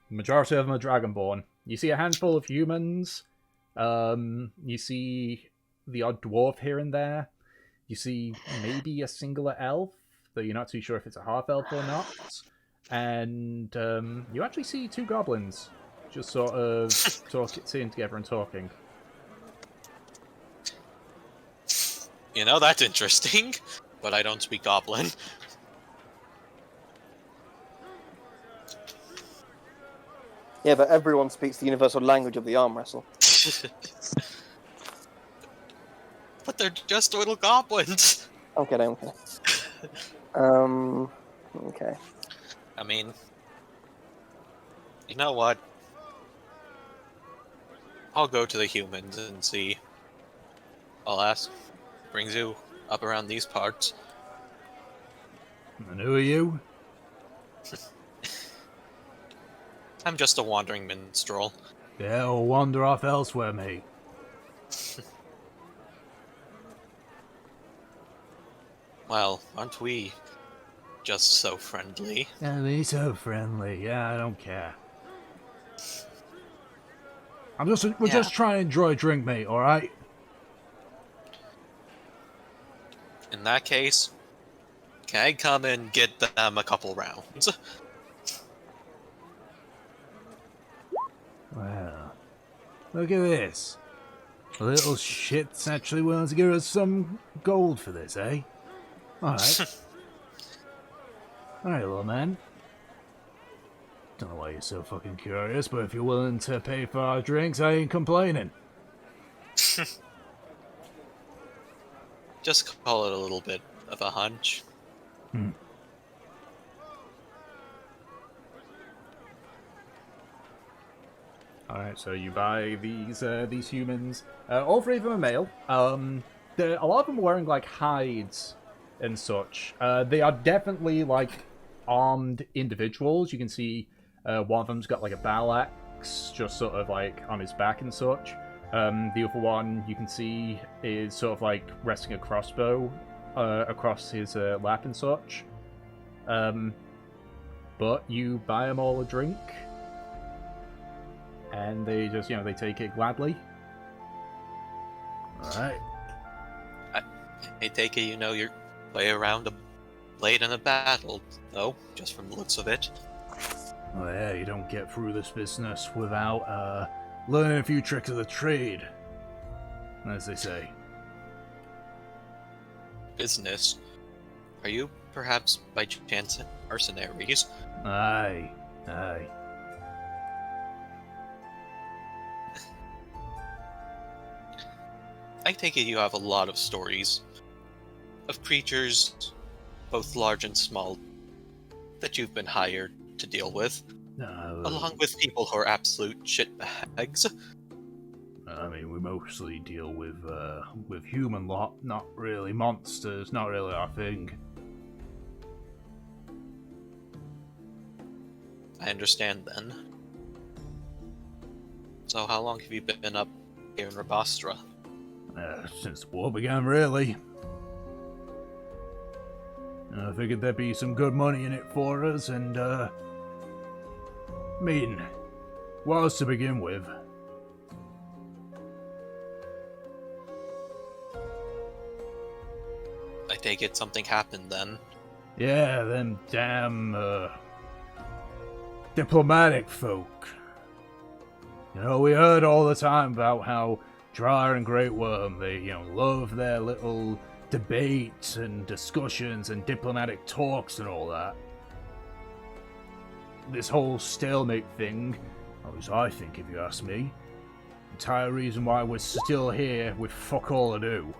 Majority of them are Dragonborn. You see a handful of humans. You see the odd dwarf here and there. You see maybe a singular elf, though you're not too sure if it's a half-elf or not. And you actually see two goblins, just sort of sitting together and talking. That's interesting, but I don't speak Goblin. Yeah, but everyone speaks the universal language of the arm wrestle. But they're just little goblins. Okay. Okay. I mean, you know what? I'll go to the humans and see. I'll ask. Brings you up around these parts. And who are you? I'm just a wandering minstrel. Yeah, or wander off elsewhere, mate. Well, aren't we just so friendly. Yeah, he's so friendly. Yeah, I don't care. We're just trying to enjoy a drink, mate, alright? In that case, can I come and get them a couple rounds? Well, look at this. A little shit's actually willing to give us some gold for this, eh? Alright. Alright, little man. Don't know why you're so fucking curious, but if you're willing to pay for our drinks, I ain't complaining. Just call it a little bit of a hunch. Alright, so you buy these humans. All three of them are male. A lot of them are wearing like hides and such. They are definitely like armed individuals. You can see one of them's got like a battle axe just sort of like on his back and such. The other one you can see is sort of like resting a crossbow across his lap and such. But you buy them all a drink. And they just, they take it gladly. Alright. I take it you're way around a blade in a battle, though, just from the looks of it. Oh yeah, you don't get through this business without learning a few tricks of the trade, as they say. Business? Are you perhaps by chance mercenaries? Aye. I take it you have a lot of stories of creatures, both large and small, that you've been hired to deal with, along with people who are absolute shitbags. I mean, we mostly deal with human lot, not really monsters, not really our thing. I understand then. So how long have you been up here in Rabastre? Since the war began, really. I figured there'd be some good money in it for us, and, I mean, what else to begin with? I take it something happened then. Yeah, them damn, diplomatic folk. We heard all the time about how Dra and Great Worm, they, love their little debates and discussions and diplomatic talks and all that. This whole stalemate thing, at least I think if you ask me, entire reason why we're still here with fuck all to do.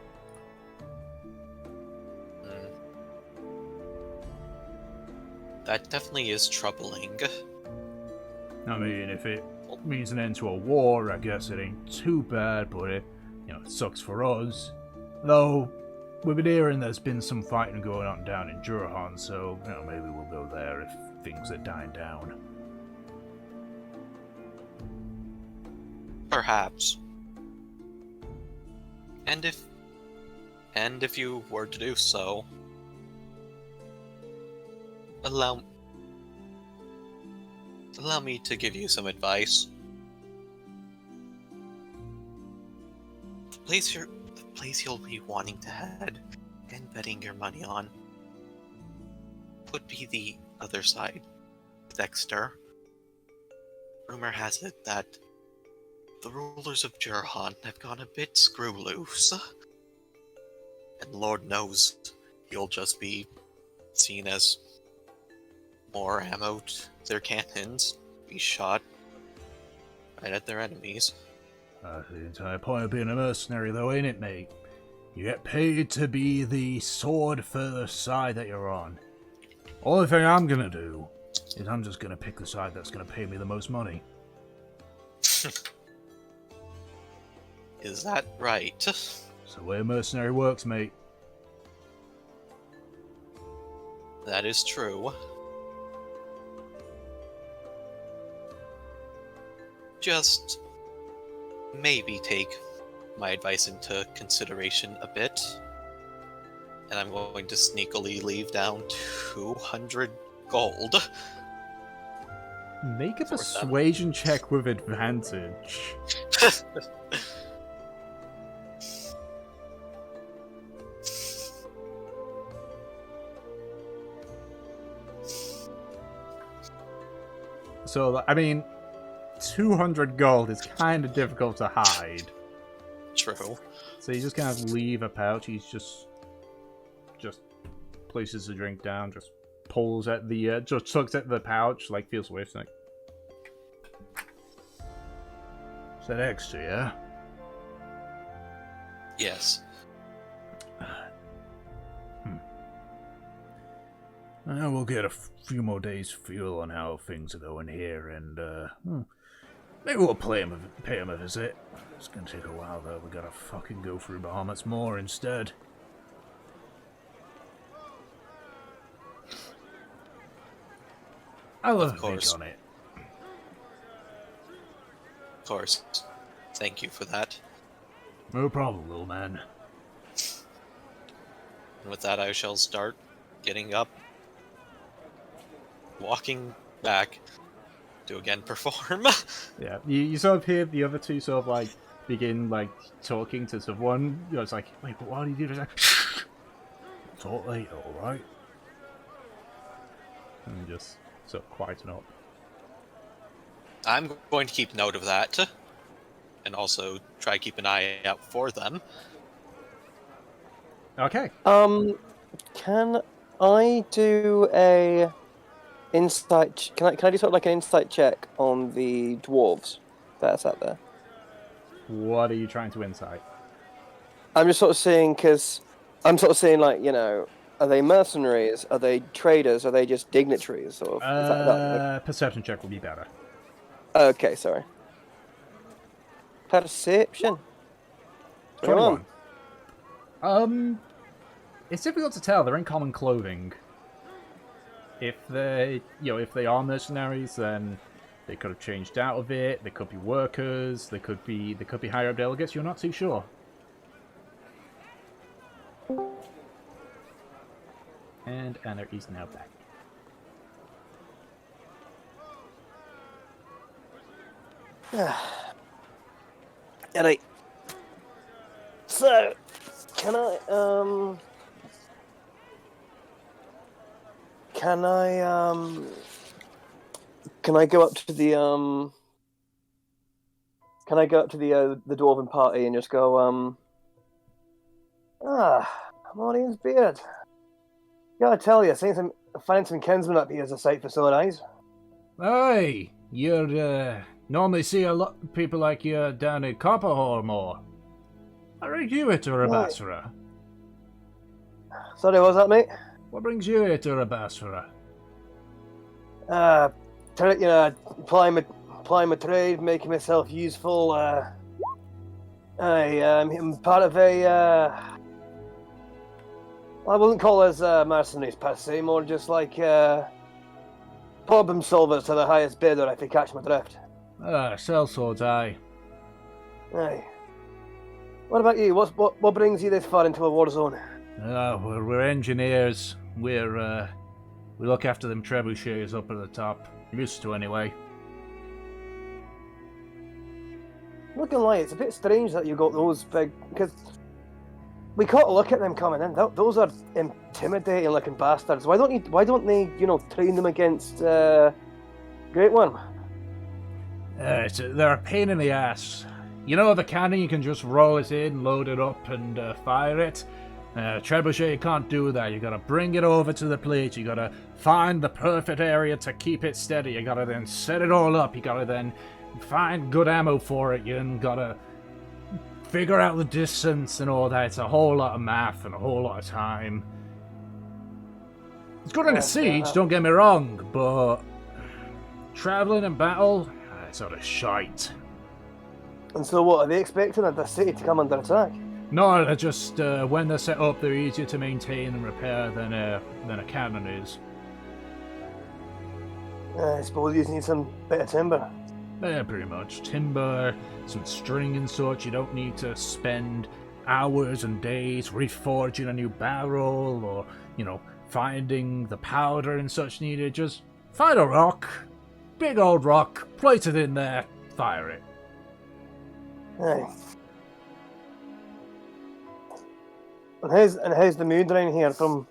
That definitely is troubling. I mean, if it means an end to a war, I guess it ain't too bad, but it sucks for us. Though, we've been hearing there's been some fighting going on down in Jurahan, so maybe we'll go there if things are dying down. Perhaps. And if you were to do so, allow me to give you some advice. The place you'll be wanting to head and betting your money on would be the other side, Dexter. Rumor has it that the rulers of Jurhan have gone a bit screw loose. And Lord knows you'll just be seen as more ammo to their cannons, be shot right at their enemies. That's the entire point of being a mercenary, though, ain't it, mate? You get paid to be the sword for the side that you're on. Only thing I'm gonna do is I'm just gonna pick the side that's gonna pay me the most money. Is that right? It's the way a mercenary works, mate. That is true. Just maybe take my advice into consideration a bit. And I'm going to sneakily leave down 200 gold. Make a persuasion check with advantage. So, I mean, 200 gold is kind of difficult to hide. True. So you just kind of leave a pouch. He's just places the drink down, just pulls at the, just tugs at the pouch, like feels weird. Like, is that extra? Yeah. Yes. We'll get a few more days' feel on how things are going here, and maybe we'll pay him a visit. It's gonna take a while, though. We gotta fucking go through Bahamut's Moor instead. I'll have a think on it. Of course. Thank you for that. No problem, little man. And with that, I shall start getting up, walking back to again perform. Yeah, you sort of hear the other two sort of like begin like talking to someone. You know, it's like, wait, but why do you do this? Talk later, alright? And just sort of quieten up. I'm going to keep note of that, and also try to keep an eye out for them. Okay. Can I do a insight? Can I do sort of like an insight check on the dwarves that's out there? What are you trying to insight? I'm just sort of seeing, because I'm sort of seeing, like, you know, are they mercenaries? Are they traders? Are they just dignitaries? Or is that perception check would be better. Okay, sorry. Perception. 21. It's difficult to tell. They're in common clothing. If they, if they are mercenaries, then they could have changed out of it. They could be workers. They could be higher up delegates. You're not too sure. And Anna is now back. Alright. So, can I go up to the the dwarven party and just go Morian's beard. Gotta tell you, finding some kinsmen up here is a sight for sore eyes. Hey, you're normally see a lot of people like you down in Copperhole more. I bring you here to Rabastre. Sorry, what was that, mate? What brings you here to Rabastre? Applying my trade, making myself useful. I'm part of a. I wouldn't call us mercenaries per se, more just like problem solvers to the highest bidder, if you catch my drift. Sellswords, aye. Aye. What about you? What brings you this far into a war zone? We're engineers. We look after them trebuchets up at the top. Used to, anyway. Not gonna lie, it's a bit strange that you got those big, because we caught a look at them coming in. Those are intimidating looking bastards. Why don't they train them against Great Worm? They're a pain in the ass. You know the cannon, you can just roll it in, load it up, and fire it. Trebuchet, you can't do that. You gotta bring it over to the plate. You gotta find the perfect area to keep it steady. You gotta then set it all up. You gotta then find good ammo for it. You gotta figure out the distance and all that. It's a whole lot of math and a whole lot of time. It's good in a siege, don't get me wrong, but traveling in battle, it's sort of shite. And so what, are they expecting the city to come under attack? No, they're just, when they're set up, they're easier to maintain and repair than a cannon is. I suppose you need some bit of timber. Yeah, pretty much. Timber, some string and such. You don't need to spend hours and days reforging a new barrel or, finding the powder and such needed. Just find a rock, big old rock, place it in there, fire it. Aye. And how's the mood around here? From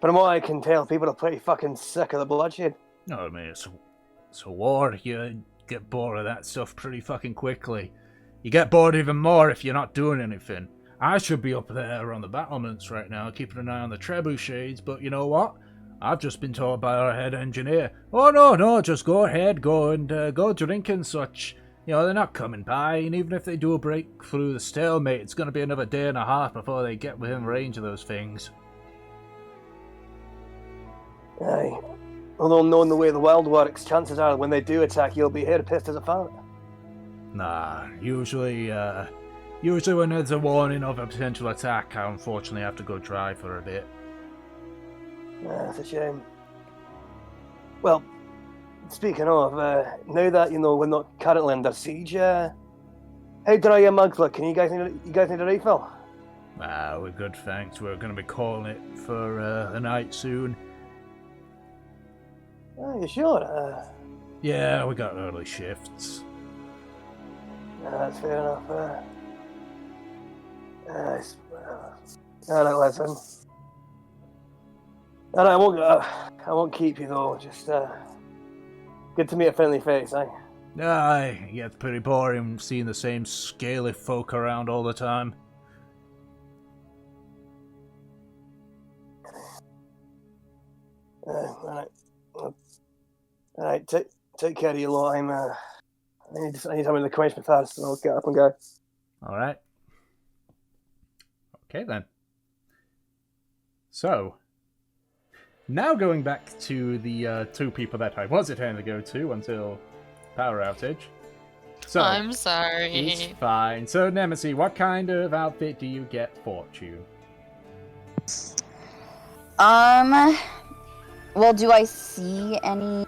what I can tell, people are pretty fucking sick of the bloodshed. No, I mean, it's a war. You get bored of that stuff pretty fucking quickly. You get bored even more if you're not doing anything. I should be up there on the battlements right now, keeping an eye on the trebuchets, but you know what? I've just been told by our head engineer, oh no, just go ahead, go drink and such. They're not coming by, and even if they do break through the stalemate, it's going to be another day and a half before they get within range of those things. Aye. Although knowing the way the world works, chances are when they do attack, you'll be here pissed as a fan. Nah, usually when there's a warning of a potential attack, I unfortunately have to go dry for a bit. That's a shame. Well, speaking of, now that we're not currently under siege, how dry your mugs look? Can you guys need a refill? We're good, thanks. We're going to be calling it for the night soon. Are you sure? Yeah, we got early shifts. That's fair enough. Alright, listen. Alright, I won't keep you though. Just good to meet a friendly face, eh? Aye, it gets pretty boring seeing the same scaly folk around all the time. Alright, take care of your lot. I need something to quench my thirst, so I'll get up and go. Alright. Okay then. So, now going back to the two people that I was intending to go to until power outage. So, I'm sorry. It's fine. So, Nemesis, what kind of outfit do you get, Fortune? Well, do I see any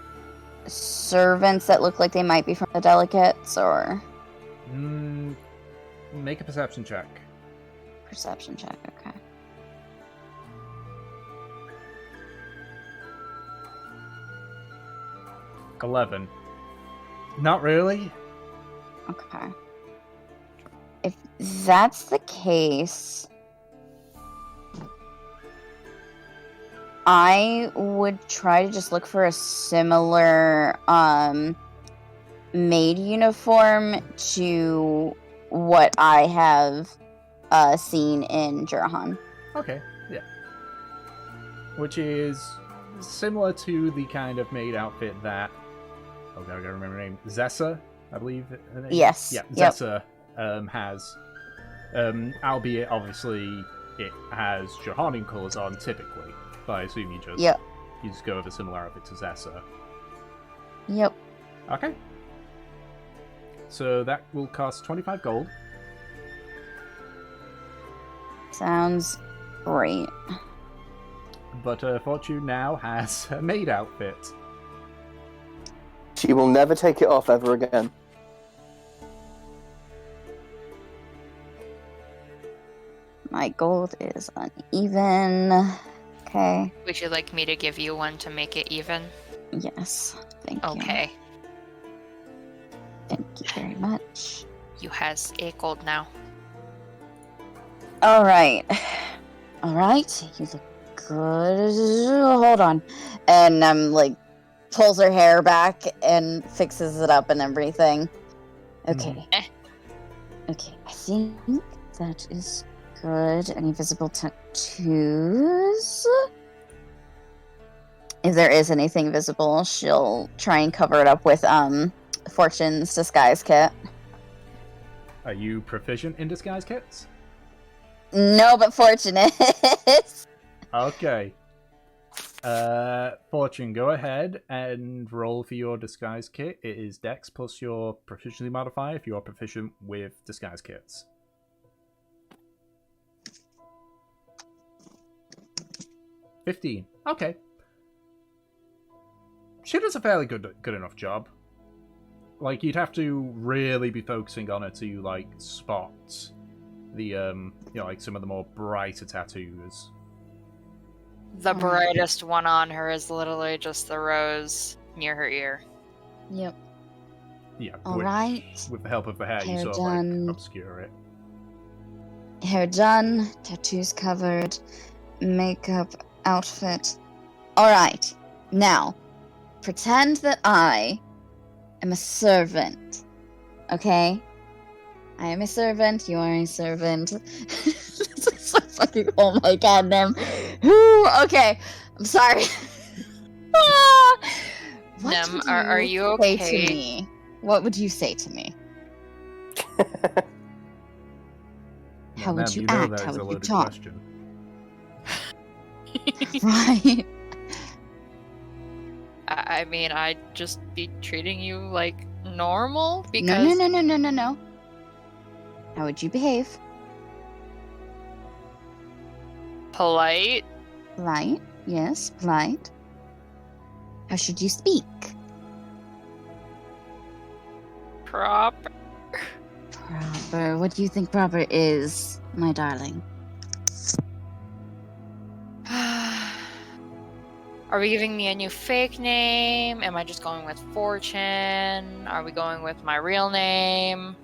servants that look like they might be from the delegates, or? Make a perception check. Perception check, okay. $11. Not really. Okay. If that's the case, I would try to just look for a similar maid uniform to what I have seen in Jurahan. Okay, yeah. Which is similar to the kind of maid outfit that... Oh god, I gotta remember her name. Zessa, I believe her name? Yes. Yeah, Yep. Zessa has. Albeit, obviously, it has Johanning colours on, typically. But I assume you just go with a similar outfit to Zessa. Yep. Okay. So that will cost 25 gold. Sounds great. But Fortune now has a maid outfit. She will never take it off ever again. My gold is uneven. Okay. Would you like me to give you one to make it even? Yes. Thank you. Okay. Thank you very much. You has 8 gold now. Alright. Alright. You look good. Hold on. And pulls her hair back and fixes it up and everything. Okay. Okay. I think that is good. Any visible tattoos? If there is anything visible, she'll try and cover it up with Fortune's disguise kit. Are you proficient in disguise kits? No, but Fortune is. Okay. Fortune, go ahead and roll for your disguise kit. It is Dex plus your proficiency modifier if you are proficient with disguise kits. 15. Okay. She does a fairly good enough job. Like, you'd have to really be focusing on her to, spot like some of the more brighter tattoos. The brightest one on her is literally just the rose near her ear. Yep. Yeah. All right. With the help of the hair, you Hair sort done. of like obscure it. Hair done, tattoos covered, makeup, outfit. All right. Now, pretend that I am a servant. Okay? I am a servant. You are a servant. This is so fucking. Oh my god, Nim. Okay. I'm sorry. What Nem, would are you say okay? to me? What would you say to me? How would you know act? that How is a would you loaded talk? question. Right. I mean, I'd just be treating you like normal because No. How would you behave? polite. Polite. Yes, polite. How should you speak? Proper. Proper. What do you think proper is, my darling? Are we giving me a new fake name? Am I just going with Fortune? Are we going with my real name?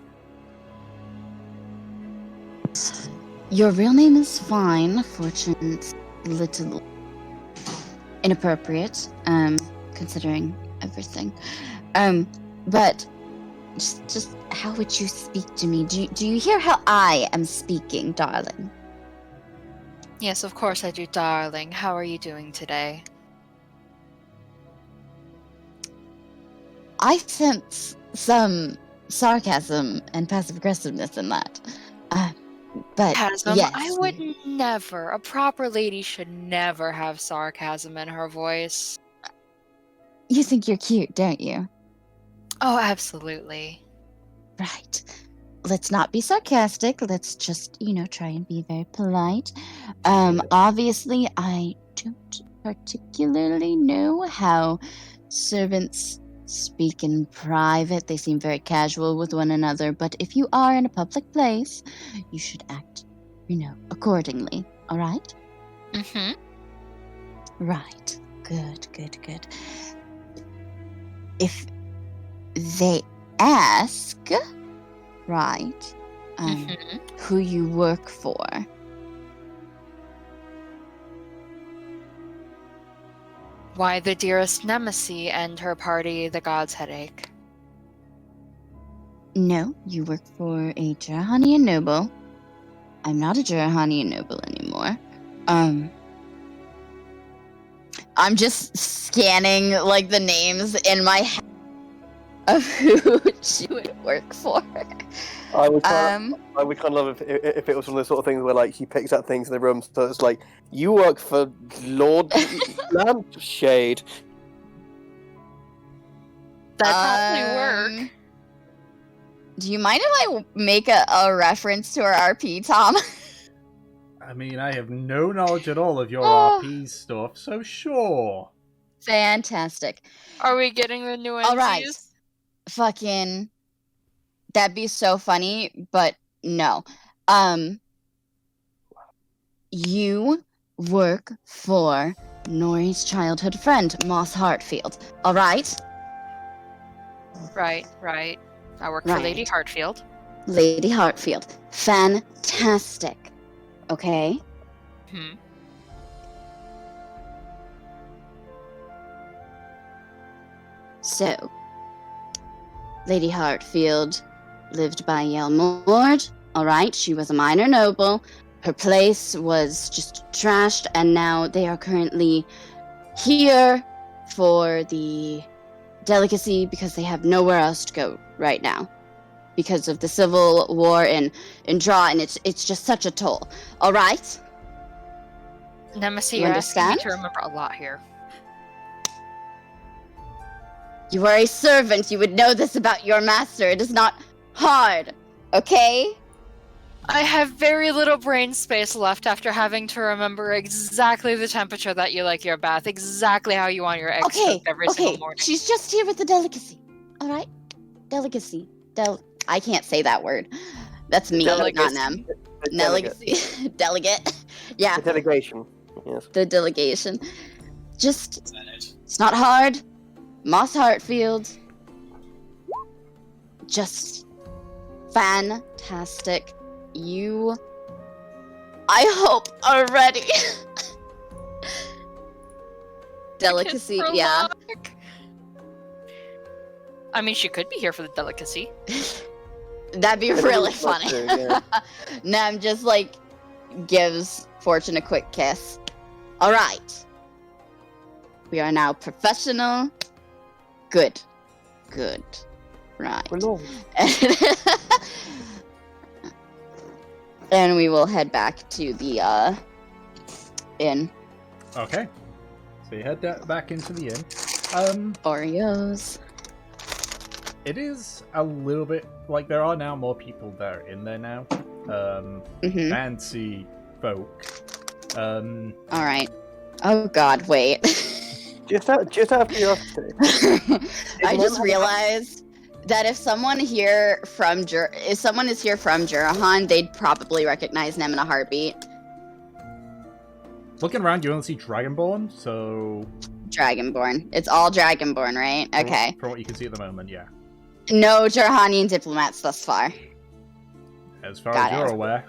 Your real name is fine. Fortune's a little inappropriate, considering everything. But just how would you speak to me? Do you hear how I am speaking, darling? Yes, of course I do, darling. How are you doing today? I sense some sarcasm and passive aggressiveness in that. But Sarcasm? yes, I would never. A proper lady should never have sarcasm in her voice. you think you're cute, don't you? Oh, absolutely. Right. Let's not be sarcastic. Let's just, try and be very polite. Obviously, I don't particularly know how servants speak in private. They seem very casual with one another. But if you are in a public place, you should act, accordingly. All right? Mm-hmm. Right. Good. If they ask, right, who you work for, Why, the dearest Nemesis and her party, the God's Headache. no, you work for a Drahanian noble. I'm not a Drahanian noble anymore. I'm just scanning, like, the names in my head of who she would work for. I would kind of love if it was one of those sort of things where like she picks up things in the room, so it's like, you work for Lord Lampshade. That'd probably work. Do you mind if I make a reference to our RP, Tom? I mean, I have no knowledge at all of your Oh. RP stuff, so sure. Fantastic. Are we getting the new NCs? All right. Fucking, that'd be so funny, but no. You work for Nori's childhood friend, Moss Hartfield. All right? Right. I work for Lady Hartfield. Lady Hartfield. Fantastic. Okay? So, Lady Hartfield lived by Yelmord. All right, she was a minor noble. Her place was just trashed, and now they are currently here for the delicacy because they have nowhere else to go right now because of the civil war in Dra, and it's just such a toll. All right? Nemesis, You you're asking me understand? to remember a lot here. You are a servant. You would know this about your master. It is not hard, okay? I have very little brain space left after having to remember exactly the temperature that you like your bath, exactly how you want your eggs cooked every single morning. She's just here with the delicacy. All right? Delicacy. I can't say that word. That's me, not them. delegate. Yeah. The delegation. Yes. The delegation. Just, Senate. it's not hard. Moss Heartfield. Just fantastic. You, I hope, are ready. Delicacy, yeah. I mean, she could be here for the delicacy. That'd be really That's funny. true, yeah. Nem just like gives Fortune a quick kiss. All right. We are now professional. Good. Right. We're not. And we will head back to the inn. Okay. So you head back into the inn. Oreos. It is a little bit like there are now more people there in there now. Fancy folk. All right. Oh God, wait. Just out of curiosity. I just realized that if someone is here from Jurahan, they'd probably recognize Nem in a heartbeat. Looking around, you only see Dragonborn, so Dragonborn. It's all Dragonborn, right? Okay. from what you can see at the moment, yeah. No Jurahanian diplomats thus far. As far Got as you're it. aware.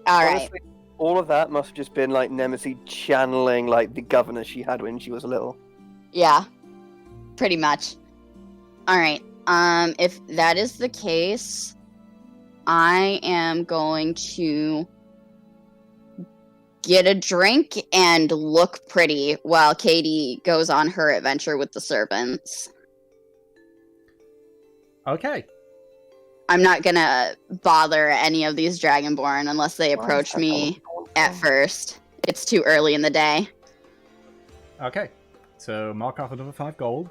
All right. Honestly, all of that must have just been like Nemesis channeling like the governor she had when she was little. Yeah. Pretty much. All right. If that is the case, I am going to get a drink and look pretty while Katie goes on her adventure with the servants. Okay. I'm not gonna bother any of these Dragonborn unless they approach me at first. It's too early in the day. Okay. So mark off another 5 gold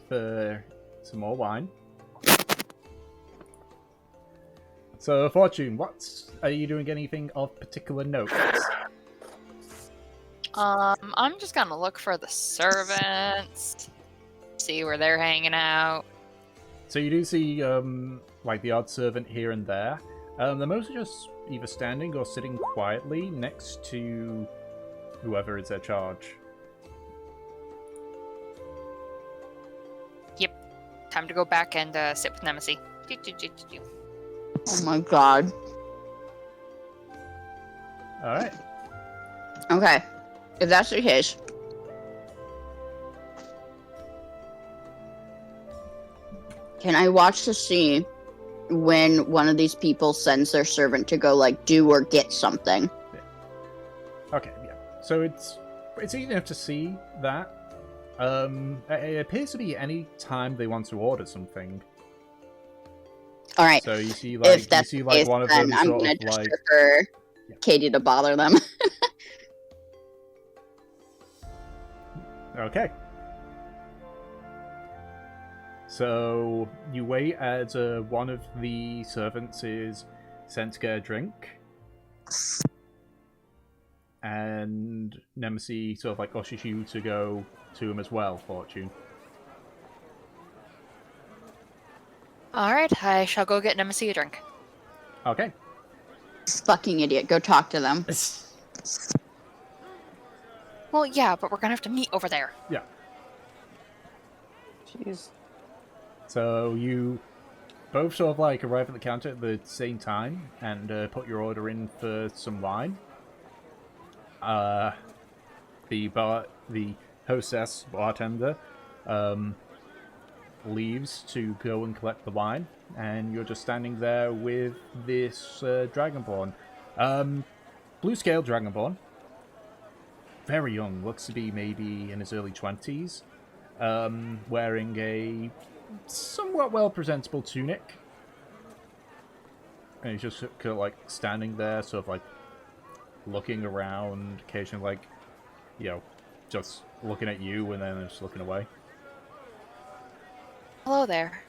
for some more wine. So Fortune, are you doing anything of particular note? I'm just gonna look for the servants, see where they're hanging out. So you do see like the odd servant here and there. They're mostly just either standing or sitting quietly next to whoever is their charge. Time to go back and sit with Nemesis. Oh my God. Alright. Okay. If that's the case, can I watch to see when one of these people sends their servant to go, like, do or get something? Okay, yeah. So it's easy enough to see that. It appears to be any time they want to order something. All right. So you see, If that's the case, one of then them I'm sort gonna of just like. prefer Yeah. Katie to bother them. Okay. So you wait as one of the servants is sent to get a drink, and Nemesis sort of like ushers you to go to him as well, Fortune. Alright, I shall go get Nemesis a drink. Okay. Fucking idiot. Go talk to them. Well, yeah, but we're gonna have to meet over there. Yeah. Jeez. So you both sort of like arrive at the counter at the same time and put your order in for some wine. The hostess bartender leaves to go and collect the wine, and you're just standing there with this Dragonborn. Blue scale Dragonborn. Very young, looks to be maybe in his early 20s. Wearing a somewhat well-presentable tunic. And he's just kind of like standing there, sort of like looking around, occasionally like, you know, just looking at you and then just looking away. Hello there.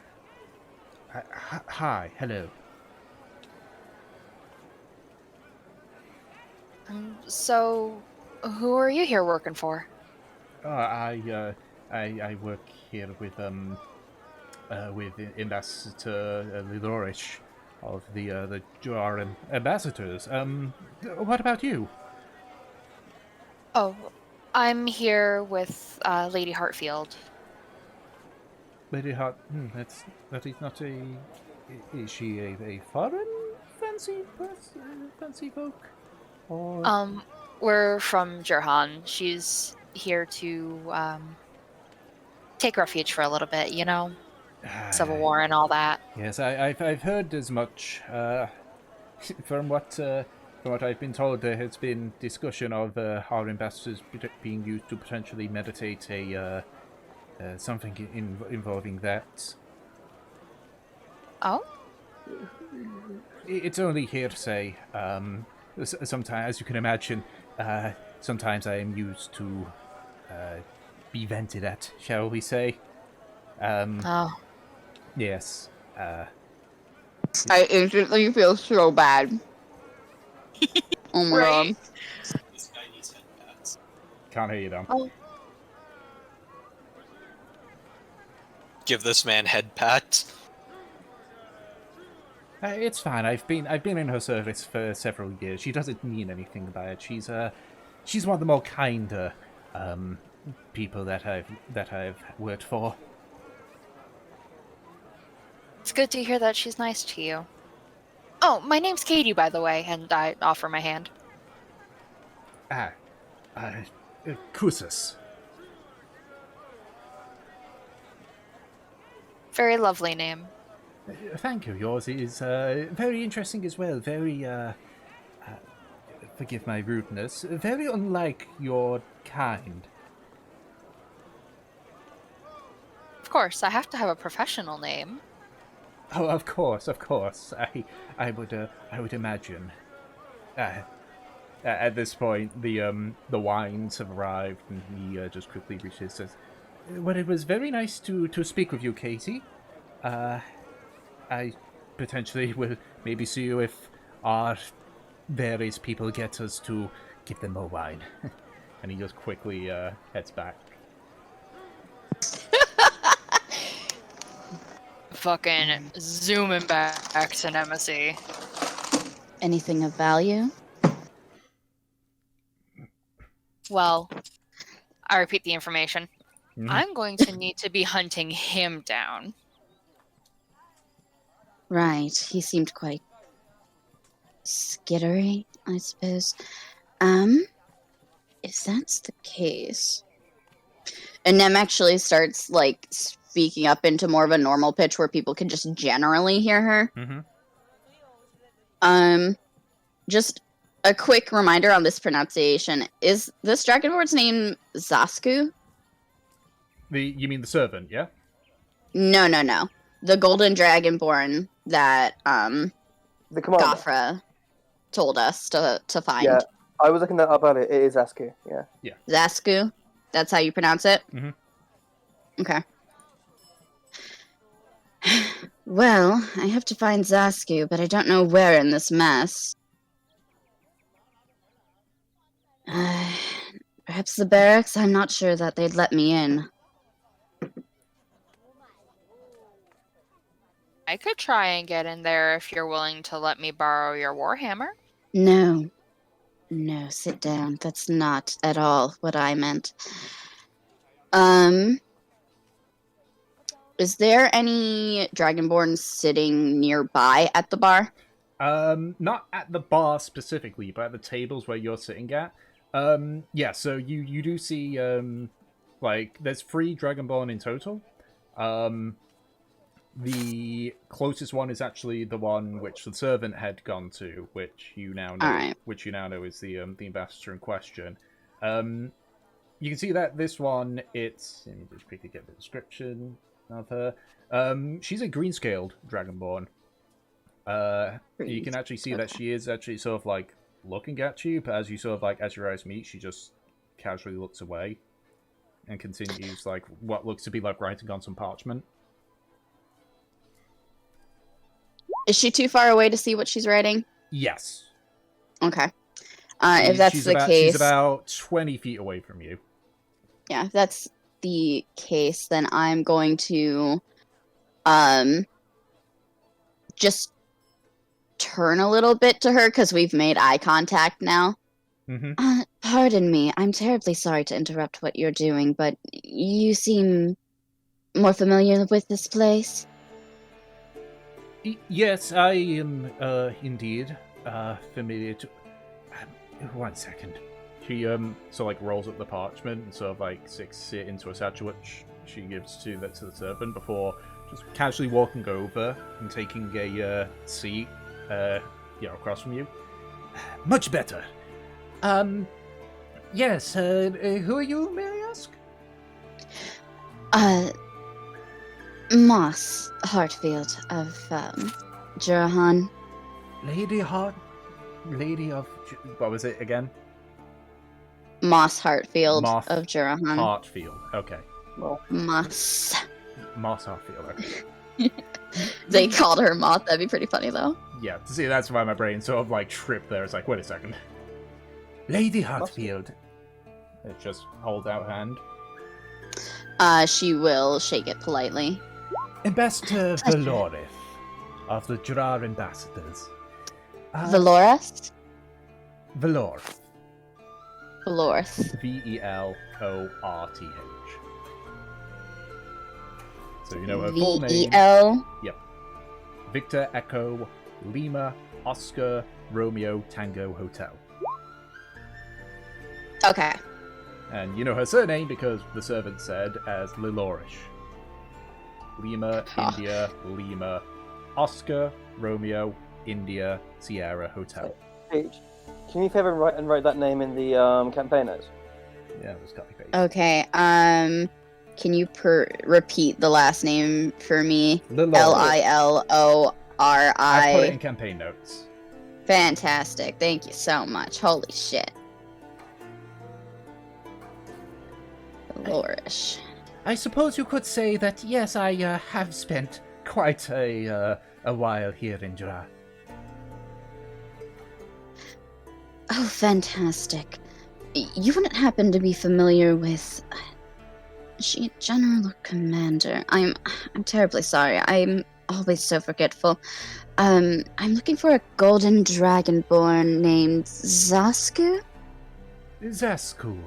Hi, hello. So, who are you here working for? I work here with Ambassador Lidorish the Dra ambassadors. What about you? Oh, I'm here with Lady Hartfield. Lady Hart, that is not a. Is she a foreign fancy folk? Or We're from Jirhan. She's here to take refuge for a little bit, you know? Civil War and all that. Yes, I've heard as much. From what I've been told, there has been discussion of our ambassadors being used to potentially meditate something involving that. Oh? It's only hearsay. Sometimes, as you can imagine, sometimes I am used to be vented at, shall we say. Oh. Yes. I instantly feel so bad. Oh my god. This guy needs head pats. Can't hear you, though. Oh. Give this man head pats. It's fine. I've been in her service for several years. She doesn't mean anything by it. She's one of the more kinder people that I've worked for. It's good to hear that she's nice to you. Oh, my name's Katie, by the way, and I offer my hand. Kusus. Very lovely name. Thank you. Yours is very interesting as well. Very, forgive my rudeness, very unlike your kind. Of course, I have to have a professional name. Oh, of course. I would imagine. At this point, the wines have arrived, and he just quickly reaches says, "Well, it was very nice to speak with you, Katie. I potentially will maybe see you if our various people get us to give them more wine." And he just quickly heads back. Fucking zooming back to Nemesis. Anything of value? Well, I repeat the information. Mhm. I'm going to need to be hunting him down. Right. He seemed quite skittery, I suppose. If that's the case. And Nem actually starts, like, speaking up into more of a normal pitch where people can just generally hear her. Mm-hmm. Just a quick reminder on this pronunciation. Is this Dragonborn's name Zasku? You mean the servant, yeah? No. The golden Dragonborn that The commander. Gafra told us to find. Yeah, I was looking that up earlier. It is Askew, yeah. Zasku? That's how you pronounce it? Mm-hmm. Okay. Well, I have to find Zasku, but I don't know where in this mess. Perhaps the barracks? I'm not sure that they'd let me in. I could try and get in there if you're willing to let me borrow your warhammer. No, sit down. That's not at all what I meant. Is there any Dragonborn sitting nearby at the bar? Not at the bar specifically, but at the tables where you're sitting at. Yeah, so you do see, like, there's 3 Dragonborn in total. The closest one is actually the one which the servant had gone to, which you now know, is the ambassador in question. You can see that this one, it's, let me just quickly get the description of her. She's a green-scaled Dragonborn. You can actually see that she is actually sort of like looking at you, but as you sort of like, as your eyes meet, she just casually looks away and continues like what looks to be like writing on some parchment. Is she too far away to see what she's writing? Yes. Okay. If that's the case... She's about 20 feet away from you. Yeah, if that's the case, then I'm going to just turn a little bit to her because we've made eye contact now. Mm-hmm. Pardon me, I'm terribly sorry to interrupt what you're doing, but you seem more familiar with this place? Yes, I am indeed familiar to... One second. She rolls up the parchment and sort of sticks it into a satchel which she gives to the servant before just casually walking over and taking a seat across from you. Much better. Yes, who are you, may I ask? Moss Hartfield of Jurahan. Lady of... What was it again? Moss Hartfield Moss of Jurahan. Hartfield, okay. Moss. Moss Hartfield, okay. They called her Moth, that'd be pretty funny though. Yeah, see, that's why my brain sort of tripped there. It's wait a second. Lady Hartfield. It just hold out hand. She will shake it politely. Ambassador Valorith of the Dra Ambassadors. Valorith? Valorith. Valorith. Velorth. So you know her full name. V-E-L? Yep. Victor Echo Lima Oscar Romeo Tango Hotel. Okay. And you know her surname because the servant said as Lilorish. Lima, India, Lima, Oscar, Romeo, India, Sierra Hotel. Paige, can you favor and write that name in the campaign notes? Yeah, just copy paste. Okay, can you repeat the last name for me? Lilorish. Lilori. I put it in campaign notes. Fantastic. Thank you so much. Holy shit. Valorish. I suppose you could say that, yes, I have spent quite a while here in Dra. Oh, fantastic. You wouldn't happen to be familiar with... Is she a general or commander? I'm terribly sorry. I'm always so forgetful. I'm looking for a golden dragonborn named Zasku? Zasku.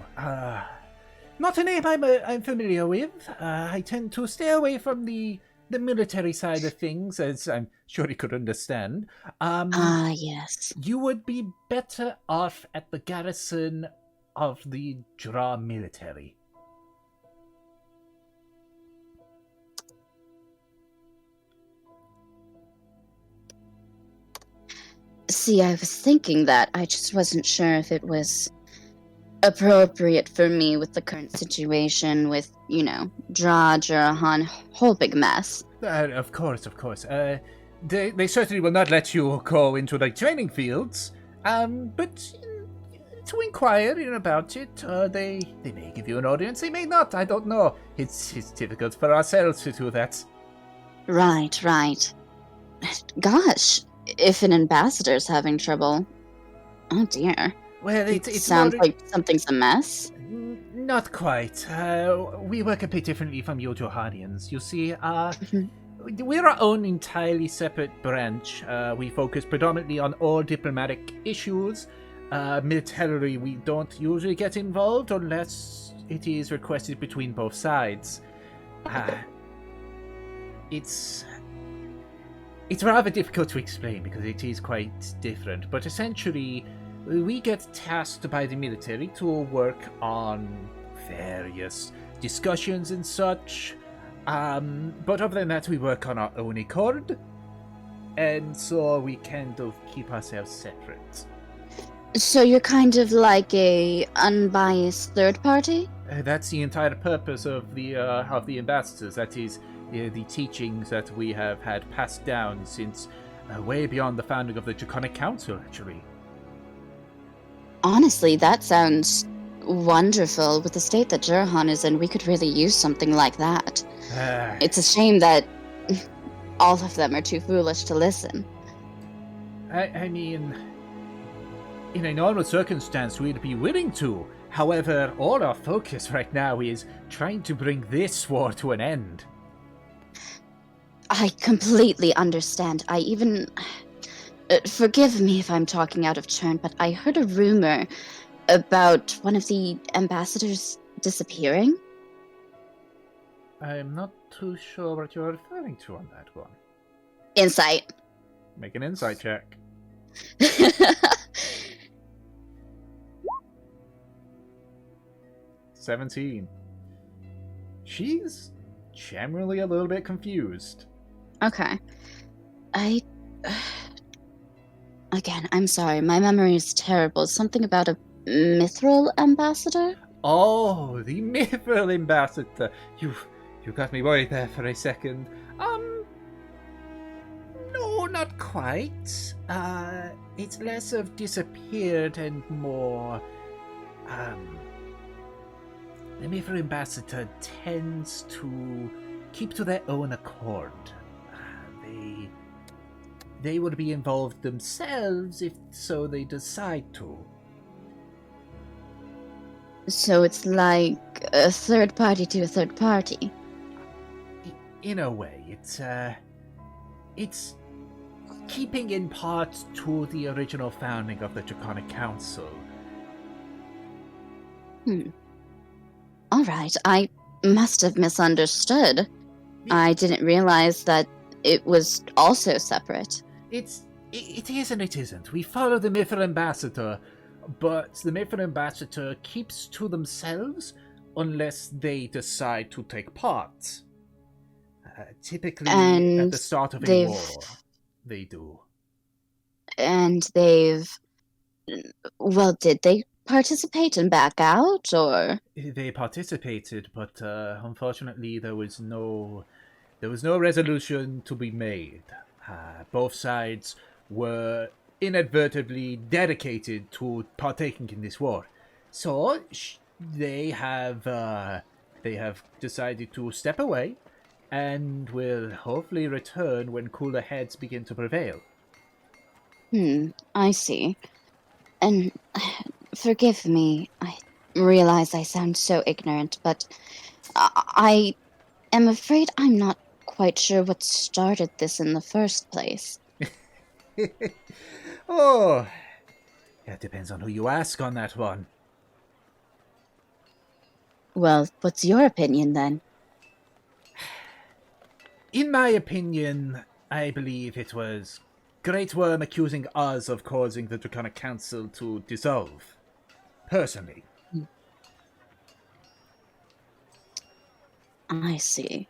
Not a name I'm familiar with. I tend to stay away from the military side of things, as I'm sure you could understand. Yes. You would be better off at the garrison of the Dra military. See, I was thinking that. I just wasn't sure if it was appropriate for me with the current situation with, Jurahan, whole big mess. Of course. They certainly will not let you go into the training fields, but to inquire about it, they may give you an audience, they may not, I don't know. It's difficult for ourselves to do that. Right. Gosh, if an ambassador's having trouble, oh dear. Well, it sounds like something's a mess. Not quite. We work a bit differently from you Johanians. You see, we're our own entirely separate branch. We focus predominantly on all diplomatic issues. Militarily, we don't usually get involved unless it is requested between both sides. It's rather difficult to explain because it is quite different, but essentially we get tasked by the military to work on various discussions and such, but other than that we work on our own accord, and so we kind of keep ourselves separate. So you're kind of like a unbiased third party? That's the entire purpose of the ambassadors. That is the teachings that we have had passed down since way beyond the founding of the Draconic Council, actually. Honestly, that sounds wonderful. With the state that Jurahan is in, we could really use something like that. It's a shame that all of them are too foolish to listen. I mean, in a normal circumstance, we'd be willing to. However, all our focus right now is trying to bring this war to an end. I completely understand. Forgive me if I'm talking out of turn, but I heard a rumor about one of the ambassadors disappearing. I'm not too sure what you're referring to on that one. Insight. Make an insight check. 17. She's generally a little bit confused. Okay. Again, I'm sorry. My memory is terrible. Something about a mithril ambassador? Oh, the mithril ambassador. You got me worried there for a second. No, not quite. It's less of disappeared and more, the mithril ambassador tends to keep to their own accord. They would be involved themselves if so they decide to. So it's like a third party to a third party. In a way, it's keeping in part to the original founding of the Draconic Council. Alright, I must have misunderstood. I didn't realize that it was also separate. It is and it isn't. We follow the mithril ambassador, but the mithril ambassador keeps to themselves unless they decide to take part. Typically, at the start of a war, they do. And well, did they participate and back out, or? They participated, but unfortunately there was no resolution to be made. Both sides were inadvertently dedicated to partaking in this war, so they have decided to step away, and will hopefully return when cooler heads begin to prevail. I see. And forgive me, I realize I sound so ignorant, but I am afraid I'm not quite sure what started this in the first place. Oh, it depends on who you ask on that one. Well, what's your opinion then? In my opinion, I believe it was Great Worm accusing us of causing the Draconic Council to dissolve. Personally. I see.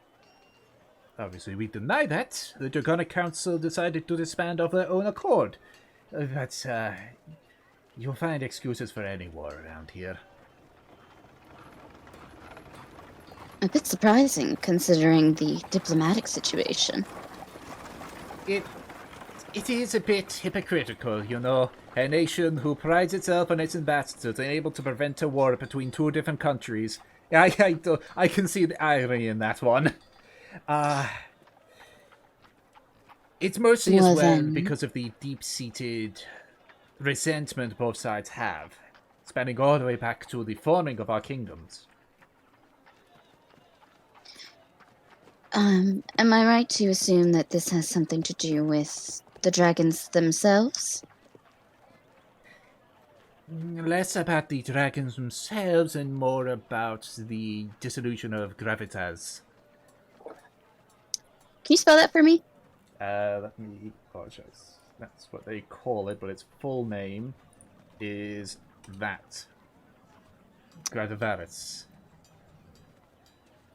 Obviously, we deny that. The Draconic Council decided to disband of their own accord. But, you'll find excuses for any war around here. A bit surprising, considering the diplomatic situation. It is a bit hypocritical, you know. A nation who prides itself on its ambassadors and able to prevent a war between two different countries. I can see the irony in that one. It's mostly as well because of the deep-seated resentment both sides have, spanning all the way back to the forming of our kingdoms. Am I right to assume that this has something to do with the dragons themselves? Less about the dragons themselves and more about the dissolution of gravitas. Can you spell that for me? Let me apologize. That's what they call it, but its full name is that. Gravitas.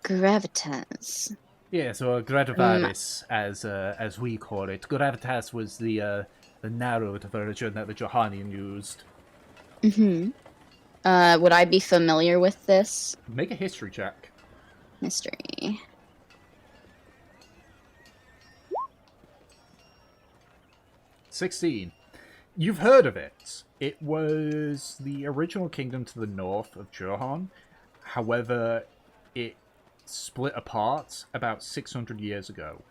Gravitas. Yeah, so Gravitas, as we call it. Gravitas was the narrowed version that the Johanian used. Would I be familiar with this? Make a history check. History. 16. You've heard of it. It was the original kingdom to the north of Johan. However, it split apart about 600 years ago.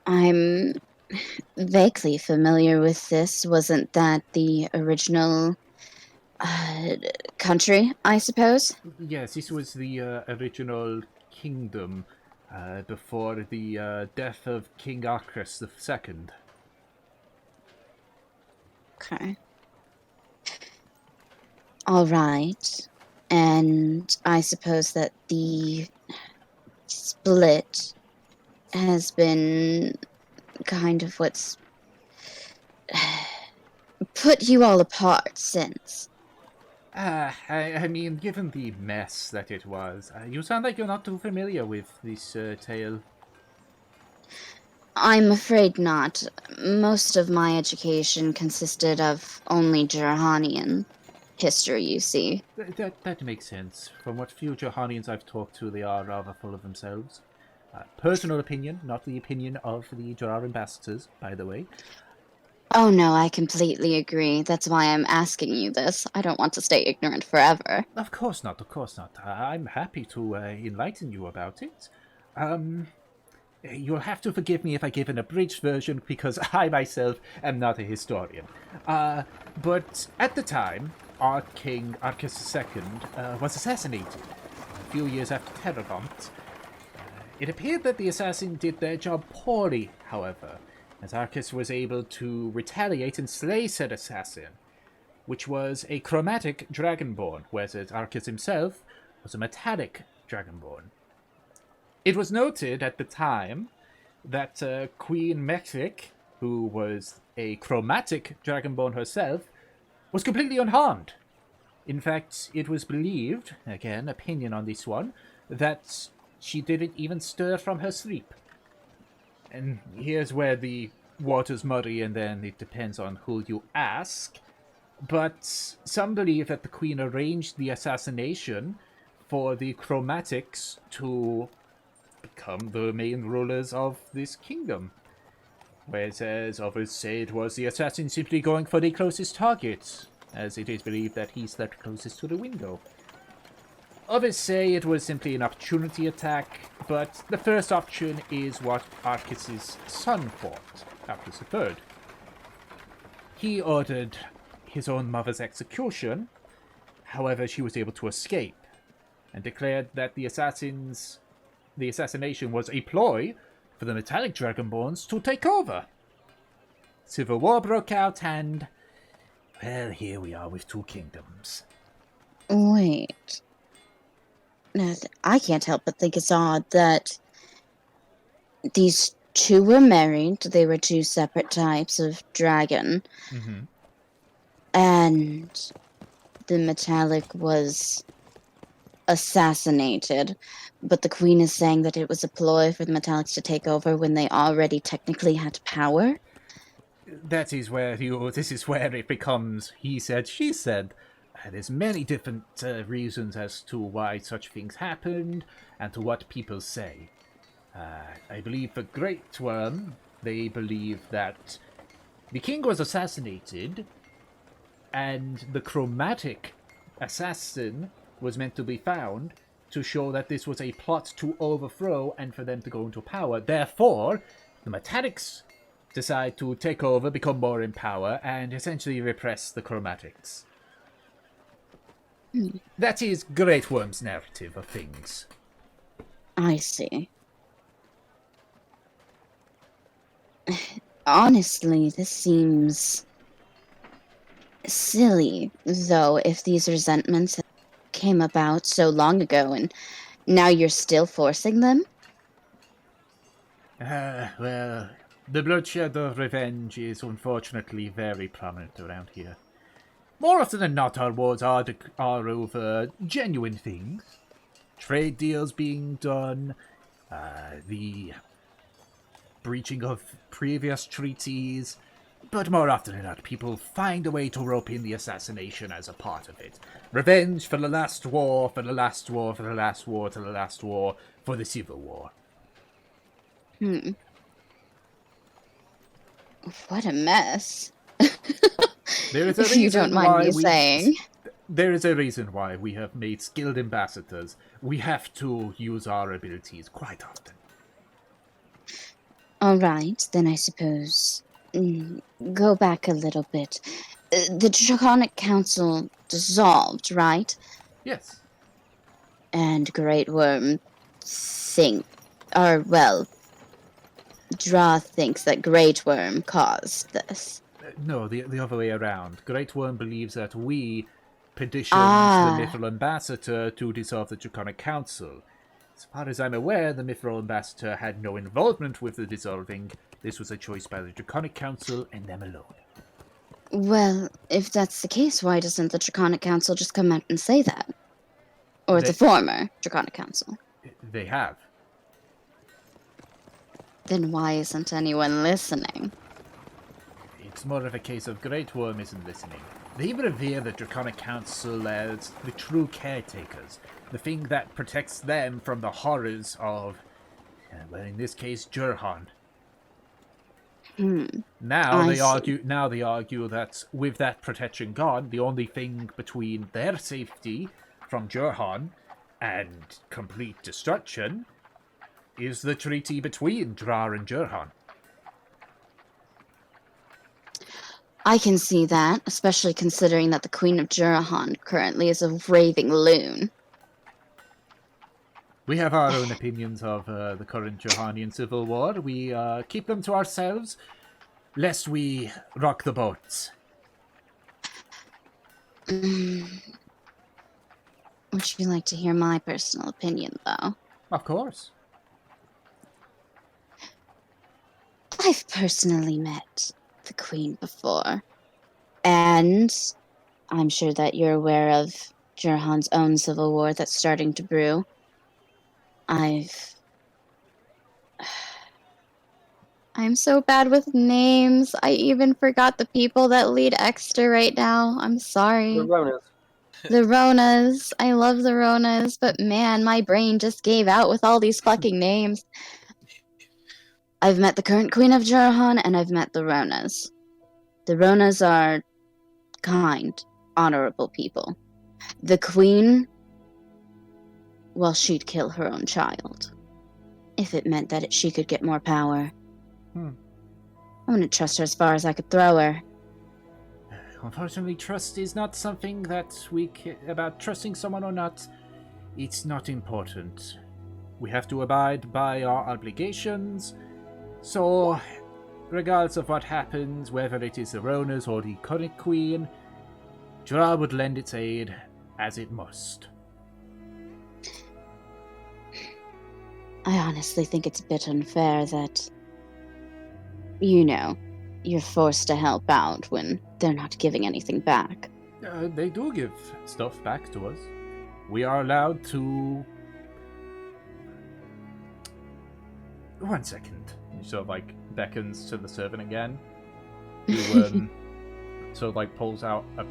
I'm vaguely familiar with this. Wasn't that the original country, I suppose? Yes, this was the original kingdom. before the death of King Arcus II. Okay. All right. And I suppose that the split has been kind of what's put you all apart since. I mean, given the mess that it was, you sound like you're not too familiar with this tale. I'm afraid not. Most of my education consisted of only Drahanian history, you see. That makes sense. From what few Drahanians I've talked to, they are rather full of themselves. Personal opinion, not the opinion of the Dra ambassadors, by the way. Oh no, I completely agree. That's why I'm asking you this. I don't want to stay ignorant forever. Of course not, of course not. I'm happy to enlighten you about it. You'll have to forgive me if I give an abridged version, because I myself am not a historian. But at the time, our king, Arcus II, was assassinated a few years after Terragant. It appeared that the assassin did their job poorly, however, as Arcus was able to retaliate and slay said assassin, which was a chromatic Dragonborn, whereas Arcus himself was a metallic Dragonborn. It was noted at the time that Queen Metric, who was a chromatic Dragonborn herself, was completely unharmed. In fact, it was believed, again, opinion on this one, that she didn't even stir from her sleep. And here's where the waters muddy, and then it depends on who you ask. But some believe that the queen arranged the assassination for the chromatics to become the main rulers of this kingdom. Whereas others say it was the assassin simply going for the closest target, as it is believed that he slept closest to the window. Others say it was simply an opportunity attack, but the first option is what Arcus's son thought, Arcus III. He ordered his own mother's execution, however she was able to escape, and declared that the assassination was a ploy for the metallic Dragonborns to take over. Civil war broke out, and, well, here we are with two kingdoms. Wait. I can't help but think it's odd that these two were married. They were two separate types of dragon. Mm-hmm. And the metallic was assassinated. But the queen is saying that it was a ploy for the metallics to take over when they already technically had power. This is where it becomes he said, she said. There's many different reasons as to why such things happened and to what people say. I believe for Great Worm, they believe that the king was assassinated and the chromatic assassin was meant to be found to show that this was a plot to overthrow and for them to go into power. Therefore, the metallics decide to take over, become more in power, and essentially repress the chromatics. That is Great Worm's narrative of things. I see. Honestly, this seems silly, though, if these resentments came about so long ago and now you're still forcing them? Well, the bloodshed of revenge is unfortunately very prominent around here. More often than not, our wars are over genuine things. Trade deals being done, the breaching of previous treaties, but more often than not, people find a way to rope in the assassination as a part of it. Revenge for the last war, for the last war, for the last war, to the last war, for the Civil War. What a mess. There is a if you don't mind me saying. There is a reason why we have made skilled ambassadors. We have to use our abilities quite often. All right, then I suppose go back a little bit. The Draconic Council dissolved, right? Yes. And Great Worm thinks Dra thinks that Great Worm caused this. No, the other way around. Great Worm believes that we petitioned the Mithril Ambassador to dissolve the Draconic Council. As far as I'm aware, the Mithril Ambassador had no involvement with the dissolving. This was a choice by the Draconic Council and them alone. Well, if that's the case, why doesn't the Draconic Council just come out and say that? Or the former Draconic Council? They have. Then why isn't anyone listening? It's more of a case of Great Worm isn't listening. They revere the Draconic Council as the true caretakers, the thing that protects them from the horrors of, well, in this case, Jurhan. Now they argue that with that protection gone, the only thing between their safety from Jurhan and complete destruction is the treaty between Dra and Jurhan. I can see that, especially considering that the Queen of Jurhan currently is a raving loon. We have our own opinions of the current Jurhanian civil war. We keep them to ourselves, lest we rock the boats. Would you like to hear my personal opinion, though? Of course. I've personally met the Queen before, and I'm sure that you're aware of Jurhan's own civil war that's starting to brew. I'm so bad with names. I even forgot the people that lead Exeter right now. I'm sorry. The Ronas. The Ronas. I love the Ronas, but man, my brain just gave out with all these fucking names. I've met the current Queen of Jurhan, and I've met the Ronas. The Ronas are kind, honorable people. The Queen, well, she'd kill her own child. If it meant that she could get more power. I wouldn't trust her as far as I could throw her. Unfortunately, trust is not something that we care about. Trusting someone or not, it's not important. We have to abide by our obligations. So, regardless of what happens, whether it is the Ronas or the current Queen, Dra would lend its aid as it must. I honestly think it's a bit unfair that, you know, you're forced to help out when they're not giving anything back. They do give stuff back to us. We are allowed to... One second. He sort of, like, beckons to the servant again. Who, sort of, like, pulls out a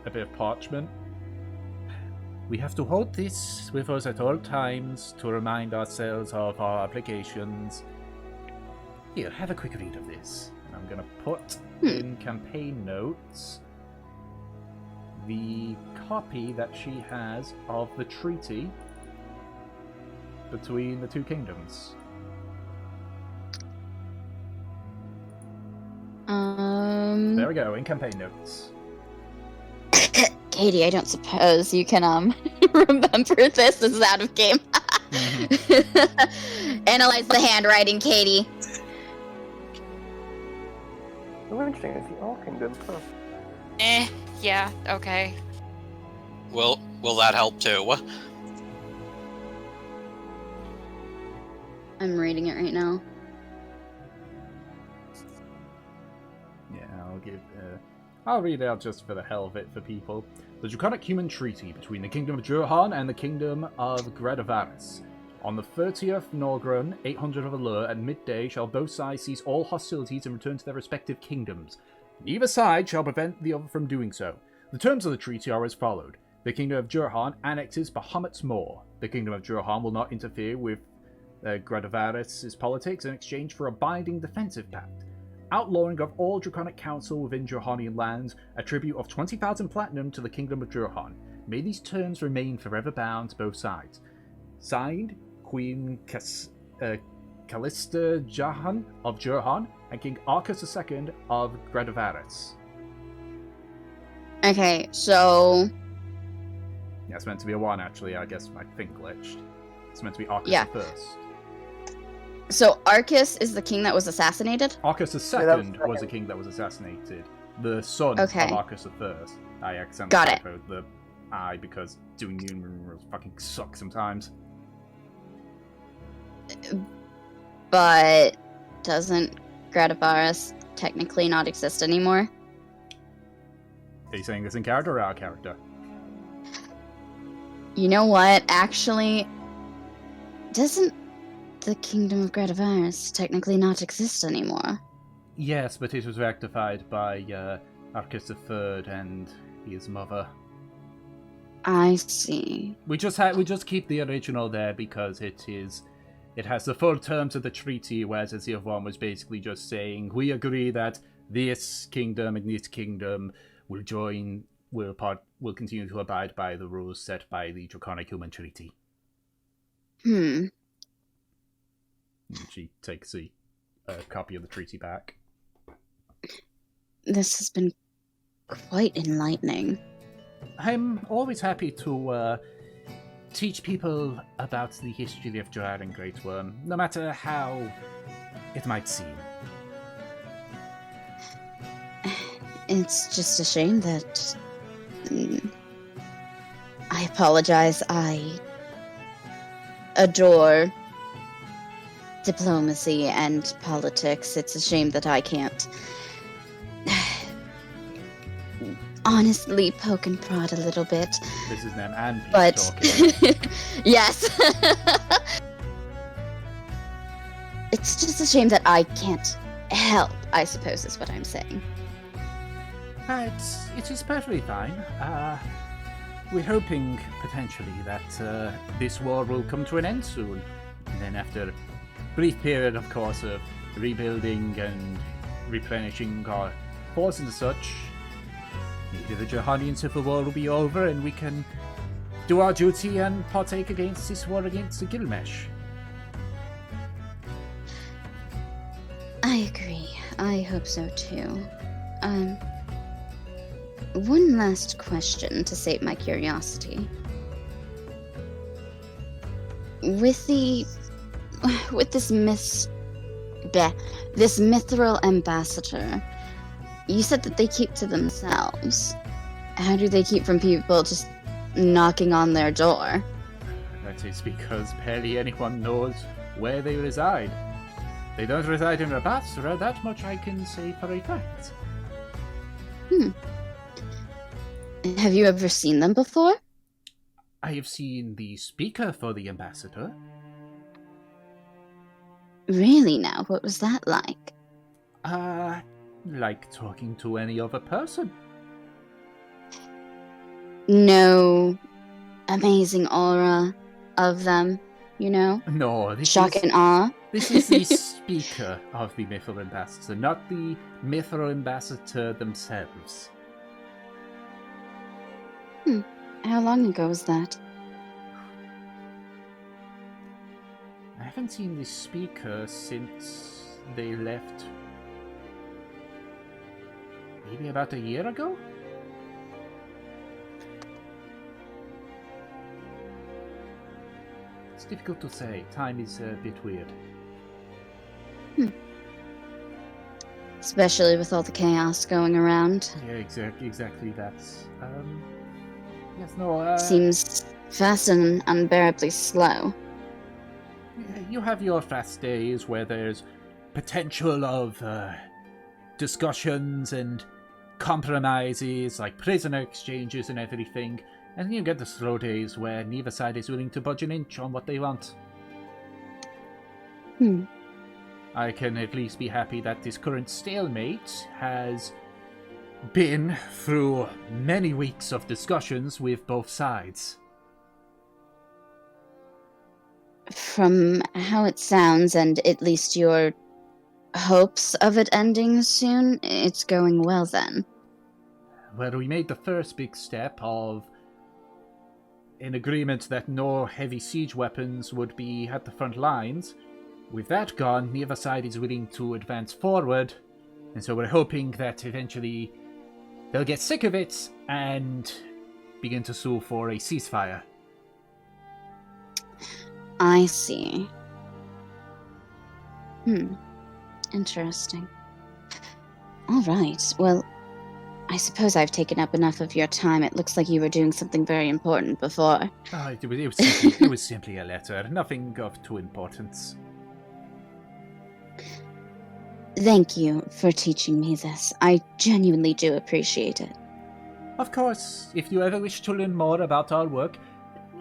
bit of parchment. We have to hold this with us at all times to remind ourselves of our obligations. Here, have a quick read of this. I'm going to put in campaign notes the copy that she has of the treaty between the two kingdoms. There we go, in campaign notes. Katie, I don't suppose you can remember this. This is out of game. Analyze the handwriting, Katie. Oh, interesting. It's the All Kingdom. Huh. Yeah, okay. Will that help too? I'm reading it right now. Yeah, I'll read it out just for the hell of it for people. The Draconic Human Treaty between the Kingdom of Jurhan and the Kingdom of Gredavaris. On the 30th Norgrun, 800 of Allure, at midday shall both sides cease all hostilities and return to their respective kingdoms. Neither side shall prevent the other from doing so. The terms of the treaty are as followed. The Kingdom of Jurhan annexes Bahamut's Moor. The Kingdom of Jurhan will not interfere with Gredavaris' politics in exchange for a binding defensive pact. Outlawing of all Draconic Council within Jurhanian lands, a tribute of 20,000 platinum to the Kingdom of Jurhan. May these terms remain forever bound to both sides. Signed, Queen Callista Jahan of Jurhan and King Arcus II of Gredavaris. Okay, so... Yeah, it's meant to be a 1, actually. I guess my thing glitched. It's meant to be Arcus Yeah. first. So Arcus is the king that was assassinated? Arcus II that was was a king that was assassinated. The son Okay. of Arcus I. I accidentally Got it. typoed the I because doing numerals fucking sucks sometimes. But doesn't Gradavarus technically not exist anymore? Are you saying this in character or out of character? You know what? Actually, doesn't the kingdom of Gradavarus technically not exist anymore? Yes, but it was rectified by Arcus III and his mother. I see. We just keep the original there because it has the full terms of the treaty, whereas the other one was basically just saying we agree that this kingdom and this kingdom will continue to abide by the rules set by the Draconic Human Treaty. Hmm. And she takes a copy of the treaty back. This has been quite enlightening. I'm always happy to teach people about the history of Dra and Great Worm, no matter how it might seem. It's just a shame that... I apologize. I adore diplomacy and politics. It's a shame that I can't honestly poke and prod a little bit. This is an Anne But talking. yes. It's just a shame that I can't help, I suppose is what I'm saying. It is perfectly fine. We're hoping, potentially, that this war will come to an end soon. And then after a brief period, of course, of rebuilding and replenishing our forces and such, maybe the Johanian Civil War will be over and we can do our duty and partake against this war against the Gilgamesh. I agree. I hope so too. One last question to sate my curiosity. With this mithril ambassador, you said that they keep to themselves. How do they keep from people just knocking on their door? That is because barely anyone knows where they reside. They don't reside in Rabastre, that much I can say for a fact. Have you ever seen them before? I have seen the speaker for the ambassador. Really now? What was that like? Like talking to any other person. No amazing aura of them, you know? No, this Shock is... and awe? This is the speaker of the Mithril Ambassador, not the Mithril Ambassador themselves. How long ago was that? I haven't seen the speaker since they left. Maybe about a year ago? It's difficult to say. Time is a bit weird. Especially with all the chaos going around. Yeah, exactly that. Yes, no, Seems fast and unbearably slow. You have your fast days where there's potential of discussions and compromises, like prisoner exchanges and everything, and you get the slow days where neither side is willing to budge an inch on what they want. I can at least be happy that this current stalemate has been through many weeks of discussions with both sides. From how it sounds, and at least your hopes of it ending soon, it's going well then. Well, we made the first big step of an agreement that no heavy siege weapons would be at the front lines. With that gone, neither side is willing to advance forward, and so we're hoping that eventually they'll get sick of it and begin to sue for a ceasefire. I see. Interesting. All right. Well, I suppose I've taken up enough of your time. It looks like you were doing something very important before. It was simply a letter. Nothing of too importance. Thank you for teaching me this. I genuinely do appreciate it. Of course, if you ever wish to learn more about our work,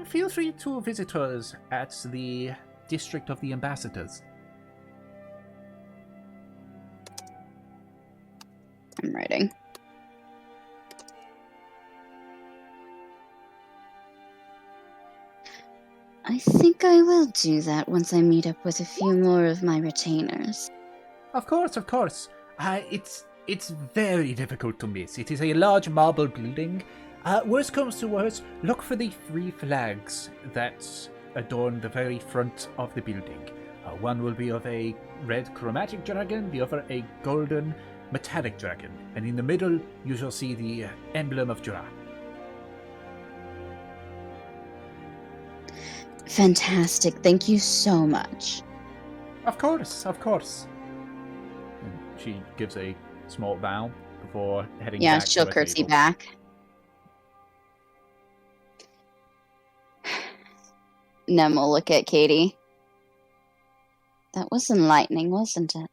feel free to visit us at the District of the Ambassadors. I'm writing. I think I will do that once I meet up with a few more of my retainers. Of course. It's very difficult to miss. It is a large marble building. Worst comes to worst, look for the 3 flags that adorn the very front of the building. One will be of a red chromatic dragon, the other a golden metallic dragon, and in the middle you shall see the emblem of Dra. Fantastic. Thank you so much. Of course. And she gives a small bow before heading back. Yeah, to she'll her curtsy table. back. Nem will look at Katie. That was enlightening, wasn't it?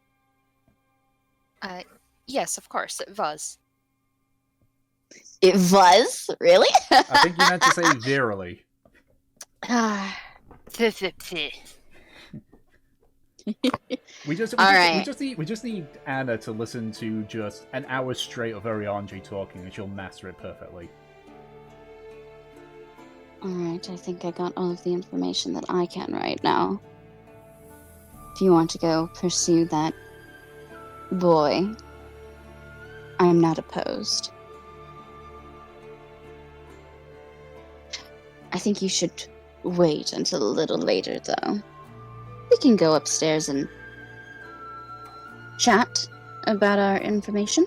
Yes, of course, it was. It was? Really? I think you meant to say virally. We just need Anna to listen to just an hour straight of Arianji talking, and she'll master it perfectly. Alright, I think I got all of the information that I can right now. If you want to go pursue that boy, I'm not opposed. I think you should wait until a little later, though. We can go upstairs and chat about our information.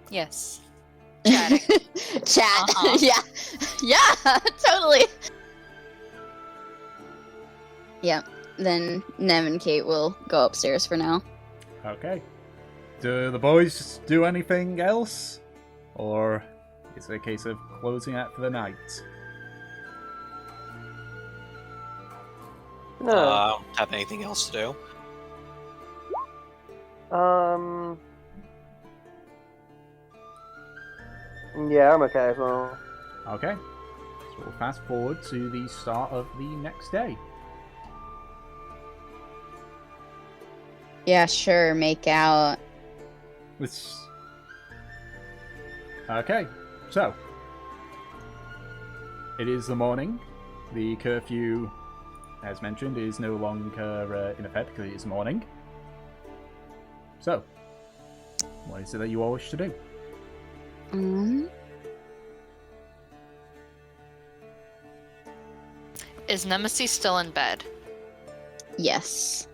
Yes. Chatting. Chat. Uh-huh. Yeah, totally. Yep. Then Nem and Kate will go upstairs for now. Okay. Do the boys do anything else? Or is it a case of closing out for the night? No. I don't have anything else to do. Yeah, I'm okay as well. Okay. So we'll fast forward to the start of the next day. Yeah, sure. Make out. Okay, so it is the morning. The curfew, as mentioned, is no longer in effect because it is morning. So, what is it that you all wish to do? Is Nemesis still in bed? Yes.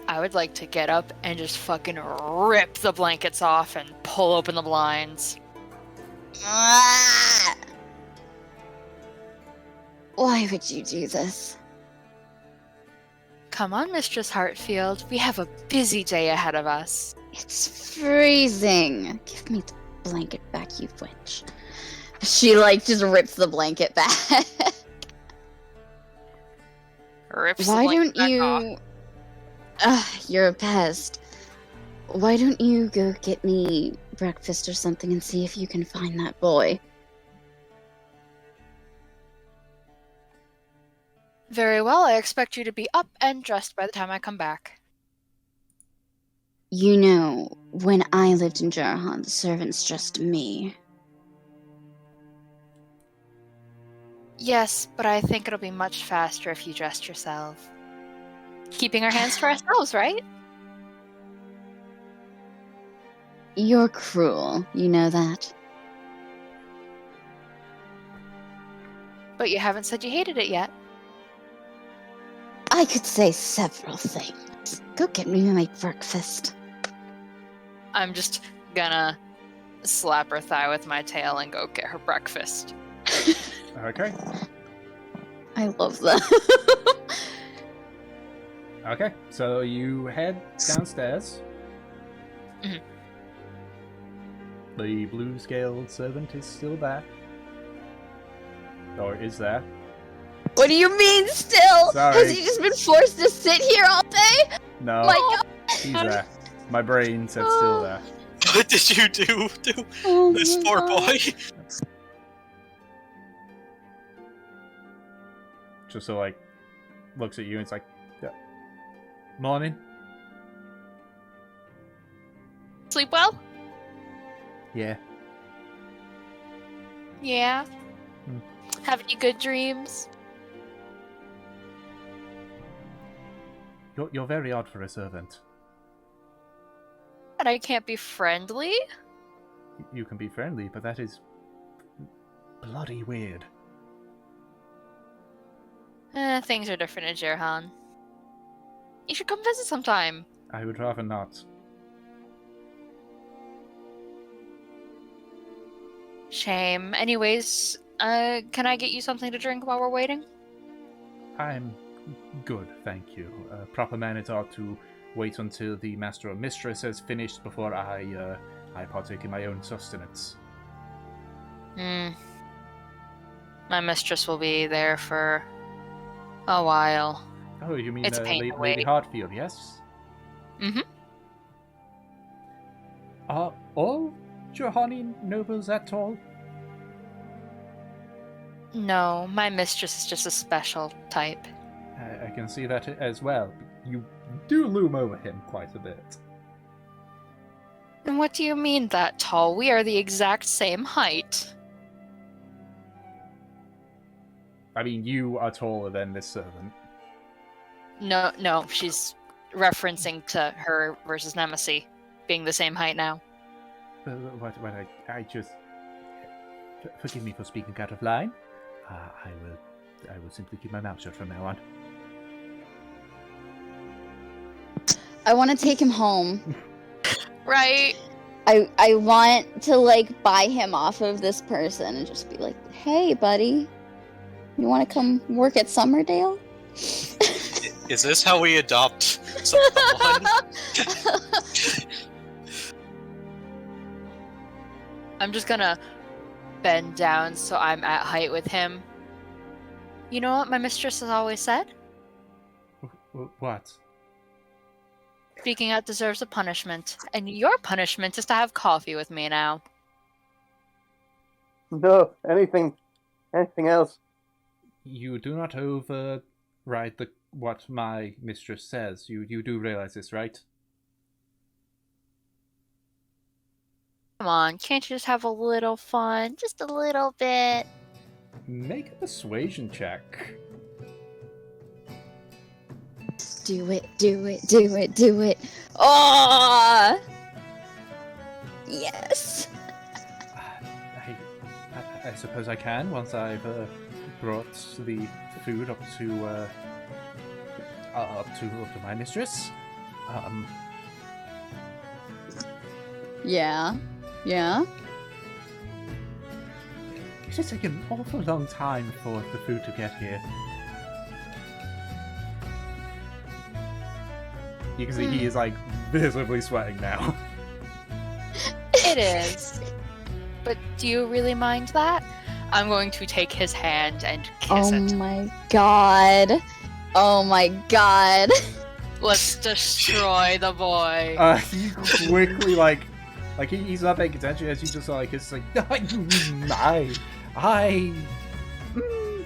I would like to get up and just fucking rip the blankets off and pull open the blinds. Ah! Why would you do this? Come on, Mistress Hartfield. We have a busy day ahead of us. It's freezing. Give me the blanket back, you witch. She, just rips the blanket back. Rips Why the blanket don't you... back off. You're a pest. Why don't you go get me breakfast or something and see if you can find that boy? Very well, I expect you to be up and dressed by the time I come back. You know, when I lived in Jarhan, the servants dressed me. Yes, but I think it'll be much faster if you dressed yourself. Keeping our hands to ourselves, right? You're cruel, you know that? But you haven't said you hated it yet. I could say several things. Go get me my breakfast. I'm just gonna slap her thigh with my tail and go get her breakfast. Okay. I love that. Okay, so you head downstairs. Mhm. The blue-scaled servant is still there. Or is there? What do you mean still? Sorry. Has he just been forced to sit here all day? No, My God. he's there. My brain said still there. What did you do to Oh this my poor God. boy? Just so, like, looks at you and it's like, yeah. Morning. Sleep well? Yeah. Yeah. Hmm. Have any good dreams? You're very odd for a servant. And I can't be friendly? You can be friendly, but that is bloody weird. Things are different in Jirhan. You should come visit sometime. I would rather not. Shame. Anyways, can I get you something to drink while we're waiting? I'm good, thank you. Proper manners are to wait until the master or mistress has finished before I partake in my own sustenance. My mistress will be there for a while. Oh, you mean It's a pain to Lady wait. Hartfield, yes? Mhm. Are all Johani nobles at all? No, my mistress is just a special type. I can see that as well. You do loom over him quite a bit. And what do you mean that tall? We are the exact same height. I mean, you are taller than this servant. No, she's referencing to her versus Nemesis being the same height now. What I just... Forgive me for speaking out of line. I will simply keep my mouth shut from now on. I want to take him home. Right? I want to, like, buy him off of this person and just be like, hey, buddy, you want to come work at Summerdale? Is this how we adopt someone? I'm just gonna bend down so I'm at height with him. You know what my mistress has always said? What? Speaking out deserves a punishment, and your punishment is to have coffee with me now. No, anything else? You do not override what my mistress says. You do realize this, right? Come on, can't you just have a little fun? Just a little bit. Make a persuasion check. Do it. Oh! Yes! I suppose I can once I've brought the food up to my mistress. Yeah. It has taken an awful long time for the food to get here. You can see he is, like, visibly sweating now. It is. But do you really mind that? I'm going to take his hand and kiss Oh it. my god. Oh my god. Let's destroy the boy. He quickly, he's not paying attention as you just, like, it's like,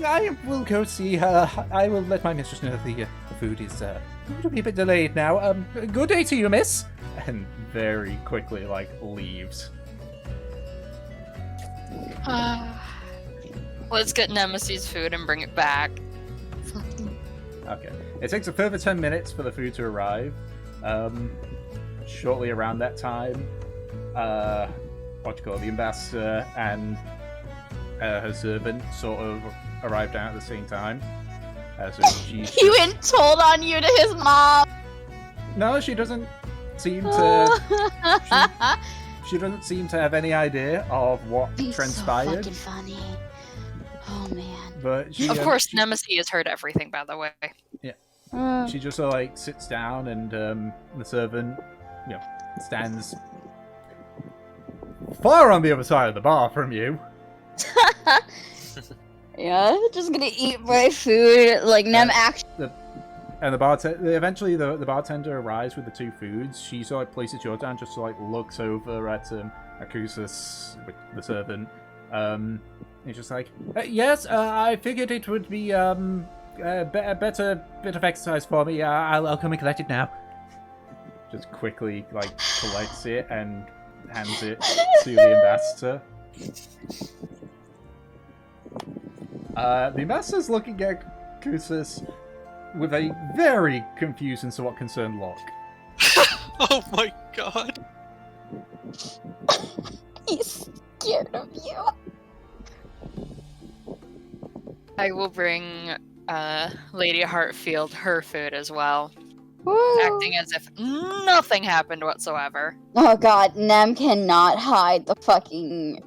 I will go see her. I will let my mistress know the food is going to be a bit delayed now. Good day to you, miss. And very quickly, like, leaves. Let's get Nemesis' food and bring it back. Okay. It takes a further 10 minutes for the food to arrive. Shortly around that time, the ambassador and her servant sort of arrived out at the same time. So He went told on you to his mom. No, she doesn't seem to. She doesn't seem to have any idea of what He's transpired. so fucking funny. Oh man. But she, Of course, Nemesis has heard everything, by the way. she just sort of like sits down, and the servant, stands far on the other side of the bar from you. Yeah, just gonna eat my food. Like Nem actually. And the bartender, eventually the bartender arrives with the two foods. She sort of like places yours down, just like looks over at Akusis, the servant. He's just like, yes, I figured it would be a better bit of exercise for me. I'll come and collect it now. Just quickly like collects it and hands it to the ambassador. The ambassador's looking at Akusis with a very confused and somewhat concerned look. Oh my god. He's scared of you. I will bring Lady Heartfield her food as well, Woo. acting as if nothing happened whatsoever. Oh god, Nem cannot hide the fucking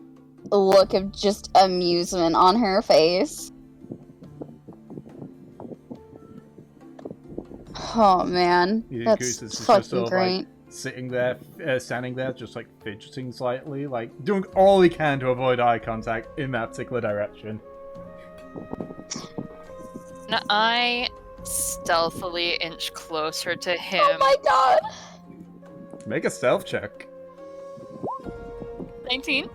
look of just amusement on her face. Oh man, Goose is that's just fucking sort of, great. like, sitting there, standing there, just like fidgeting slightly, like doing all he can to avoid eye contact in that particular direction. Now, I stealthily inch closer to him. Oh my god! Make a stealth check. 19?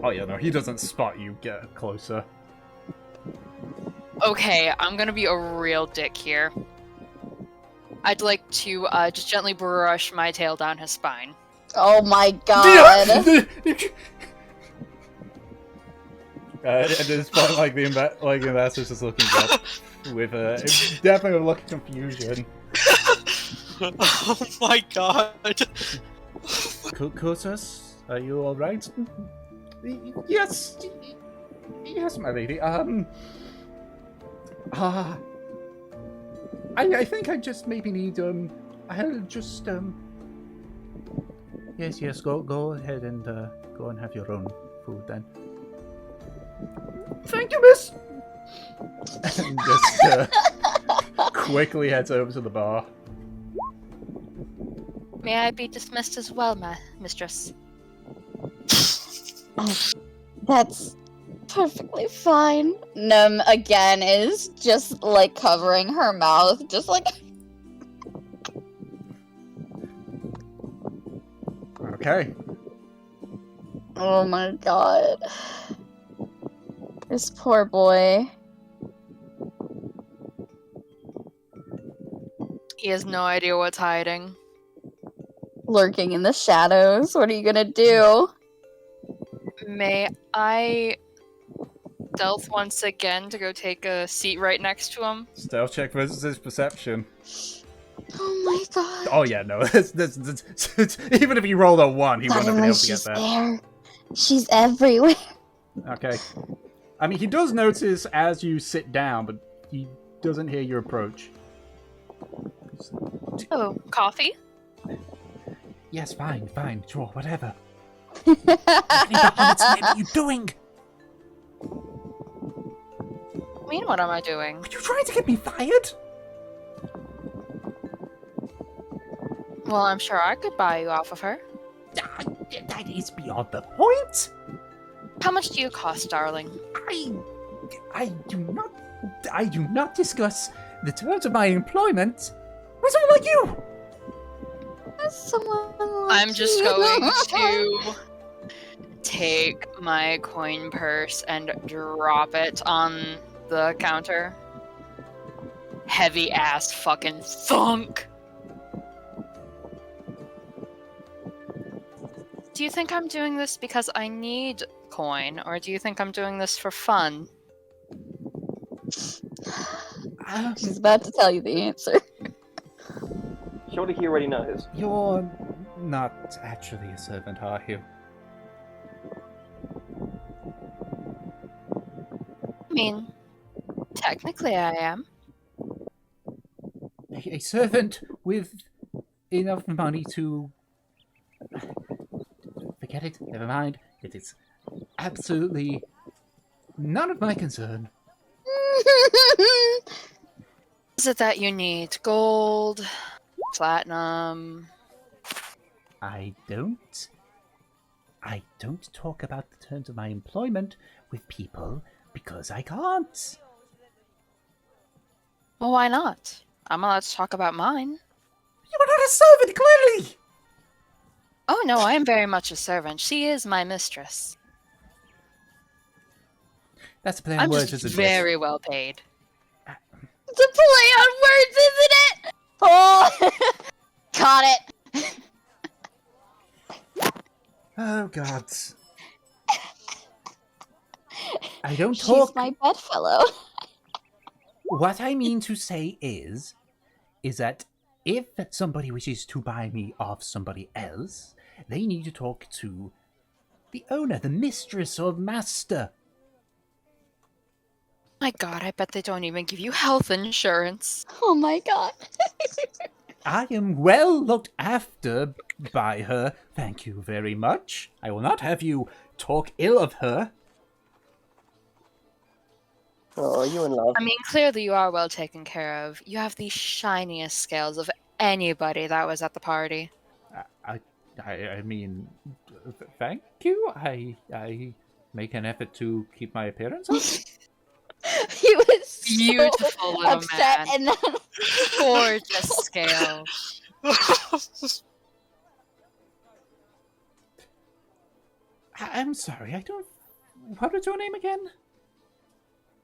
Oh yeah, no, he doesn't spot you. Get closer. Okay, I'm gonna be a real dick here. I'd like to just gently brush my tail down his spine. Oh my god! At this point, like the ambassador's just looking up with definitely a look of confusion. Oh my god. Kosos, are you all right? Yes, yes, my lady. I think I just maybe need I'll just Yes, go ahead and go and have your own food then. Thank you, miss! And just quickly heads over to the bar. May I be dismissed as well, my mistress? Oh, that's perfectly fine. Nem again is just like covering her mouth, just like. Okay. Oh my god. This poor boy. He has no idea what's hiding. Lurking in the shadows. What are you gonna do? May I stealth once again to go take a seat right next to him? Stealth check versus his perception. Oh my god. Oh yeah, no. Even if he rolled a 1, he wouldn't have been able to get she's that. there. She's everywhere. Okay. I mean, he does notice as you sit down, but he doesn't hear your approach. Oh, coffee? Yes, fine, sure, whatever. What are you doing? I mean, what am I doing? Are you trying to get me fired? Well, I'm sure I could buy you off of her. That is beyond the point. How much do you cost, darling? I do not discuss the terms of my employment with someone like you. Someone like I'm just you. going to take my coin purse and drop it on the counter. Heavy ass fucking thunk. Do you think I'm doing this because I need coin, or do you think I'm doing this for fun? She's about to tell you the answer. Surely he already knows. You're not actually a servant, are you? I mean, technically I am. A servant with enough money to... Forget it, never mind. It is absolutely None of my concern. Is it that you need gold, platinum? I don't talk about the terms of my employment with people because I can't. Well, why not? I'm allowed to talk about mine. You are not a servant, clearly! Oh no, I am very much a servant. She is my mistress. That's a play I'm on words, just isn't very well paid. It's a play on words, isn't it? Oh, got it. Oh, God. I don't talk... She's my bedfellow. What I mean to say is that if somebody wishes to buy me off somebody else, they need to talk to the owner, the mistress or master. My god, I bet they don't even give you health insurance. Oh my god. I am well looked after by her, thank you very much. I will not have you talk ill of her. Oh, are you in love? I mean, clearly you are well taken care of. You have the shiniest scales of anybody that was at the party. I mean, thank you. I make an effort to keep my appearance up. He was so Beautiful little upset man. and then Gorgeous scales. I'm sorry, I don't... What was your name again?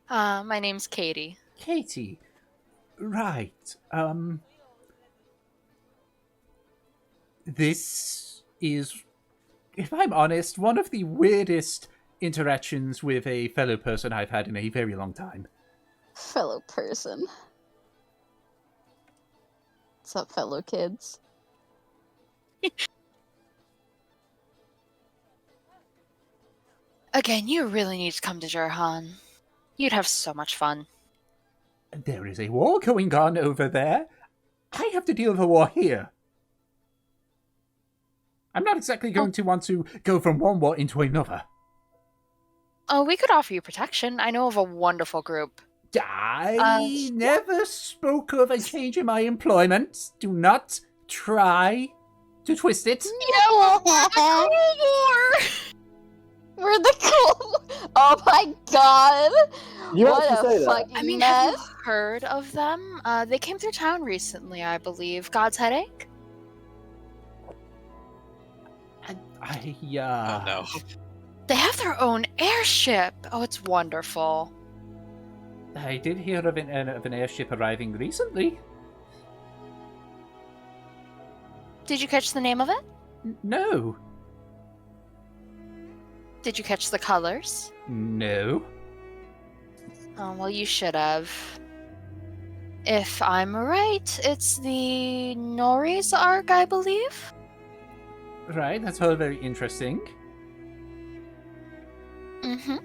My name's Katie. Katie. Right. This is, if I'm honest, one of the weirdest interactions with a fellow person I've had in a very long time. fellow person. What's up, fellow kids? Again, you really need to come to Jurhan. You'd have so much fun. There is a war going on over there. I have to deal with a war here. I'm not exactly going to want to go from one war into another. Oh, we could offer you protection. I know of a wonderful group. I never spoke of a change in my employment. Do not try to twist it. We're the cool. Oh my god! You what actually a say that? fucking I mean, have mess! you heard of them? They came through town recently, I believe. God's Headache? Oh no. They have their own airship. Oh, it's wonderful. I did hear of an airship arriving recently. Did you catch the name of it? No. Did you catch the colors? No. Oh, well, you should have. If I'm right, it's the Nori's arc, I believe? Right, that's all very interesting. Mm-hmm.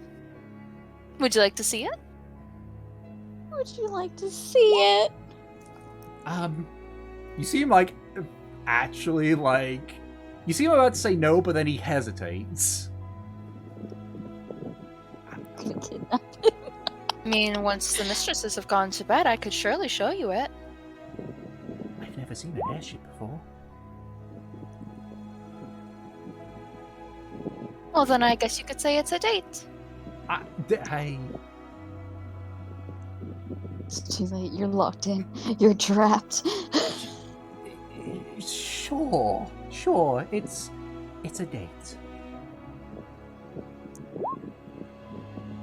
Would you like to see it? Would you like to see it? You seem like, actually, like... You seem about to say no, but then he hesitates. I'm gonna kidnap. I mean, once the mistresses have gone to bed, I could surely show you it. I've never seen an airship before. Well, then I guess you could say it's a date. It's too late. You're locked in. You're trapped. Sure. It's a date.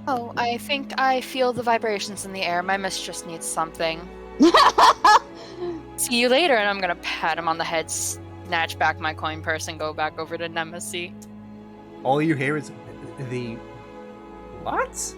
Oh, I think I feel the vibrations in the air. My mistress needs something. See you later, and I'm gonna pat him on the head, snatch back my coin purse, and go back over to Nemesis. All you hear is the... What?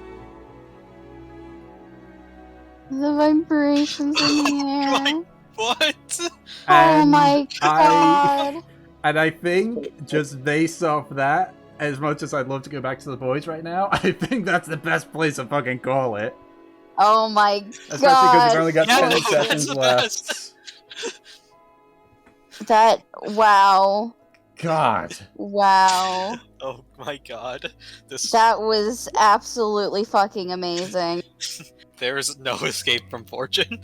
The vibrations in the air. What? Oh my god. And I think, just based off that, as much as I'd love to go back to the boys right now, I think that's the best place to fucking call it. Oh my Especially because we've only got Yeah, 10 that's seconds the left. best. That, wow. god. Wow. Oh my god. That was absolutely fucking amazing. There is no escape from fortune.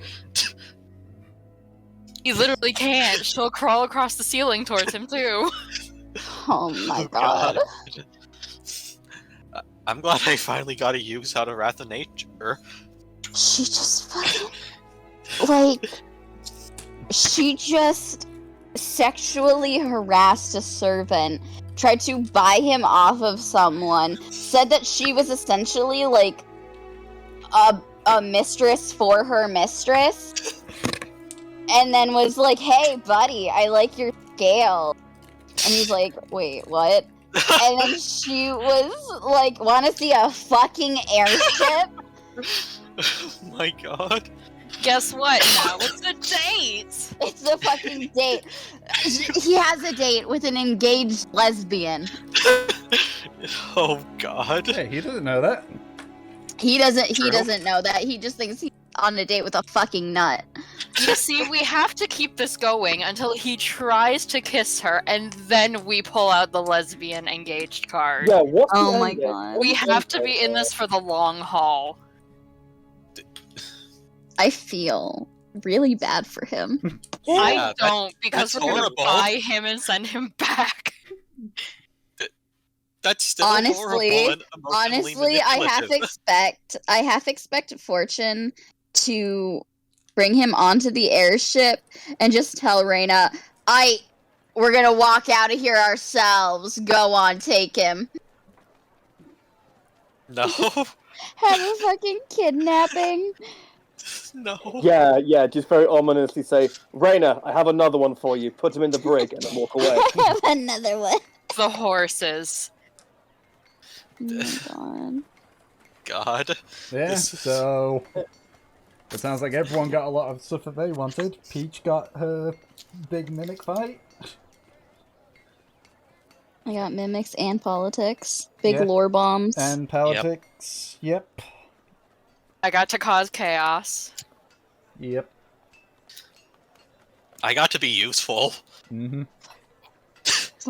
He literally can't. She'll crawl across the ceiling towards him too. Oh my god. I'm glad I finally got to use out of Wrath of Nature. She just fucking... Like... She just sexually harassed a servant, tried to buy him off of someone, said that she was essentially like a mistress for her mistress, and then was like, "Hey buddy, I like your scale." And he's like, "Wait, what?" And then she was like, "Wanna see a fucking airship?" Oh my god. Guess what? Now it's a date! It's a fucking date. He has a date with an engaged lesbian. Oh god. Hey, he doesn't know that. He doesn't True. know that. He just thinks he's on a date with a fucking nut. You see, we have to keep this going until he tries to kiss her, and then we pull out the lesbian engaged card. Yeah, what's the Oh end my game? god. We have to be in this for the long haul. I feel really bad for him. I don't, because that's we're gonna horrible. buy him and send him back. That's still Honestly- horrible and emotionally Honestly, I half expect Fortune to bring him onto the airship and just tell Reyna, we're gonna walk out of here ourselves. Go on, take him. No. Have a fucking kidnapping. No. Yeah, just very ominously say, Reyna, I have another one for you. Put him in the brig and then walk away. Have another one. The horses. Oh my god. God. Yeah, This is- so... It sounds like everyone got a lot of stuff that they wanted. Peach got her big mimic fight. I got mimics and politics. Big Yeah. lore bombs. And politics. Yep. I got to cause chaos. Yep. I got to be useful. Mm-hmm.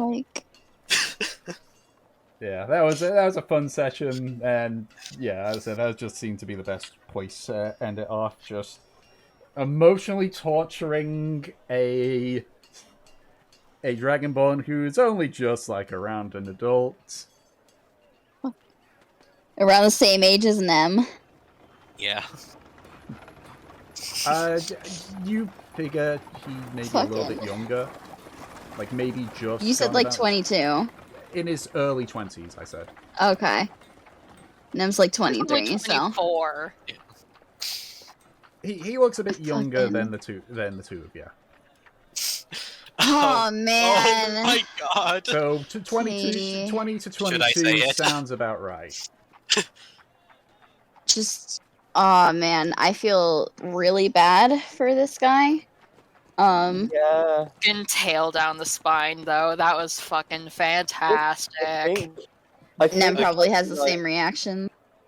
Like, Yeah, that was a fun session, and yeah, as I said, that just seemed to be the best place to end it off. Just emotionally torturing a Dragonborn who's only just like around an adult. around the same age as them. Yeah. You figure he may be a little bit Fucking- younger, like maybe just. You said gone like about- 22. In his early 20s, I said. Okay. Nem's like He's only 23, so. 24. He looks a bit younger Fucking- than the two of you. Oh, Oh man. my god. So to 20 Sweetie. to Should I say 22 it? sounds about right. Just, oh man, I feel really bad for this guy. Yeah. Fucking tail down the spine, though. That was fucking fantastic. I Nem think probably has the like, same reaction.